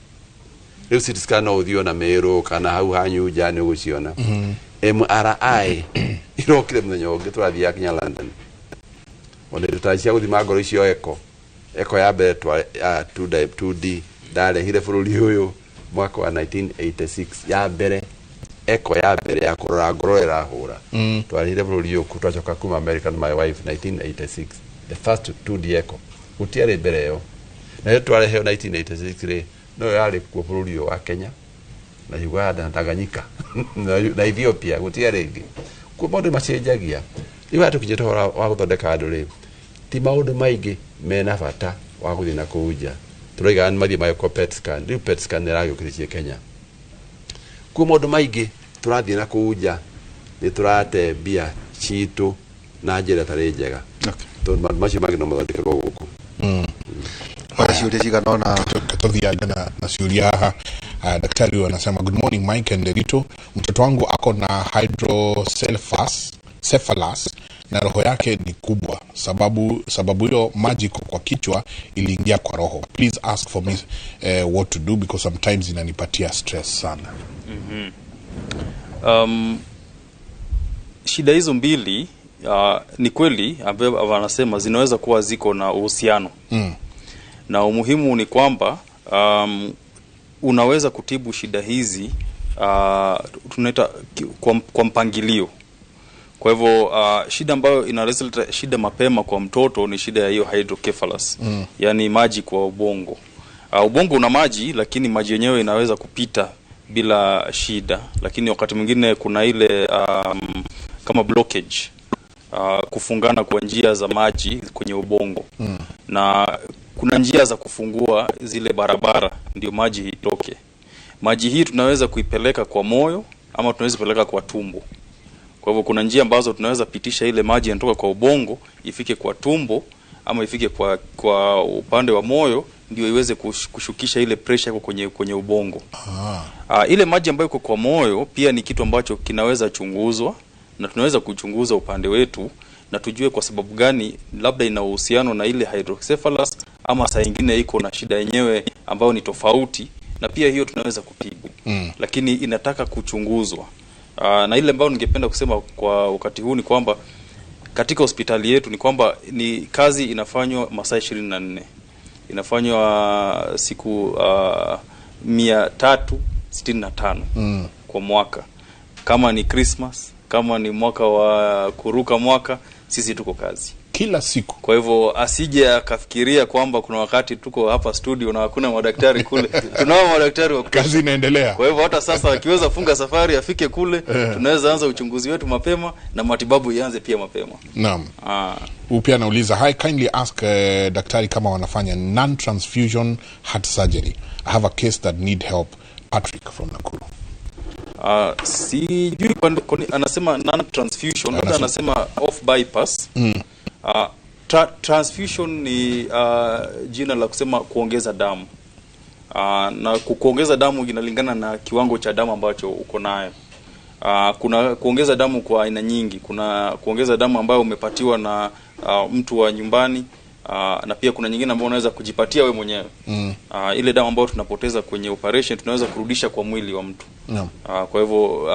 rĩu CT scan no ũthiĩ na Meru kana hau hanyu nja nĩ ũgũciona MRI irokire mũthenya ũngĩ tũrathiaga kinya London ona ndĩrutaga cia gũthima ngoro icio eko ya mbere 2D ndarehire bũrũri ũyũ mwaka wa 1986 ya mbere eko ya mbere ya kũrora ngoro ĩrahũra twarehire bũrũri ũyũ twacoka kuma America na my wife 1986 the first 2D echo gũtiarĩ mbere ĩyo na twareheo 1986 rĩ no yarĩ kuo bũrũri ũyũ wa Kenya na Uganda na Tanganyika na Ethiopia gũtiarĩ ĩngĩ kwa maũndũ macenjagia rĩu tũkinyĩte ũhoro wa gũthondeka andũ rĩ ti maũndũ maingĩ mena bata wa gũthiĩ na kũu nja tũraiga mathiĩ magĩkwo PET scan rĩu PET scan nĩragĩũkĩrĩtie Kenya kwa maũndũ maingĩ tũrathiĩ na kũu nja nĩ tũrate mbia citũ na njĩra tarĩ njega tondũ maũndũ macio mangĩ no mathondekerwo gũkũ ciũria cigana ona tuthiaga na ciũria haha daktari huyu anasema good morning Mike and Derito mtoto wangu ako na hydrocephalus na roho yake ni kubwa sababu hiyo maji kwa kichwa iliingia kwa roho please ask for me what to do because sometimes inanipatia stress sana shida hizo mbili ni kweli ambao wanasema zinaweza kuwa ziko na uhusiano na umuhimu ni kwamba unaweza kutibu shida hizi tunaita kwa mpangilio. Kwa hivyo shida ambayo inaleta shida mapema kwa mtoto ni shida ya hiyo hydrocephalus, yani maji kwa ubongo. Ubongo una maji lakini maji yenyewe inaweza kupita bila shida, lakini wakati mwingine kuna ile kama blockage, kufungana kwa njia za maji kwenye ubongo. Na kuna njia za kufungua zile barabara ndio maji itoke. Maji hii tunaweza kuipeleka kwa moyo ama tunaweza kupeleka kwa tumbo. Kwa hivyo kuna njia ambazo tunaweza pitisha ile maji yanatoka kwa ubongo ifike kwa tumbo ama ifike kwa upande wa moyo ndio iweze kushukisha ile pressure yako kwenye ubongo. Ile maji ambayo iko kwa moyo pia ni kitu ambacho kinaweza chunguzwa, na tunaweza kuchunguza upande wetu na tujue kwa sababu gani, labda ina uhusiano na ile hydrocephalus ama saa nyingine iko na shida yenyewe ambayo ni tofauti, na pia hiyo tunaweza kutibu. Lakini inataka kuchunguzwa. Na ile ambayo ningependa kusema kwa wakati huu ni kwamba katika hospitali yetu ni kwamba ni kazi inafanywa masaa 24. Inafanywa siku 365 kwa mwaka. Kama ni Christmas, kama ni mwaka wa kuruka mwaka, sisi tuko kazi kila siku. Kwa hivyo asije akafikiria kwamba kuna wakati tuko hapa studio na hakuna madaktari kule. Tunao madaktari wa kazi inaendelea. Kwa hivyo hata sasa akiweza funga safari afike kule, tunaweza anza uchunguzi wetu mapema na matibabu ianze pia mapema. Naam. Upia nauliza, I kindly ask daktari kama wanafanya non-transfusion heart surgery. I have a case that need help. Patrick from Nakuru. Sijui anasema non-transfusion, labda anasema off bypass. Transfusion ni jina la kusema kuongeza damu. Na kuongeza damu inalingana na kiwango cha damu ambacho uko nayo. Kuna kuongeza damu kwa aina nyingi. Kuna kuongeza damu ambayo umepatiwa na mtu wa nyumbani, na pia kuna nyingine ambayo unaweza kujipatia wewe mwenyewe. Ile damu ambayo tunapoteza kwenye operation tunaweza kurudisha kwa mwili wa mtu. Kwa hivyo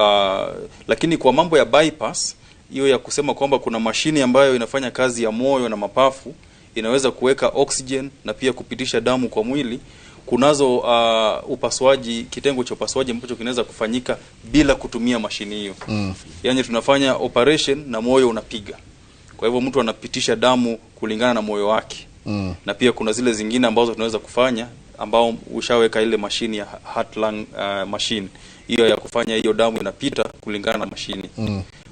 lakini kwa mambo ya bypass, hiyo ya kusema kwamba kuna mashini ambayo inafanya kazi ya moyo na mapafu, inaweza kuweka oxygen na pia kupitisha damu kwa mwili. Kunazo upasuaji, kitengo cha upasuaji ambacho kinaweza kufanyika bila kutumia mashini hiyo. Yaani tunafanya operation na moyo unapiga. Kwa hivyo mtu anapitisha damu kulingana na moyo wake. Na pia kuna zile zingine ambazo tunaweza kufanya ambao ushaweka ile mashini ya heart lung machine. Hiyo ya kufanya hiyo damu inapita kulingana na mashini.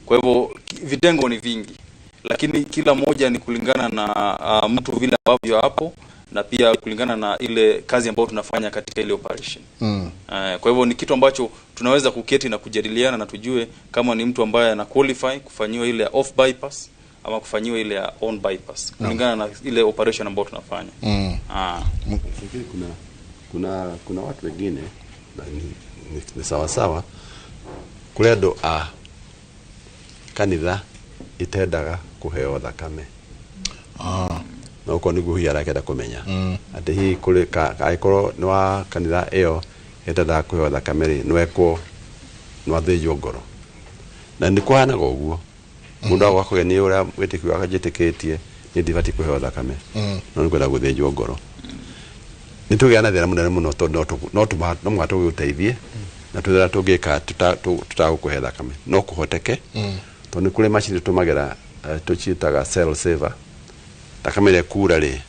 Kwa hivyo vitengo ni vingi, lakini kila moja ni kulingana na mtu vile ambavyo hapo, na pia kulingana na ile kazi ambayo tunafanya katika ile operation. Kwa hivyo ni kitu ambacho tunaweza kuketi na kujadiliana na tujue kama ni mtu ambaye ana qualify kufanyiwa ile off bypass ama kufanyiwa ile on bypass kulingana na ile operation ambayo tunafanya. Kuna watu wengine ni sawa sawa kule ndo kanitha itendaga kuheo thakame. Na uko niguo hiara kenda kumenya ati hi kule aikoro nwa kanitha eo itendaga kuheo thakame ri nweko nwathĩnjwo ngoro, na ni kwana goguo mundu agwakugenia uria witikiwa akajitikitie ni ndibati kuheo thakame no ni kwenda guthĩnjwo ngoro. Nitugĩa na thĩna mũnene mũno tondu no mwatu guteithie na tuthera tungika tutagukuhe thakame no kuhoteke tondu kule machine tumagera tuchitaga cell saver thakame ile kura ri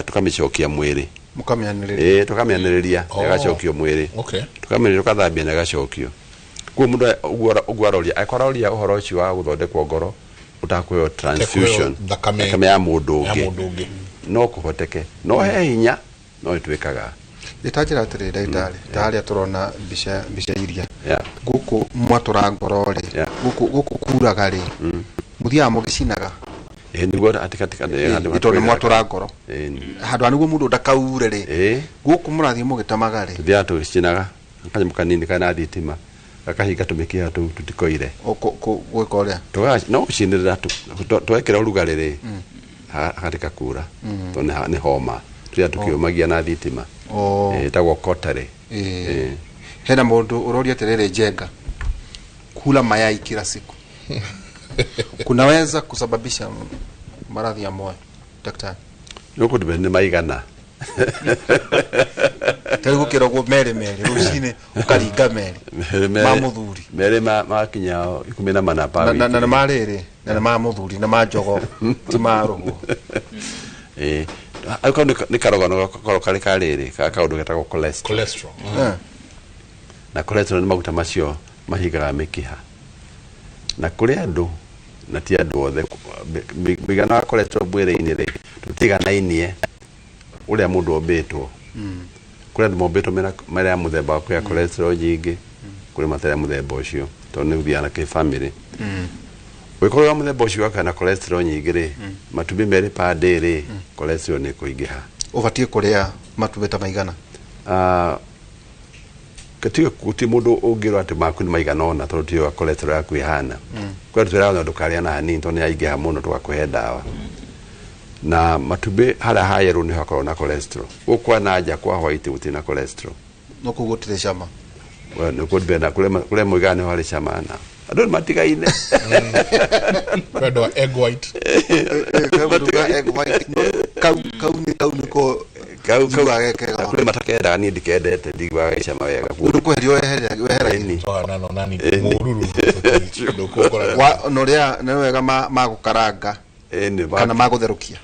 tukamicokia mwiri mukamianiriria tukamianiriria negacokio mwiri tukamirira tukathambia negacokio. Kwa mundu ugwaroria akororia uhoro ucio wa guthondekwo ngoro utakweo transfusion thakame ya mundu ungi no kuhoteke no he hinya no itwikaga itajira atire ndagitari taria turona bica iria guku mwatura ngoro ri guku kuraga ri muthia mugicinaga niguo atikatika ito ni mwatura ngoro handu aniguo mundu ndakaure ri guku murathie mugitamaga ri thia tucinaga kanyamũ kanini kana thitima gakahinga tumikia tu tutikoire gwika uria no gucinirira twekira urugari ri hatika kura to ni homa tuya tukiumagia na thitima etagwo kotare. Hena mundu uroria terere jenga kula mayai kila siku kunaweza kusababisha maradhi ya moyo daktari? Nuko dibende maigana Tarigu kirogwo mere rucine ukaringa mere mamuthuri mere makinya 14 pawi na marere na mamuthuri na majogo ti marugo ako ni karogano kari karere kaundu getagwo cholesterol na cholesterol ni maguta macio mahigaga mikiha na kuri andu na ti andu othe migana wa cholesterol mwiri-ini ri tutiganainie uria mundu ombitwo kuri andu mombitwo mera ya muthemba wa ya cholesterol nyingi kuri matera muthemba ucio tondu ni uthia na ki family wikoro wa muthe boshi waka na cholesterol nyingire matubi mere pa day cholesterol ni kuingiha ubatie kuria matubi ta maigana katika kuti mundu ungirwa ati maku ni maigana ona tondu yo cholesterol yaku ihana kwa twira na ndukaria na hanini tondu yaingiha muno tugakuhe dawa na matubi hala higher ni hakorwo na cholesterol ukwa naja kwa white utina cholesterol no kugutire shama no kudbena kule mwigane wale shamana adon matigaine kwado egg white egg white kauni ko kule matakeda ni dikendete digwa shama wega uko herio wehera ini no nani mururu ndokokora wa noria ne wega magukaranga kana magutherukia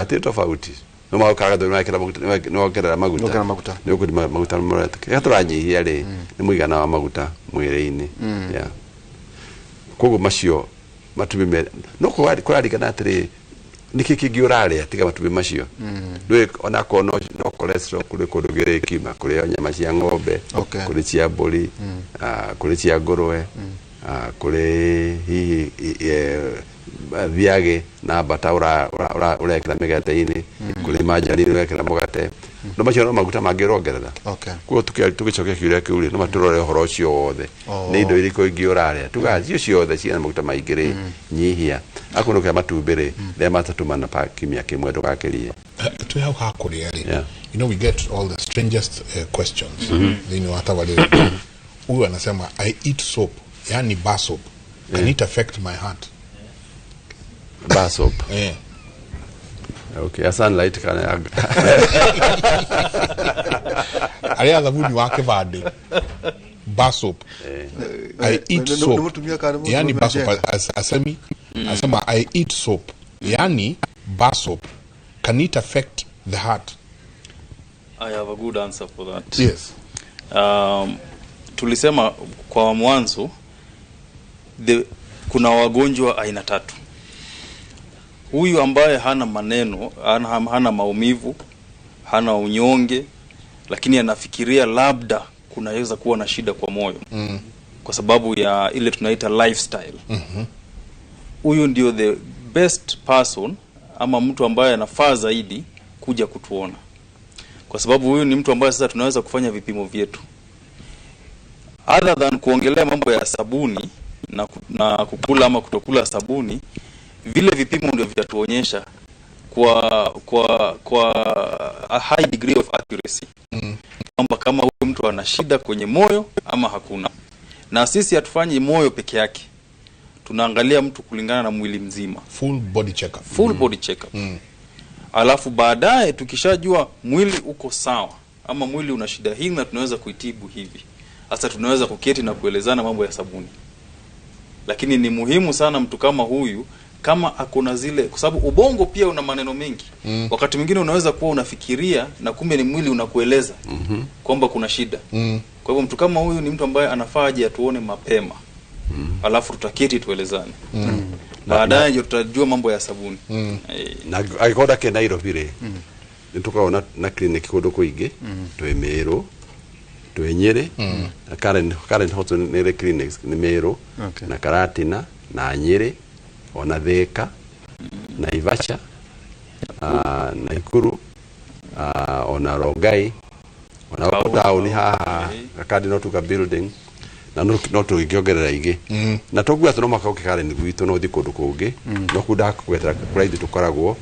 ati tofauti no magukaranga ndo nakira maguta no kera maguta no kudi maguta morete yaturanyihia ri ni muigana wa maguta mwiri-ini ya kogo macio matubi me no kwari kana atiri nikiki giurale tiga matubi macio ndwe ona ko no cholesterol kule kodogere kima kule nyama cia ng'ombe kule cia mburi kule cia ngurwe kule hihi viage na bataura urekera megate-ini kule majani urekera mugate no macio no maguta mangirongerera kuo tugicokia kiuria kiuri no maturore horo cio othe ni indo iriko ingiurare tugacio ciothe ciana maguta maingire nyihia akunuka matumbire le matatumana pa kimia kimwe tugakirie to how hakuri you know we get all the strangest questions then hata wale huyu anasema I eat soap yani bar soap can it affect my heart bar soap okay sunlight kana ali adhabuni wake bade bar soap I eat soap yani bar soap asema I eat soap yani bar soap can it affect the heart? I have a good answer for that. Yes. Tulisema kwa mwanzo kuna wagonjwa aina tatu. Huyu ambaye hana maneno, hana maumivu, hana unyonge, lakini anafikiria labda kunaweza kuwa na shida kwa moyo. Kwa sababu ya ile tunaita lifestyle. Huyu ndio the best person ama mtu ambaye anafaa zaidi kuja kutuona. Kwa sababu huyu ni mtu ambaye sasa tunaweza kufanya vipimo vyetu. Other than kuongelea mambo ya sabuni na kukula ama kutokula sabuni, vile vipimo ndio vitatuonyesha kwa a high degree of accuracy. Kwamba kama huyu mtu ana shida kwenye moyo ama hakuna. Na sisi hatufanyi moyo peke yake. Tunaangalia mtu kulingana na mwili mzima. Full body checkup. Full body checkup. Alafu baadaye tukishajua mwili uko sawa ama mwili una shida hii na tunaweza kuitibu hivi. Sasa tunaweza kuketi na kuelezana mambo ya sabuni. Lakini ni muhimu sana mtu kama huyu kama akona zile, kwa sababu ubongo pia una maneno mengi. Wakati mwingine unaweza kuwa unafikiria na kumbe ni mwili unakueleza kwamba kuna shida. Kwa hivyo mtu kama huyu ni mtu ambaye anafaa aje atuone mapema. Alafu tutaketi tuelezane. Baadaye ndio tutajua mambo ya sabuni. Na agikoda ke Nairobi re nitukaona na clinic kodo kuingi twe Meru twe Nyeri na Karen hospital ni clinics ni Meru na Karatina na Nyeri ona Thika na Ivasha na Ikuru ona Rongai ona town ha Cardinal Tuga building na no tugiongerera igi na togwa tuno makauke Karen gwitu no thikundu kungi no kuda kwetera kuraidi tukoragwo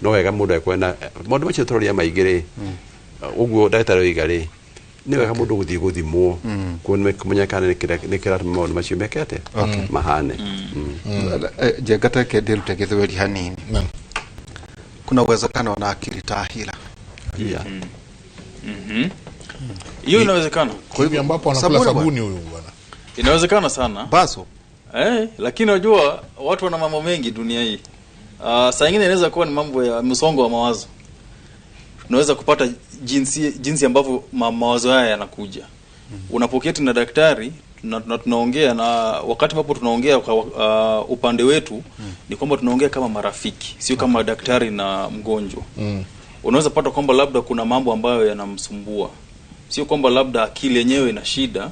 no wega mundu ekwena mundu macio turoria maigire uguo ndagitari igari ni wega mundu guthii guthimwo kuone kumenya kana ni kira maundu macio mekete mahane jengata ke delta githweri hanini kuna uwezekano na akili tahila hiyo inawezekana. Kwa hivyo ambapo anakula sabuni huyu bwana. Inawezekana sana. Baso. Lakini unajua watu wana mambo mengi dunia hii. Saa nyingine inaweza kuwa ni mambo ya msongo wa mawazo. Tunaweza kupata jinsi ambavyo mawazo haya yanakuja. Unapoketi na daktari na tunaongea, na wakati ambapo tunaongea kwa upande wetu ni kwamba tunaongea kama marafiki, sio kama daktari na mgonjwa. Unaweza pata kwamba labda kuna mambo ambayo yanamsumbua. Sio kwamba labda akili yenyewe ina shida,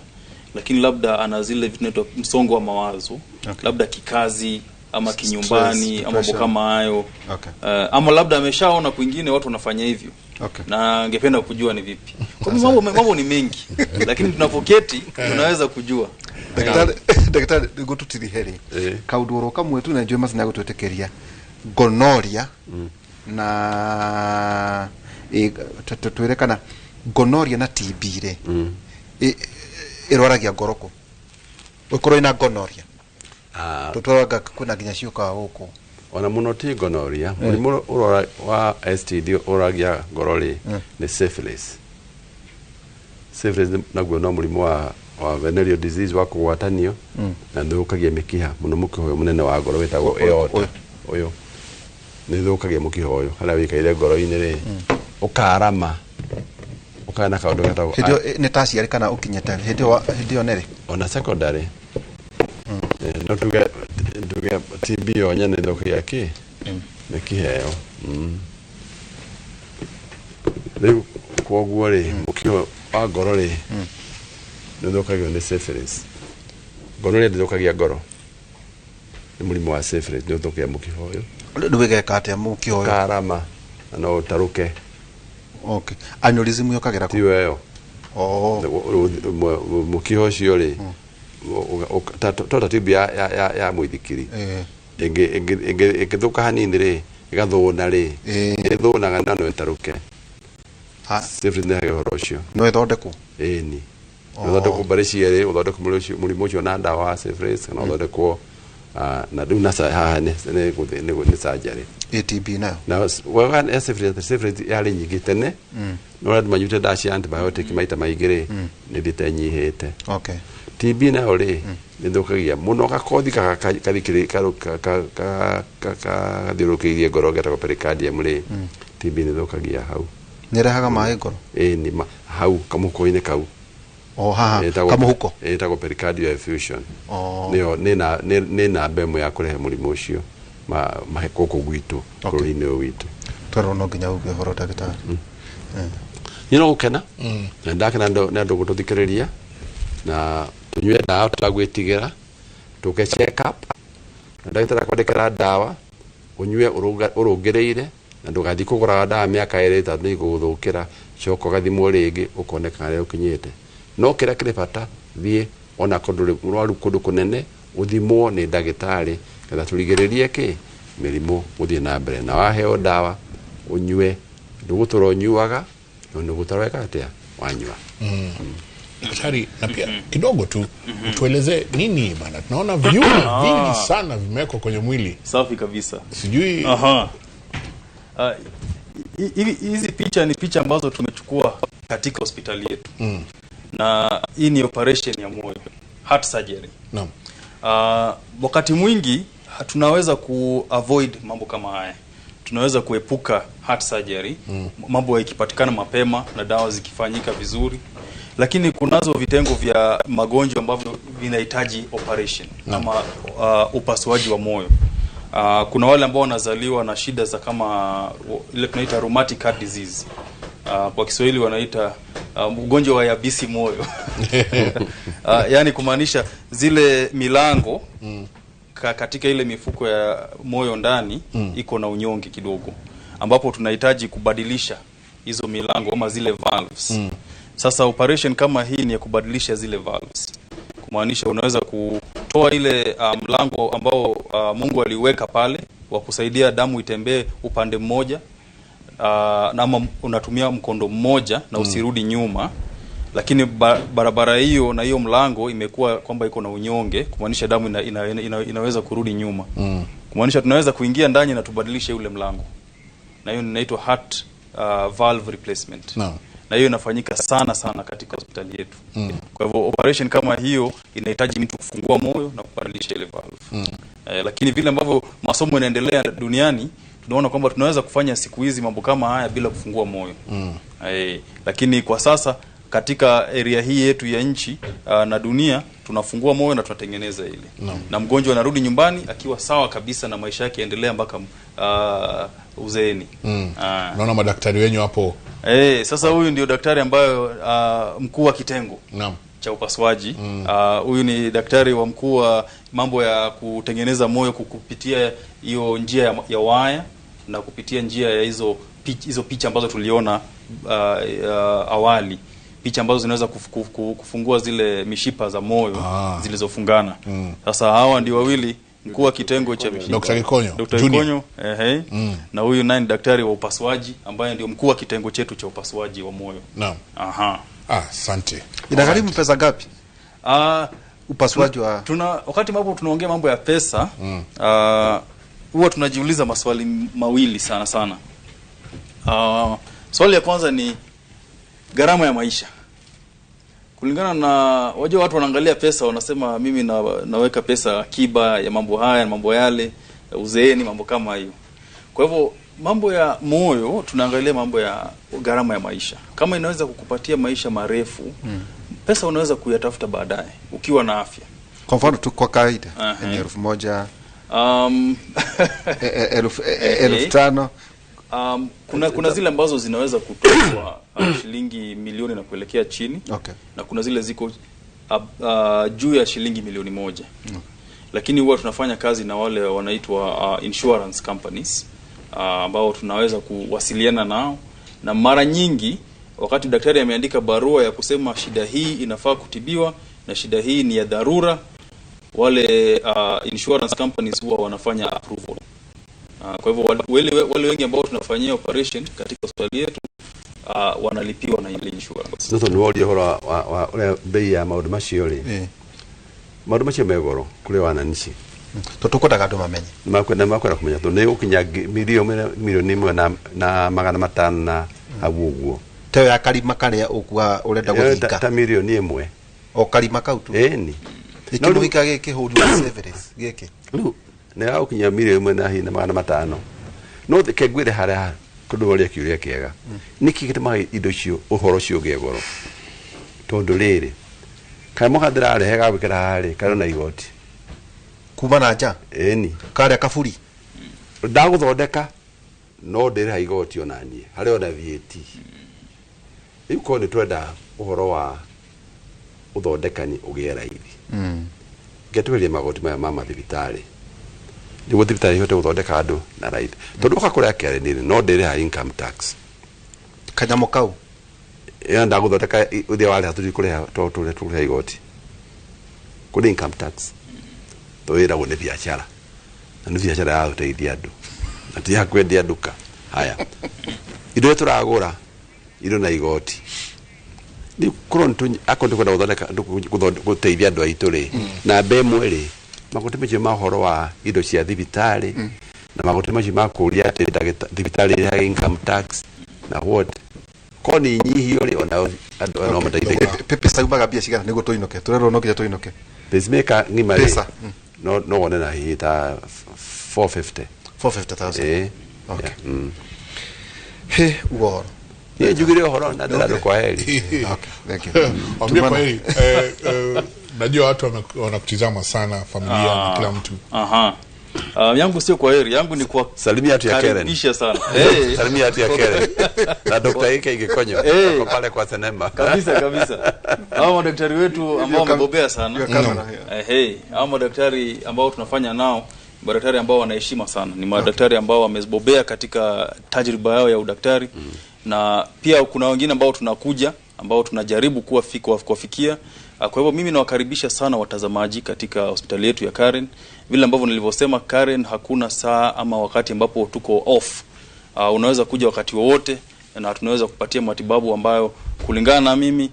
lakini labda ana zile vitu vinaitwa msongo wa mawazo. Labda kikazi ama kinyumbani ama mambo kama hayo. Okay. Ama labda ameshaona kwingine watu wanafanya hivyo. Okay. Na angependa kujua ni vipi. Kwa mambo ni mengi lakini tunapoketi tunaweza kujua. Daktari gututiri heri. Kauduro kamwe tu na njwe mazina gututekeria. Gonorrhea na twerekana gonorrhea na TB re. Irwaragia ngoroko. Ukoro ina gonorrhea. Tutwaraga kuna ginya ciuka huko. Ona muno ti gonorrhea, mulimu urora wa STD uragia ngorori ni syphilis. Syphilis naguo no mulimu wa venereal disease wa kugwatanio na ndukagia mikiha muno mukihoyo munene wa ngoro wetagwo aorta uyo ni ndukagia mukihoyo hala wikaire ngoro-ini ri ukarama ukana kaundu getagwo hidio ni tertiary kana ukinyete hidio nere ona secondary no tuge TB onya ni ndukagia ki mikiheo riu koguo ri mukiho wa ngoro ri ndukagia ni syphilis gonorrhea ndukagia ngoro ni mulimu wa syphilis ndukagia mukihoyo nduwege kate mukihoyo karama no taruke. Okay. Aneurysm yokagera ku tiweyo mukiho cio ri tota TB ya mwithikiri ingithuka hanini ri igathuna ri ithunaga na no taruke syphilis ne horo cio no ithondekwo ni uthondekwo mbari cieri uthondekwo mulimu ucio na ndawa wa syphilis kana uthondekwo na riu nasa haha ni surgery TB nayo na wega syphilis yari nyingi tene no rad manyute dashi antibiotic maita maigire ni ditanyihite. Okay. TB nayo ri ni thukagia muno gakothi kathikiri kathirukirie ngoro getagwo pericardium ri TB ni thukagia hau nirehaga mai ngoro ni hau kamuko-ini kau haha kamuhuko etagwo pericardial effusion ni na bemo ya kurehe mulimu ucio mahekoko gwitu kurine witu twaro no nginya uge horo daktari gukena na ndakena ndo gututhikiriria na tunywe dawa tutagwitigira tuke check up na daktari akwandikira dawa unywe urungireire na ndugathi kugura dawa miaka iri tatu ni guthukira coko gathimo ringi ukoneka ri ukinyite no kira kire bata thie ona kundu mwaru kundu kunene uthimwo ni dagitari kada turigiririe ki mirimo uthie na mbere na waheo dawa unywe ndugutoro nyuaga no ndugutoro atia wanywa. Daktari, na pia kidogo tu tueleze nini bana, tunaona vyuma vingi sana vimeko kwenye mwili. Safi kabisa. Sijui hizi picha ni picha ambazo tumechukua katika hospitali yetu. Na hii ni operation ya moyo, heart surgery. Naam. Wakati mwingi tunaweza avoid mambo kama haya. Tunaweza kuepuka heart surgery, mambo yakipatikana mapema na dawa zikifanyika vizuri. Lakini kunazo vitengo vya magonjwa ambavyo vinahitaji operation ama upasuaji wa moyo. Kuna wale ambao wanazaliwa na shida za kama ile tunaita rheumatic heart disease. Kwa Kiswahili wanaita ugonjwa wa yabisi moyo. Yani kumaanisha zile milango katika ile mifuko ya moyo ndani iko na unyonge kidogo, ambapo tunahitaji kubadilisha hizo milango ama zile valves. Sasa operation kama hii ni ya kubadilisha zile valves. Kumaanisha unaweza kutoa ile mlango ambao Mungu aliweka pale wa kusaidia damu itembee upande mmoja, na unatumia mkondo mmoja na usirudi nyuma, lakini barabara hiyo na hiyo mlango imekuwa kwamba iko na unyonge, kumaanisha damu inaweza kurudi nyuma. Kumaanisha tunaweza kuingia ndani na tubadilishe ule mlango, na hiyo inaitwa heart valve replacement. Na hiyo inafanyika sana katika hospitali yetu. Kwa hivyo operation kama hiyo inahitaji mtu kufungua moyo na kubadilisha ile valve. Lakini vile ambavyo masomo yanaendelea duniani, tunaona kwamba tunaweza kufanya siku hizi mambo kama haya bila kufungua moyo. Lakini kwa sasa katika area hii yetu ya nchi na dunia tunafungua moyo na tunatengeneza ile. Na mgonjwa anarudi nyumbani akiwa sawa kabisa na maisha yake yaendelea mpaka uzeeni. Naona madaktari wenyu hapo. Sasa huyu ndio daktari ambayo mkuu wa kitengo cha upasuaji. Huyu ni daktari wa mkuu wa mambo ya kutengeneza moyo kupitia hiyo njia ya waya na kupitia njia ya hizo picha ambazo tuliona awali, picha ambazo zinaweza kufungua zile mishipa za moyo zilizofungana. Sasa hawa ndio wawili, mkuu wa kitengo cha mishipa Dr. Gikonyo, na huyu naye ni daktari wa upasuaji ambaye ndio mkuu wa kitengo chetu cha upasuaji wa moyo. Naam. Asante. Inagharimu pesa ngapi? Upasuaji wa wakati ambapo tunaongea mambo ya pesa, huwa tunajiuliza maswali mawili sana. Swali ya kwanza ni gharama ya maisha. Kulingana na wajua, watu wanaangalia pesa, wanasema mimi naweka pesa akiba ya mambo haya, mambo yale, uzeeni, mambo kama hiyo. Kwa hivyo mambo ya moyo tunaangalia mambo ya gharama ya maisha. Kama inaweza kukupatia maisha marefu, pesa unaweza kuyatafuta baadaye ukiwa na afya. Kwa mfano tu kwa kawaida ni 1,000, 5,000. Kuna zile ambazo zinaweza kutoa shilingi milioni na kuelekea chini. Na kuna zile ziko juu ya shilingi milioni 1. Lakini huwa tunafanya kazi na wale wanaitwa insurance companies ambao tunaweza kuwasiliana nao, na mara nyingi wakati daktari ameandika barua ya kusema shida hii inafaa kutibiwa na shida hii ni ya dharura, wale insurance companies huwa wanafanya approval. Kwa hivyo wale wengi ambao tunafanyia operation katika hospitali yetu wanalipiwa na ile insurance. Sasa ni wodi hora wa bei ya maundu macio ri. Maundu macio megoro kule wananchi. Tutukotaga andu mamenye. Makwenda kumenya to ne ukinya milioni imwe na magana matano na aguguo. Tewe ya karima kare ukua urenda guthika. Ta milioni imwe. O karima kautu. Ni. Ikindu gikage kihudu severance giki. Ne au kinya milioni imwe na hina magana matano. No kegwire haria kudoria kiuria kiega. Niki kituma indo cio uhoro cio gegoro. Tondu riri. Kai mukathira re hega wikira hari kana na igoti. Kuma na nja. Ni. Kare kaburi. Ndaguthondeka no ndire igoti onanie. Hari ona VAT. Iko ni twenda uhoro wa uthondekani ugie raithi. Ngetweria magoti maya mama thibitari. Ni wo thibitari hote uthondeka andu na raithi. Tondu ukakuria kere ni no ndire ha income tax. Kanyamo kau. Ndaguthondeka uthia wale haturi kuria tule igoti. Kuri income tax. Toira gune biashara. Na ni biashara ya uteithia andu. Ati ya kwendia duka. Haya. Indo turagura indo na igoti. Ni kronto akonde kwenda guthondeka guteithia andu aitu ri. Na mbemwe ri. Magote meje mahoro wa indo cia thibitari. Na magote meje makuria ati thibitari ya income tax. Na what? Koni nyihio ri ona andu no mateithia. Pepe saubaga bia cigana nigo toinoke. Turero no kija toinoke. Pacemaker ni mari. No one na hita 450,000. Okay. He uoro. Ye jugire horo na ndado kwa heri. Okay, thank you. Ambia kwa heri. Najua watu wanakutizama sana, familia na kila mtu. Yangu sio kwa heri, yangu ni kwa salimia tu ya Karen. Karibisha sana. Salimia tu ya Karen. Na Dr. Gikonyo kwa pale kwa Senemba. Kabisa. Hao madaktari wetu ambao wamebobea sana. Hao madaktari ambao tunafanya nao, madaktari ambao wanaheshima sana. Ni madaktari ambao wamebobea katika tajriba yao ya udaktari. Na pia kuna wengine ambao tunakuja ambao tunajaribu kuwafikia. Kwa hivyo mimi nawakaribisha sana watazamaji katika hospitali yetu ya Karen. Vile ambavyo nilivyosema, Karen hakuna saa ama wakati ambapo tuko off. Unaweza kuja wakati wowote na tunaweza kupatia matibabu ambayo kulingana na mimi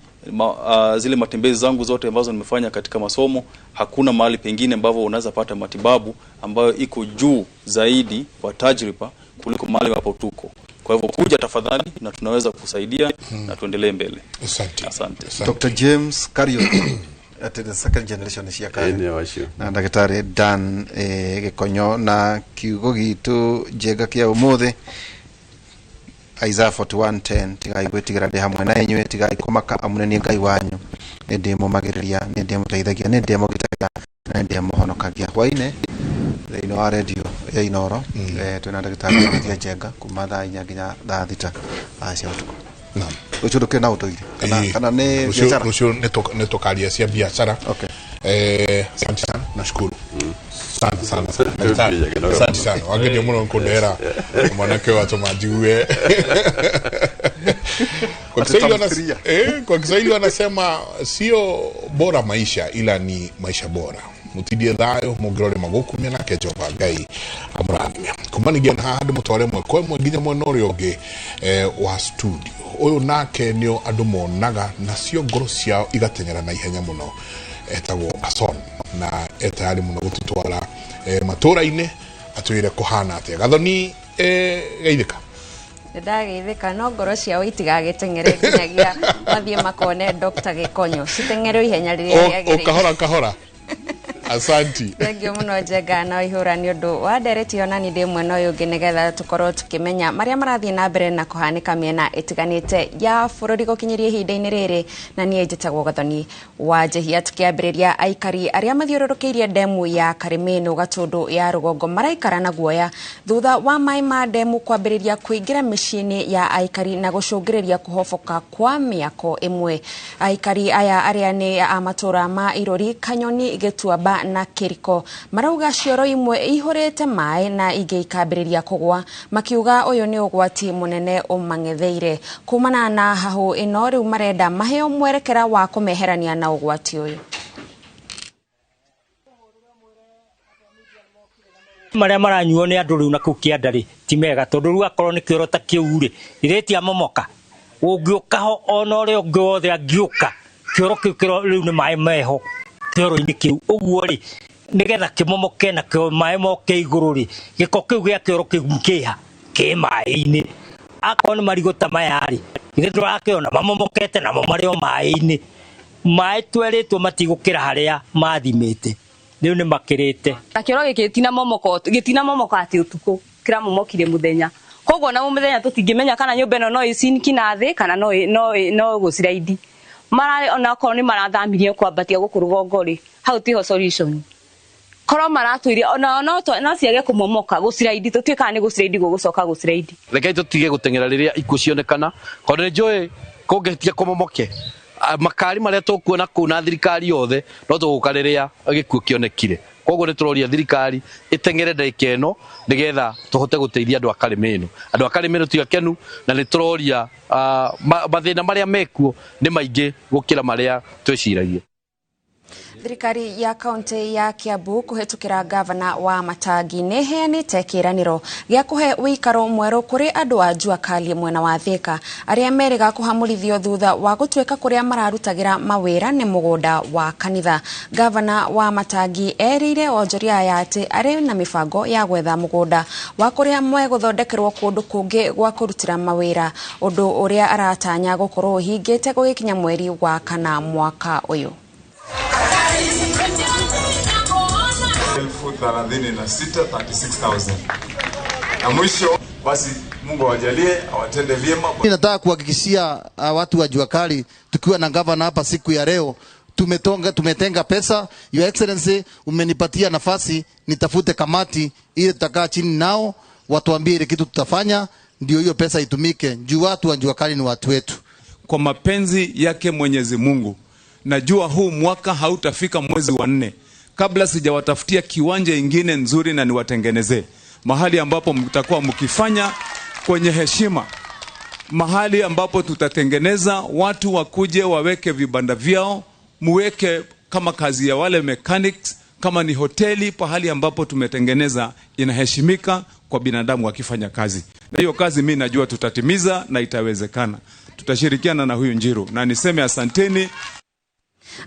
zile matembezi zangu zote ambazo nimefanya katika masomo, hakuna mahali pengine ambapo unaweza pata matibabu ambayo iko juu zaidi kwa tajriba kuliko mahali hapo tuko. Kwa hivyo kuja tafadhali na tunaweza kusaidia na tuendelee mbele. Asante. Dr. James Kario at the second generation is Karen. Na daktari Dan Gikonyo na kiugo gitu jega kia umuthi Isaiah 41:10 tigai gwetigira ndi hamwe na inywe tigai kumaka amuneni ngai wanyu ndi mumagiriria ndi muteithagia ndi mugitagia na ndi muhonokagia hwaine thĩinĩ wa radio ya Inooro twina ndagĩtarĩ Jega kuma thaa 4 nginya thaa 6 cia ũtukũ. Rucio ke na utoire. Kana ne biashara. Rucio netokaria cia biashara. Okay. Asante sana, nashukuru. Sana. Asante sana. Wageni mno kundera. Mwanake watu majiwe. Kwa Kiswahili wanasema sio bora maisha ila ni maisha bora. Mutidie thayo mugirore magukumia na Jehova Ngai amurathime. Kumani gena hadu mutware mwe nginya mwena uria ungi wa studio. Uyu nake nio andu monaga na cio ngoro ciao igatengera na ihenya muno. Etagwo Ason na etari muno gututwara matura-ini atwire kuhana atia. Gathoni geithika. Ndageithika no ngoro ciao itigagitengere nginyagia mathie makone Dr. Gikonyo citengere ihenya riria riagire. Kahora. Asanti. Thank you muno Njenga na ihura ni undu wa ndereti ona ni ndi mwena uyu ngi nigetha tukorwo tukimenya maria marathie na mbere na kuhanika miena itiganite ya bururi gukinyiria ihinda-ini riri na nie njitagwo Gathoni wa Njehia tukiambiriria aikari aria mathiururukiirie demu ya Karimeno Gatundu ya Rugongo maraikara na guoya thutha wa mai ma demu kwambiriria kuingira micini ya aikari na gucungiriria kuhofoka kwa miako imwe. Aikari aya aria ni amatura ma Irori, Kanyoni, Gituamba na Kiriko marauga cioro imwe ihurite mai na ingi ikambiriria kugwa makiuga uyu ni ugwati munene umangetheire. Kumana na hahu ino riu marenda maheo mwerekera wa kumeherania na ugwati uyu. Maria maranyuo ni andu riu na ku kiandari ti mega tondu riu akorwo ni kioro ta kiu ri iretia momoka ungiukaho ona uri ungi wothe angiuka kioro kiu riu ni mai meho kioro-ini kiu uguo ri nigetha kimomoke na mai moke iguru ri giko kiu gia kioro kiu kiha ki mai-ini akorwo ni marigo ta maya ri ithe turakiona mamomokete namo mari o mai-ini mai tweritwo matigukira haria mathimite riu ni makirite kioro giki gitina momoka ati utuku kira momokire muthenya koguo na muthenya tutingimenya kana nyumba ino no iciniki na thi kana no guciraidi mara ona korwo ni marathamirie kwambatia gukurugongo ri hau tiho solution korwo maratwire ona no ciage kumomoka guciraidi tutwika ni guciraidi gugucoka guciraidi rekei tutige gutengera riria ikuo cionekana konde njoi kungetia kumomoke makari maria tukuona kuna thirikari yothe no tuguka riria gikuo kionekire koguo ni turoria thirikari itengere ndagika ino nigetha tuhote guteithia andu a Karimeno. Andu a Karimeno ti akenu na ni turoria mathina maria mekuo ni maingi gukira maria twiciragia. Thirikari ya kaunti ya Kiambu kuhetukira gavana wa Matangi neheanite kiraniro gia kuhe wikaro mweru kuri andu a Jua Kali mwena wa Thika aria meriga kuhamurithio thutha wa gutweka kuria mararutagira mawira ni mugunda wa kanitha. Gavana wa Matangi erire onjoria ya ati ari na mifango ya gwetha mugunda wa kuria mwe guthondekerwo kundu kungi gwa kurutira mawira undu uria aratanya gukorwo hingite gugikinya mweri wa kana mwaka uyu. 36,000 na mwisho basi Mungu awajalie awatende vyema. Nataka kuhakikishia watu wa Jua Kali tukiwa na gavana hapa siku ya leo tumetenga pesa. Your Excellency umenipatia nafasi nitafute kamati ile tutakaa chini nao watuambie ile kitu tutafanya ndio hiyo pesa itumike juu watu wa Jua Kali ni watu wetu. Kwa mapenzi yake Mwenyezi Mungu najua huu mwaka hautafika mwezi wa 4 kabla sijawatafutia kiwanja ingine nzuri na niwatengenezee mahali ambapo mtakuwa mkifanya kwenye heshima, mahali ambapo tutatengeneza watu wakuje waweke vibanda vyao, muweke kama kazi ya wale mechanics, kama ni hoteli, pahali ambapo tumetengeneza inaheshimika kwa binadamu wakifanya kazi. Na hiyo kazi mimi najua tutatimiza na itawezekana. Tutashirikiana na huyu Njiru na niseme asanteni.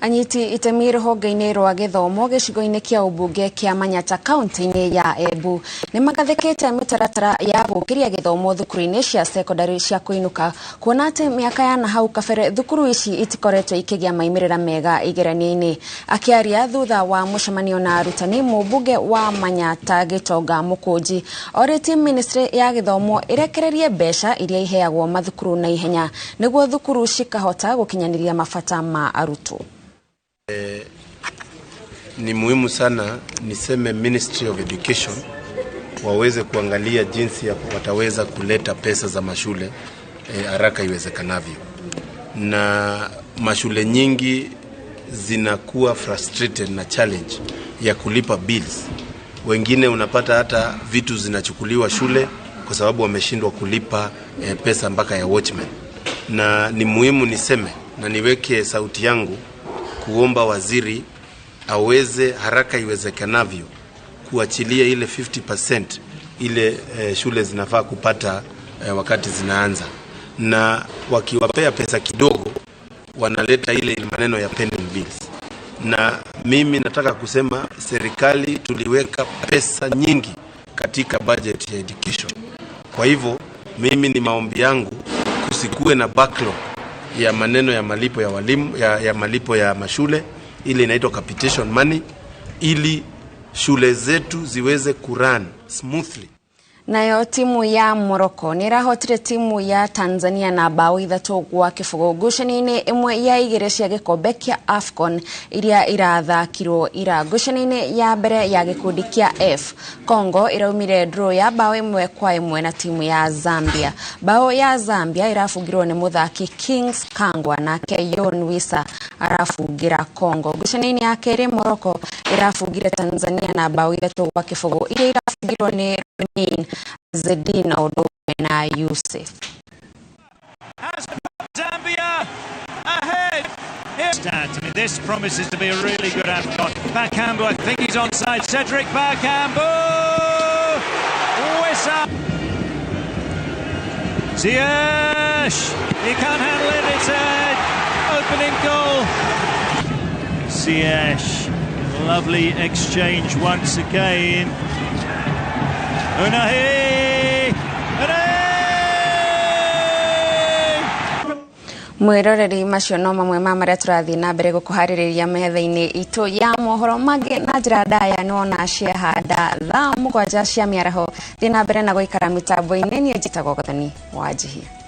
Anyiti itemi ruhonge-ini rwa githomo gicigo-ini kia ubunge kia Manyata kaunti-ini ya Embu ni magathikite mitaratara ya gukiria githomo thukuru-ini cia secondary cia kuinuka kuona ati miaka ya na hau kabere thukuru ici itikoretwo ikigia maimirira mega igerania-ini. Akiaria thutha wa mucemanio na arutani mubunge wa Manyata Gitonga Mukunji oriti ministry ya githomo irekererie mbeca iria iheagwo mathukuru na ihenya niguo thukuru cikahota gukinyaniria mabata ma arutwo. Ni muhimu sana niseme Ministry of Education waweze kuangalia jinsi ya wataweza kuleta pesa za mashule haraka iwezekanavyo. na mashule nyingi zinakuwa frustrated na challenge ya kulipa bills. Wengine unapata hata vitu zinachukuliwa shule kwa sababu wameshindwa kulipa pesa mpaka ya watchman. Na ni muhimu niseme na niweke sauti yangu kuomba waziri aweze haraka iwezekanavyo kuachilia ile 50% ile shule zinafaa kupata wakati zinaanza, na wakiwapea pesa kidogo wanaleta ile maneno ya pending bills. Na mimi nataka kusema serikali tuliweka pesa nyingi katika budget ya education. Kwa hivyo mimi ni maombi yangu kusikue na backlog ya maneno ya malipo ya walimu ya malipo ya mashule, ile inaitwa capitation money, ili shule zetu ziweze kurun smoothly. Nayo timu ya Morocco nirahotire timu ya Tanzania na bao 3 gwa kibugu ngucanio-inĩ imwe ya igĩrĩ cia gĩkombe kĩa AFCON iria irathakirwo ira. Ngucanio-inĩ ya mbere ya gĩkundi kĩa F, Congo iraumire draw ya bao 1-1 na timu ya Zambia. Bao ya Zambia irafungirwo nĩ mũthaki Kings Kangwa nake Yon Wisa arafungira Congo. Ngucanio-inĩ ya kerĩ Morocco irafungire Tanzania na bao 3 gwa kibugu iria irafungirwo nĩ Zedina Odome na Yusuf. Zambia ahead. I mean, this promises to be a really good AFCON. Bakambu, I think he's onside. Cedric Bakambu. Wissa. Ziyech. He can't handle it. It's an opening goal. Ziyech. Lovely exchange once again. Mwiroreri macio no mamwe ma maria turathii na mbere gukuhaririria metha-ini itu ya mohoro mangĩ na njĩra ndaya nona ciehanda thaa 7 cia mĩaraho. Thiĩ na mbere na gũikara mitambo-inĩ. Niĩ njĩtagwo Gathoni Wanjihia.